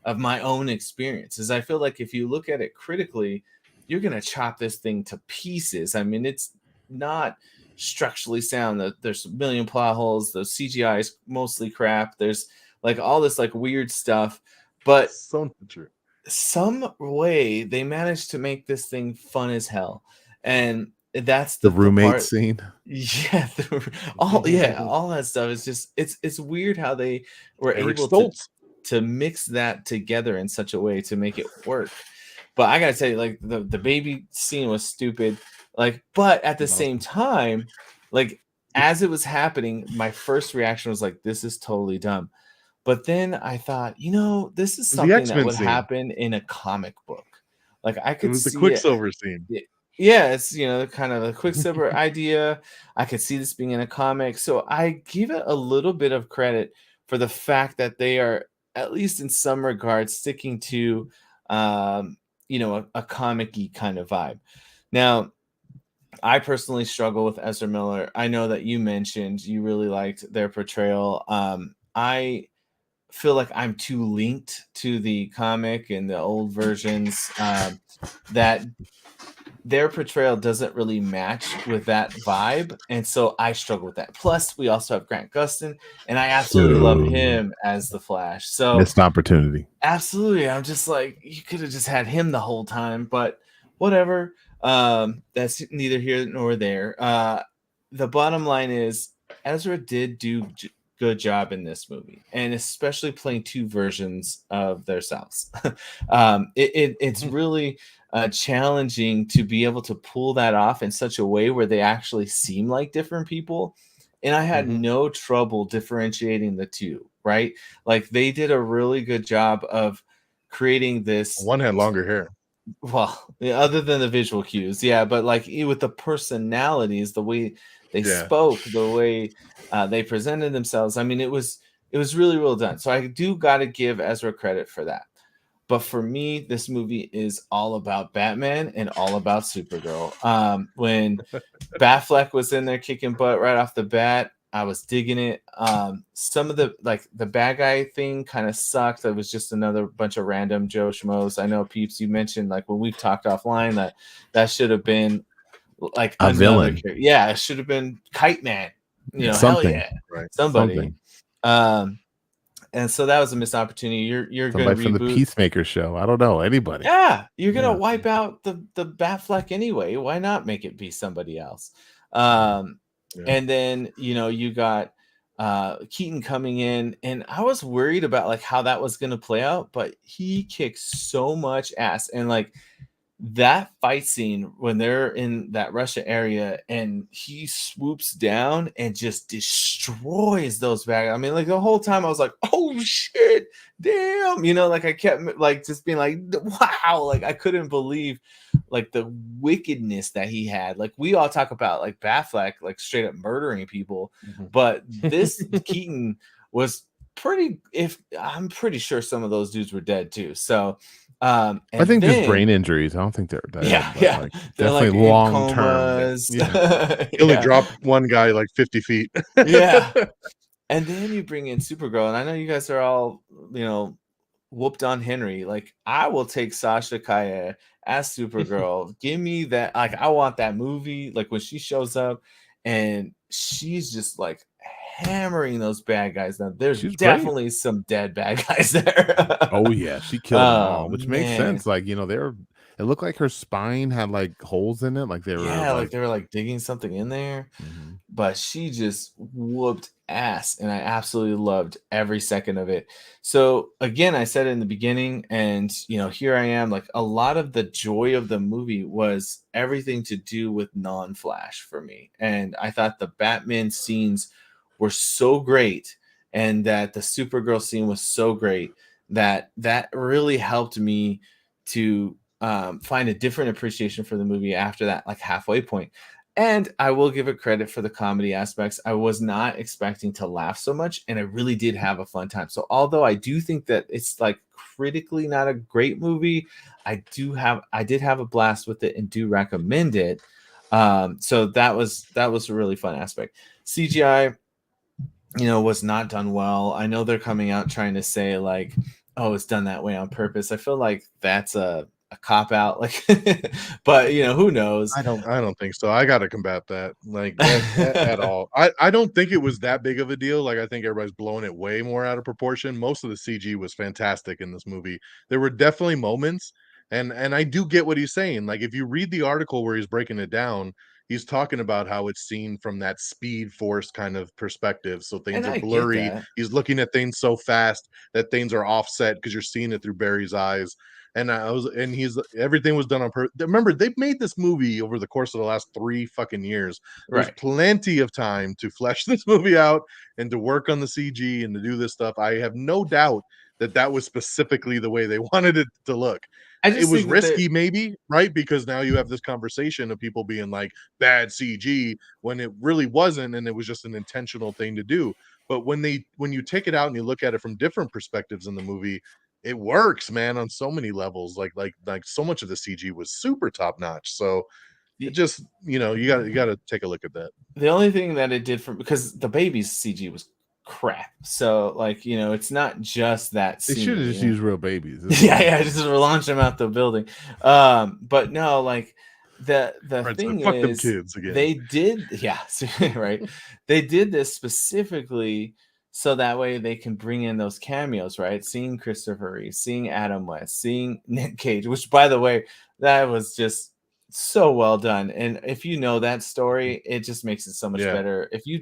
of my own experiences. I feel like if you look at it critically, you're gonna chop this thing to pieces. I mean, it's not structurally sound. There's a million plot holes. The CGI is mostly crap. There's like all this like weird stuff, but some way they managed to make this thing fun as hell, and that's the roommate scene. Yeah, all that stuff is just it's weird how they were able to mix that together in such a way to make it work. But I gotta say, like the baby scene was stupid, like, but at the same time, like as it was happening, my first reaction was like, this is totally dumb. But then I thought, you know, this is something that would happen in a comic book. Like I could see the Quicksilver scene. Yeah, it's, you know, kind of a Quicksilver idea. I could see this being in a comic. So I give it a little bit of credit for the fact that they are, at least in some regards, sticking to, you know, a comic-y kind of vibe. Now, I personally struggle with Ezra Miller. I know that you mentioned you really liked their portrayal. I feel like I'm too linked to the comic and the old versions that their portrayal doesn't really match with that vibe, and so I struggle with that. Plus, we also have Grant Gustin, and I absolutely love him as the Flash. So missed opportunity. Absolutely, I'm just like, you could have just had him the whole time, but whatever. That's neither here nor there. The bottom line is Ezra did do good job in this movie, and especially playing two versions of themselves. It's really challenging to be able to pull that off in such a way where they actually seem like different people. And I had no trouble differentiating the two. right? Like they did a really good job of creating this. One had longer hair. Well, yeah, other than the visual cues, yeah, but like with the personalities, the way they Yeah. spoke, the way they presented themselves. I mean, it was really well done. So I do got to give Ezra credit for that. But for me, this movie is all about Batman and all about Supergirl. When Batfleck was in there kicking butt right off the bat, I was digging it. Some of the bad guy thing kind of sucked. It was just another bunch of random Joe Schmoes. I know, Peeps, you mentioned like when we've talked offline that should have been like A villain. Yeah, it should have been Kite Man. You know, Something. hell yeah, Right. somebody. And so that was a missed opportunity. You're going to from the Peacemaker show. I don't know anybody. Yeah, you're going to wipe out the Batfleck anyway. Why not make it be somebody else? And then, you know, you got Keaton coming in, and I was worried about like how that was going to play out, but he kicks so much ass. And like that fight scene when they're in that Russia area and he swoops down and just destroys those bad guys. I mean, like the whole time I was like, oh shit, damn, you know, like I kept like just being like, wow, like I couldn't believe like the wickedness that he had. Like we all talk about like Batfleck like straight up murdering people, but this Keaton was I'm pretty sure some of those dudes were dead too. So I think just brain injuries. I don't think they're dead. Yeah. Like, definitely like long term. He only dropped one guy like 50 feet. Yeah. And then you bring in Supergirl, and I know you guys are all, you know, whooped on Henry. Like I will take Sasha Kaya as Supergirl. Give me that. Like I want that movie. Like when she shows up and she's just like hammering those bad guys. Now there's definitely some dead bad guys there. Oh yeah, she killed them all, which makes sense. Like, you know, it looked like her spine had like holes in it, like they were like they were like digging something in there. But she just whooped ass, and I absolutely loved every second of it. So again, I said it in the beginning, and you know, here I am. Like a lot of the joy of the movie was everything to do with non-Flash for me, and I thought the Batman scenes were so great, and that the Supergirl scene was so great that really helped me to find a different appreciation for the movie after that like halfway point. And I will give it credit for the comedy aspects. I was not expecting to laugh so much, and I really did have a fun time. So although I do think that it's like critically not a great movie, I did have a blast with it and do recommend it. So that was a really fun aspect. CGI, you know, was not done well. I know they're coming out trying to say like, oh, it's done that way on purpose. I feel like that's a cop out, like, but you know, who knows? I don't think so. I gotta combat that, like at all. I don't think it was that big of a deal. Like I think everybody's blowing it way more out of proportion. Most of the CG was fantastic in this movie. There were definitely moments, and I do get what he's saying. Like if you read the article where he's breaking it down, he's talking about how it's seen from that Speed Force kind of perspective. So things are blurry. He's looking at things so fast that things are offset because you're seeing it through Barry's eyes. And everything was done on purpose. Remember, they've made this movie over the course of the last 3 fucking years. There's plenty of time to flesh this movie out and to work on the CG and to do this stuff. I have no doubt that was specifically the way they wanted it to look. It was risky, maybe, right? Because now you have this conversation of people being like bad CG when it really wasn't, and it was just an intentional thing to do. But when you take it out and you look at it from different perspectives in the movie, it works, man, on so many levels. Like so much of the CG was super top notch. So it just, you know, you gotta take a look at that. The only thing that it did because the baby's CG was crap. So like, you know, it's not just that they should have just used real babies. Yeah, just launch them out the building. But no, like the thing fuck is them kids again. They did, right. They did this specifically so that way they can bring in those cameos, right? Seeing Christopher Reeve, seeing Adam West, seeing Nick Cage, which by the way, that was just so well done. And if you know that story, it just makes it so much better. If you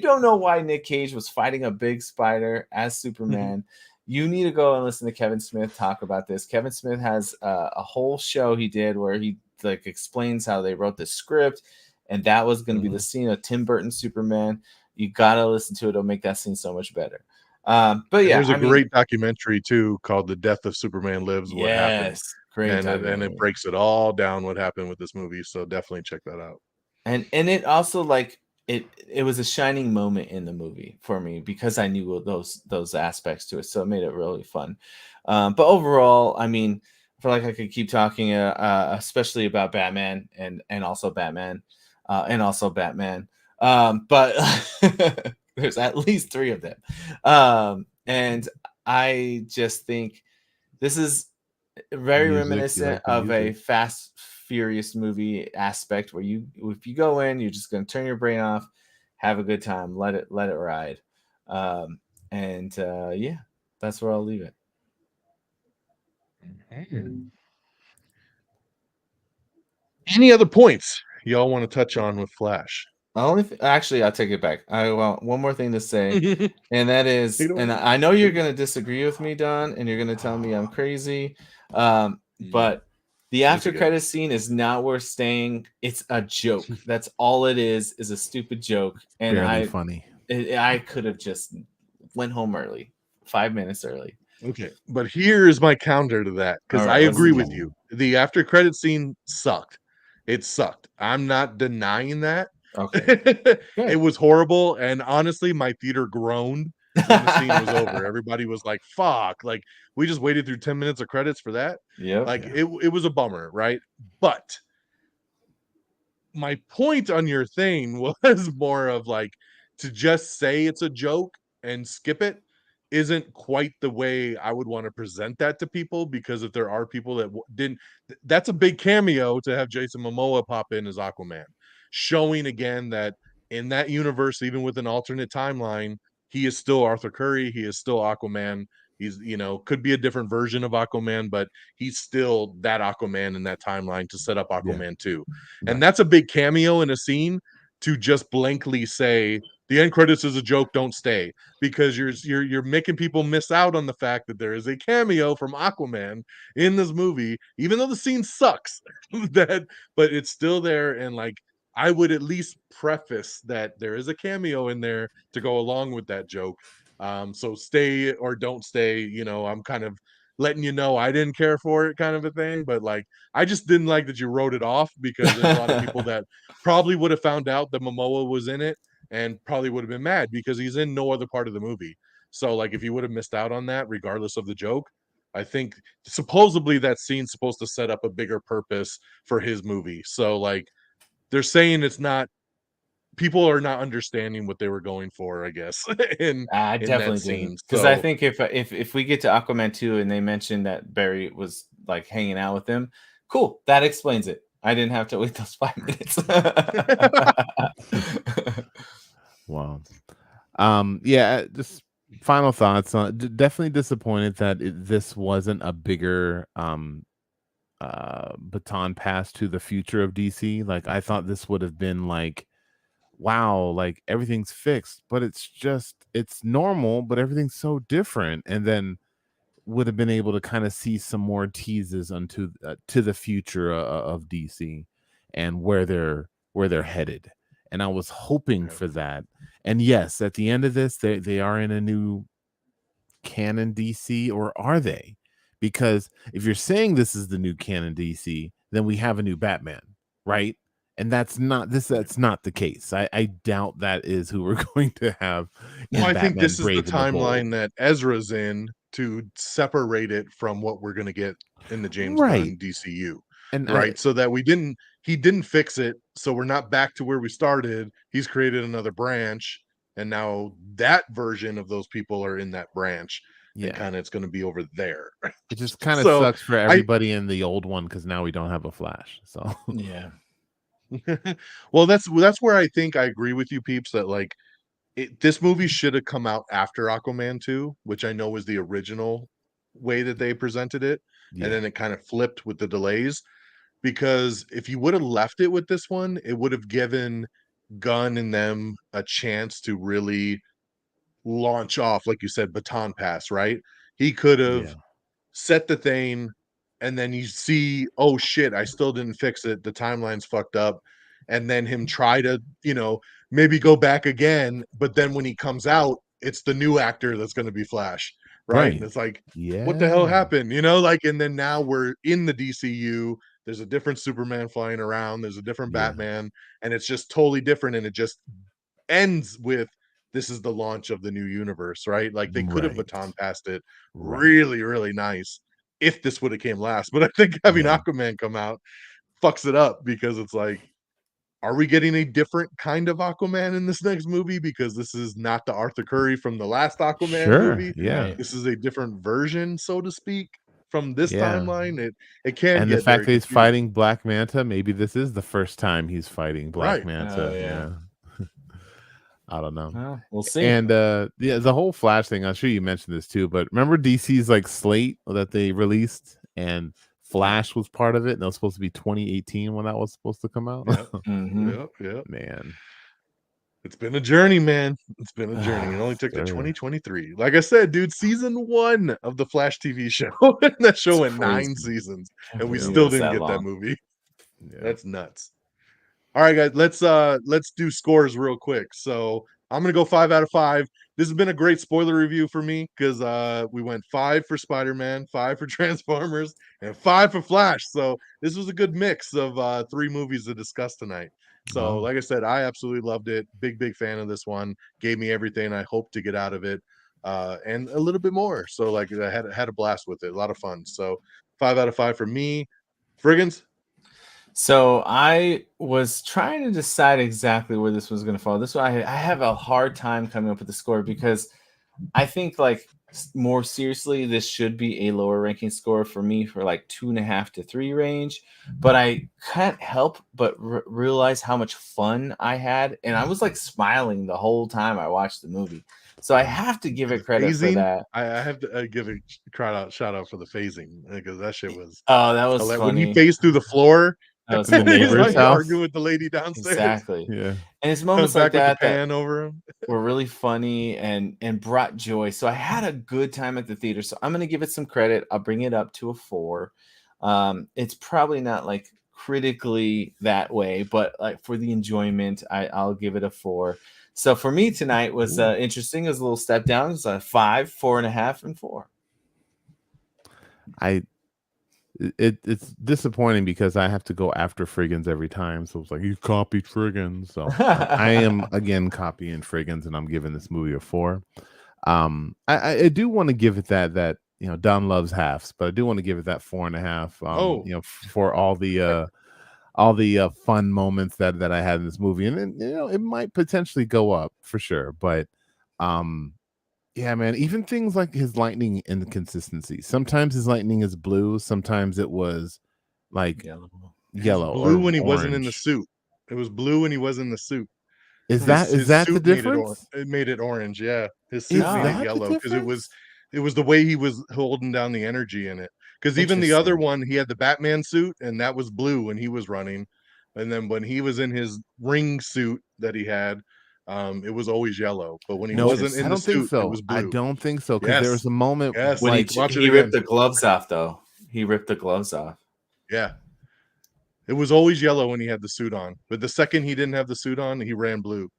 don't know why Nick Cage was fighting a big spider as Superman, you need to go and listen to Kevin Smith talk about this. Kevin Smith has a whole show he did where he like explains how they wrote the script, and that was going to be the scene of Tim Burton's Superman You gotta listen to it. It'll make that scene so much better. But yeah, there's a great documentary too called "The Death of Superman Lives." What happened? yes, great And it breaks it all down what happened with this movie. So definitely check that out. And it also like it was a shining moment in the movie for me because I knew those aspects to it, so it made it really fun. But overall, I mean, I feel like I could keep talking, especially about Batman and also Batman, and also Batman. But there's at least three of them, and I just think this is very Music, you reminiscent like the of a music. Fast Furious movie aspect where if you go in, you're just gonna turn your brain off, have a good time, let it ride. Yeah, that's where I'll leave it. Any other points y'all want to touch on with Flash? Actually, I'll take it back. I want one more thing to say, and that is, Take it away. and I know you're gonna disagree with me, Don, and you're gonna tell me I'm crazy. But the after credit scene is not worth staying. It's a joke. That's all it is a stupid joke. And Barely funny. I could have just went home early, 5 minutes early. Okay, but here's my counter to that because All I right, what's agree the with counter? you. The after credit scene sucked. It sucked. I'm not denying that. Okay, It good. was horrible, and honestly, my theater groaned when the scene was over. Everybody was like, "Fuck!" Like we just waited through 10 minutes of credits for that. Yep. Like Yeah. it was a bummer, right? But my point on your thing was more of like to just say it's a joke and skip it isn't quite the way I would want to present that to people, because if there are people that didn't, that's a big cameo to have Jason Momoa pop in as Aquaman, showing again that in that universe, even with an alternate timeline, he is still Arthur Curry, he is still Aquaman. He's, could be a different version of Aquaman, but he's still that Aquaman in that timeline to set up Yeah. Aquaman 2. And Right. that's a big cameo in a scene to just blankly say the end credits is a joke, don't stay, because you're making people miss out on the fact that there is a cameo from Aquaman in this movie, even though the scene sucks. But it's still there, and like I would at least preface that there is a cameo in there to go along with that joke. So stay or don't stay, I'm kind of letting you know I didn't care for it, kind of a thing. But like I just didn't like that you wrote it off, because there's a lot of people that probably would have found out that Momoa was in it and probably would have been mad because he's in no other part of the movie. So like if you would have missed out on that regardless of the joke, I think supposedly that scene's supposed to set up a bigger purpose for his movie. So like they're saying it's not, people are not understanding what they were going for, I guess, I in that definitely scene. didn't, because I So think if we get to Aquaman 2 and they mention that Barry was like hanging out with him, cool, that explains it. I didn't have to wait those 5 minutes. Wow. Yeah, just final thoughts on definitely disappointed that this wasn't a bigger baton pass to the future of DC. Like I thought this would have been like, wow, like everything's fixed, but it's normal, but everything's so different. And then would have been able to kind of see some more teases onto to the future of DC and where they're headed. And I was hoping for that. And yes, at the end of this, they are in a new canon DC, or are they? Because if you're saying this is the new canon DC, then we have a new Batman, right? And that's not the case. I doubt that is who we're going to have in well, I think Batman this is the Brave and the Bold. timeline that Ezra's in to separate it from what we're going to get in the James Right. Gunn DCU. And Right. So that he didn't fix it. So we're not back to where we started. He's created another branch. And now that version of those people are in that branch. And yeah, kind of it's going to be over there. it just kind of So sucks for I, everybody in the old one because now we don't have a Flash. So Yeah. well, that's where I think I agree with you, Peeps, that like this movie should have come out after Aquaman 2, which I know was the original way that they presented it. And yeah, then it kind of flipped with the delays, because if you would have left it with this one, it would have given Gunn and them a chance to really launch off, like you said, baton pass, right? He could have yeah, set the thing, and then you see, oh shit, I still didn't fix it. The timeline's fucked up. and then him try to, maybe go back again, but then when he comes out, it's the new actor that's going to be Flash, right? And it's like, what the hell happened? And then now we're in the DCU. There's a different Superman flying around. There's a different Batman, and it's just totally different. And it just ends with, this is the launch of the new universe, right? Like they could have baton passed it really, really nice if this would have came last. But I think having Aquaman come out fucks it up, because it's like, are we getting a different kind of Aquaman in this next movie? Because this is not the Arthur Curry from the last Aquaman movie. Yeah. This is a different version, so to speak, from this timeline. It can and get the fact that he's confusing. fighting Black Manta, maybe this is the first time he's fighting Black Manta. Oh, yeah. I don't know. Well, we'll see. And the whole Flash thing, I'm sure you mentioned this too, but remember DC's like slate that they released, and Flash was part of it, and it was supposed to be 2018 when that was supposed to come out. Yep. Man, it's been a journey, man. It's been a journey. It only took to 2023. Like I said, dude, season 1 of the Flash TV show. That show went 9 seasons, and we still didn't get that movie. That's nuts. All right, guys, let's do scores real quick. So I'm gonna go 5 out of 5. This has been a great spoiler review for me, because we went 5 for Spider-Man, 5 for Transformers, and 5 for Flash. So this was a good mix of 3 movies to discuss tonight. So like I said, I absolutely loved it. Big fan of this one. Gave me everything I hoped to get out of it, and a little bit more. So like I had a blast with it. A lot of fun. So 5 out of 5 for me. Frigginz? So I was trying to decide exactly where this was going to fall. This one, I have a hard time coming up with the score, because I think, like, more seriously, this should be a lower ranking score for me, for like 2.5 to 3 range. But I can't help but realize how much fun I had, and I was like smiling the whole time I watched the movie. So I have to give it credit for that. I have to give a shout out for the phasing, because that shit was. Oh, that was funny. When he phased through the floor. That was the neighbor's house, arguing with the lady downstairs. Exactly. Yeah. And it's moments like that pan over him were really funny and brought joy. So I had a good time at the theater. So I'm gonna give it some credit. I'll bring it up to a 4. It's probably not like critically that way, but like for the enjoyment, I'll give it a 4. So for me tonight was interesting. It was a little step down. It was a 5, 4.5, and 4. It's disappointing, because I have to go after Frigginz every time. So it's like, you copied Frigginz. So I am again copying Frigginz, and I'm giving this movie a 4. I do want to give it that Don loves halves, but I do want to give it that 4.5. For all the fun moments that I had in this movie, and it might potentially go up for sure. But yeah, man, even things like his lightning inconsistency. Sometimes his lightning is blue. Sometimes it was like yellow. Blue when he orange. wasn't in the suit. It was blue when he was in the suit. Is that the difference? It made it orange. Yeah, his suit made it yellow, because it was the way he was holding down the energy in it. Because even the other one, he had the Batman suit, and that was blue when he was running, and then when he was in his ring suit that he had, it was always yellow. But when he wasn't in the suit, it was blue. I don't think so, because there was a moment when he ripped the gloves off, though. He ripped the gloves off. Yeah. It was always yellow when he had the suit on. But the second he didn't have the suit on, he ran blue.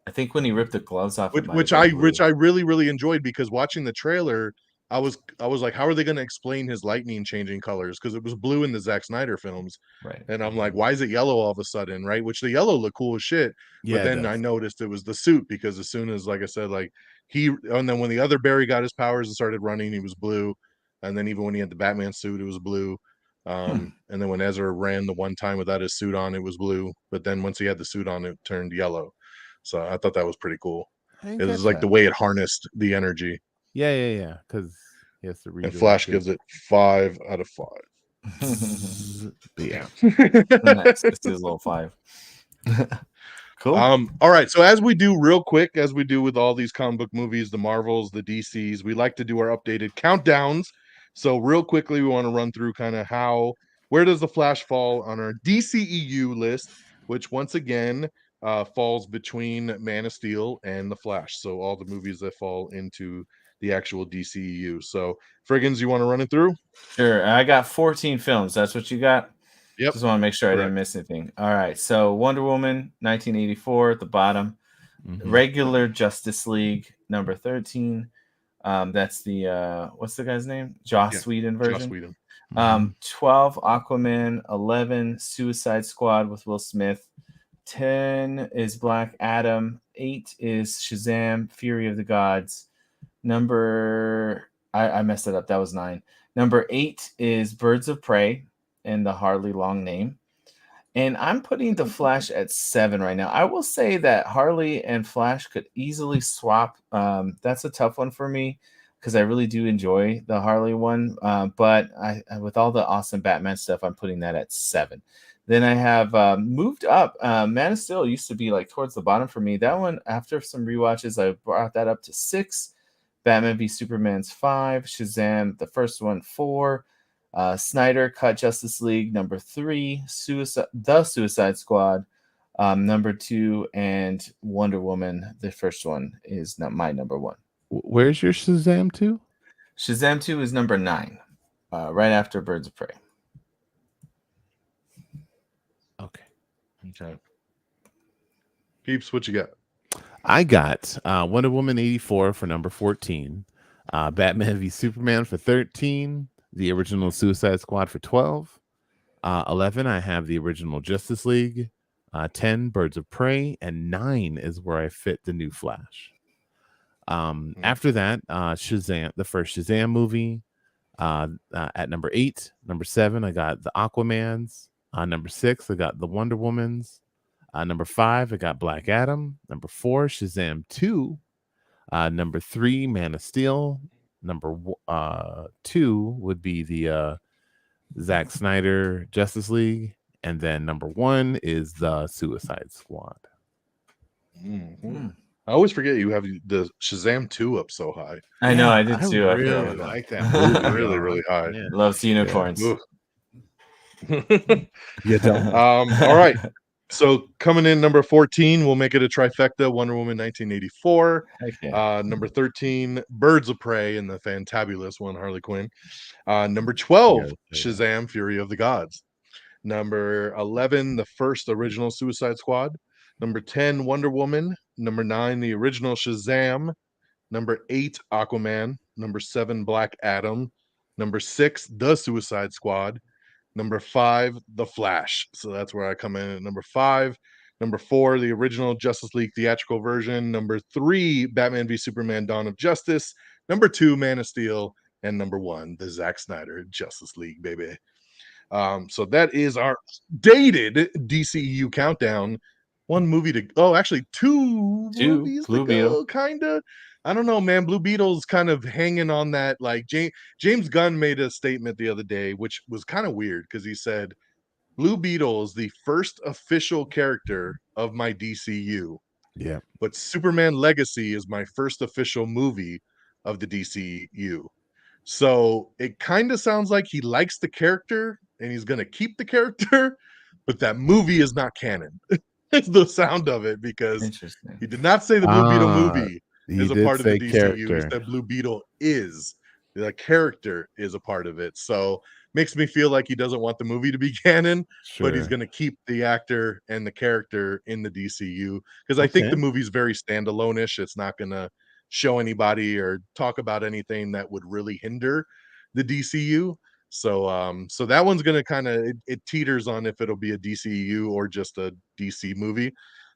I think when he ripped the gloves off, which I really, really enjoyed, because watching the trailer, I was like, how are they going to explain his lightning changing colors? Because it was blue in the Zack Snyder films, right? And I'm like, why is it yellow all of a sudden, right? Which the yellow looked cool as shit, but then I noticed it was the suit, because as soon as, like I said, like and then when the other Barry got his powers and started running, he was blue, and then even when he had the Batman suit, it was blue, and then when Ezra ran the one time without his suit on, it was blue, but then once he had the suit on, it turned yellow. So I thought that was pretty cool. It was like the way it harnessed the energy. Yeah. Because he has to read. And Flash gives it 5 out of 5. Yeah. It's a little 5. Cool. All right. So as we do real quick, as we do with all these comic book movies, the Marvels, the DCs, we like to do our updated countdowns. So real quickly, we want to run through kind of where does the Flash fall on our DCEU list, which once again falls between Man of Steel and the Flash. So all the movies that fall into the actual DCEU. So Frigginz, you want to run it through? Sure. I got 14 films. That's what you got? Yep. Just want to make sure I Correct. didn't miss anything. All right. So Wonder Woman, 1984 at the bottom. Regular Justice League, number 13. That's the what's the guy's name? Joss Whedon version. Joss Whedon. 12 Aquaman, 11 Suicide Squad with Will Smith, 10 is Black Adam, 8 is Shazam, Fury of the Gods. I messed it up. That was 9. Number 8 is Birds of Prey, and the Harley long name. And I'm putting the Flash at 7 right now. I will say that Harley and Flash could easily swap. That's a tough one for me because I really do enjoy the Harley one. But with all the awesome Batman stuff, I'm putting that at 7. Then I have moved up. Man of Steel used to be like towards the bottom for me. That one, after some rewatches, I brought that up to 6. Batman v Superman's 5. Shazam, the first one, 4. Snyder Cut Justice League, number 3. The Suicide Squad, number 2. And Wonder Woman, the first one, is not my number 1. Where's your Shazam 2? Shazam 2 is number 9, right after Birds of Prey. Okay. Peeps, what you got? I got Wonder Woman 84 for number 14. Batman v Superman for 13. The original Suicide Squad for 12. 11, I have the original Justice League. 10, Birds of Prey. And 9 is where I fit the new Flash. After that, Shazam, the first Shazam movie. At number 8. Number 7, I got the Aquamans. Number 6, I got the Wonder Womans. Number 5, I got Black Adam. Number 4, Shazam 2. Number 3, Man of Steel. Number 2 would be the Zack Snyder Justice League. And then number 1 is the Suicide Squad. I always forget you have the Shazam 2 up so high. I know, I did too. I really like that movie. really, really high. Yeah. Loves unicorns. Yeah, don't. All right. So coming in number 14, we'll make it a trifecta. Wonder Woman 1984. Okay. Number 13, Birds of Prey, and the fantabulous one, Harley Quinn. Number 12, Shazam, Fury of the Gods. Number 11, the first original Suicide Squad. Number 10, Wonder Woman. Number 9, the original Shazam. Number 8, Aquaman. Number 7, Black Adam. Number 6, The Suicide Squad. Number 5, The Flash. So that's where I come in at number 5. Number 4, the original Justice League theatrical version. Number 3, Batman v Superman: Dawn of Justice. Number 2, Man of Steel. And number 1, the Zack Snyder Justice League, baby. So that is our dated DCEU countdown. One movie to actually two movies Blue to go, kind of. I don't know, man. Blue Beetle's kind of hanging on that. Like James Gunn made a statement the other day, which was kind of weird because he said, Blue Beetle is the first official character of my DCU. Yeah. But Superman Legacy is my first official movie of the DCU. So it kind of sounds like he likes the character and he's going to keep the character, but that movie is not canon. It's the sound of it because he did not say the Blue Beetle movie is a part of the DCU. Character. He said Blue Beetle is the character is a part of it. So makes me feel like he doesn't want the movie to be canon, but he's going to keep the actor and the character in the DCU because I think the movie's very standalone-ish. It's not going to show anybody or talk about anything that would really hinder the DCU. So so that one's going to kind of it teeters on if it'll be a DCU or just a DC movie.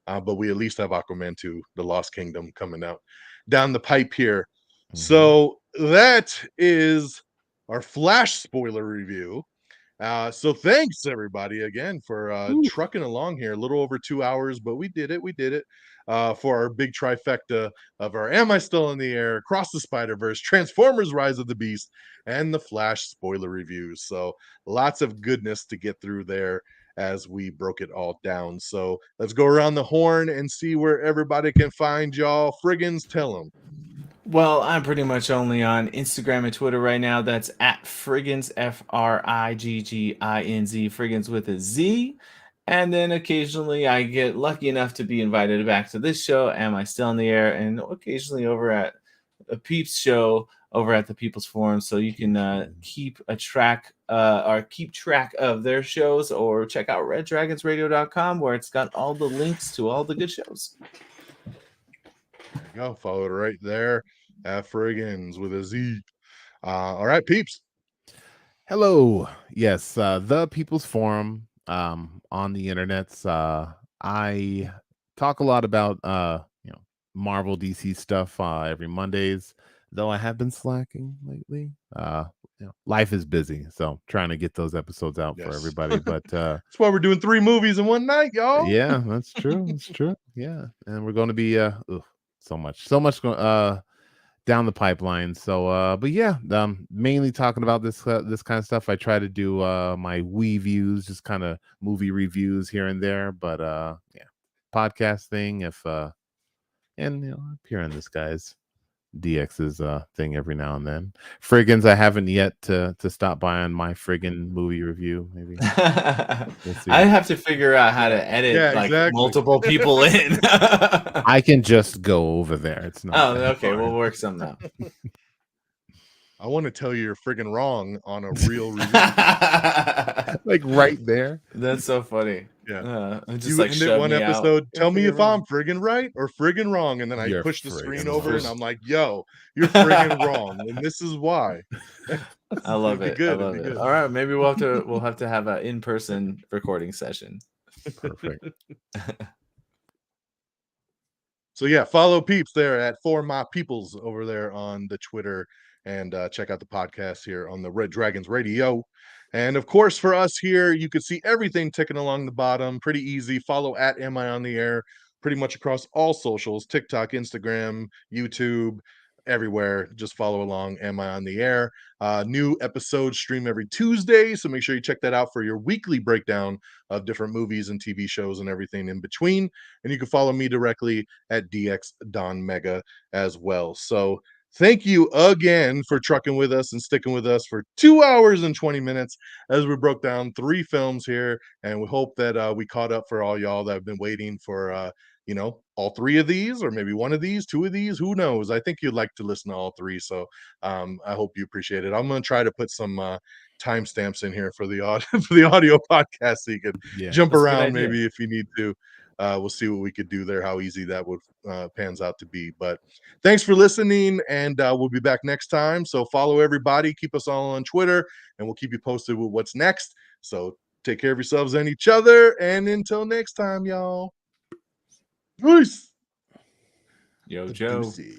But we at least have Aquaman 2, The Lost Kingdom, coming out down the pipe here. So that is our Flash spoiler review. So thanks everybody again for trucking along here. A little over 2 hours, but we did it. For our big trifecta of our Am I Still in the Air, Across the Spider-Verse, Transformers Rise of the Beast, and the Flash spoiler reviews. So lots of goodness to get through there as we broke it all down. So let's go around the horn and see where everybody can find y'all. Frigginz, tell them. Well, I'm pretty much only on Instagram and Twitter right now. That's at Frigginz, Frigginz, Frigginz with a Z. And then occasionally I get lucky enough to be invited back to this show, Am I Still in the Air? And occasionally over at a Peeps show, over at the People's Forum, so you can keep track of their shows, or check out reddragonsradio.com, where it's got all the links to all the good shows. There you go. Follow it right there at Frigginz with a Z. All right, peeps. Hello. Yes, the People's Forum on the internets. I talk a lot about Marvel DC stuff every Mondays, though I have been slacking lately. Life is busy, so trying to get those episodes out for Yes. everybody. But That's why we're doing 3 movies in one night, y'all. yeah, that's true. That's true. Yeah, and we're going to be so much down the pipeline. So but yeah, mainly talking about this kind of stuff. I try to do my Wii views, just kind of movie reviews here and there, but yeah, podcast thing, if and appear on this guy's DX's thing every now and then. Frigginz, I haven't yet to stop by on my friggin' movie review. Maybe we'll see. I have to figure out how to edit multiple people in. I can just go over there. It's not. Oh, okay. We'll work something out. I want to tell you you're friggin' wrong on a real review. Like right there. That's so funny. Yeah. Just You like ended one episode. Out. Tell me if I'm friggin' right or friggin' wrong, and then I push the screen over, wrong. and I'm like, "Yo, you're friggin' wrong, and this is why." I love it. Good. I love it. All right, maybe we'll have to have an in-person recording session. Perfect. So yeah, follow Peeps there at For My Peoples over there on the Twitter, and check out the podcast here on the Red Dragons Radio. And of course, for us here, you can see everything ticking along the bottom. Pretty easy. Follow at Am I on the Air pretty much across all socials: TikTok, Instagram, YouTube, everywhere. Just follow along. Am I on the Air? New episodes stream every Tuesday, so make sure you check that out for your weekly breakdown of different movies and TV shows and everything in between. And you can follow me directly at DONMEGA as well. So thank you again for trucking with us and sticking with us for 2 hours and 20 minutes as we broke down 3 films here. And we hope that we caught up for all y'all that have been waiting for all 3 of these, or maybe 1 of these, 2 of these, who knows. I think you'd like to listen to all 3, so I hope you appreciate it. I'm going to try to put some timestamps in here for the audio podcast, so you could jump around maybe if you need to. We'll see what we could do there, how easy that would pans out to be. But thanks for listening, and we'll be back next time. So follow everybody, keep us all on Twitter, and we'll keep you posted with what's next. So take care of yourselves and each other, and until next time, y'all. Peace. Yo, Joe.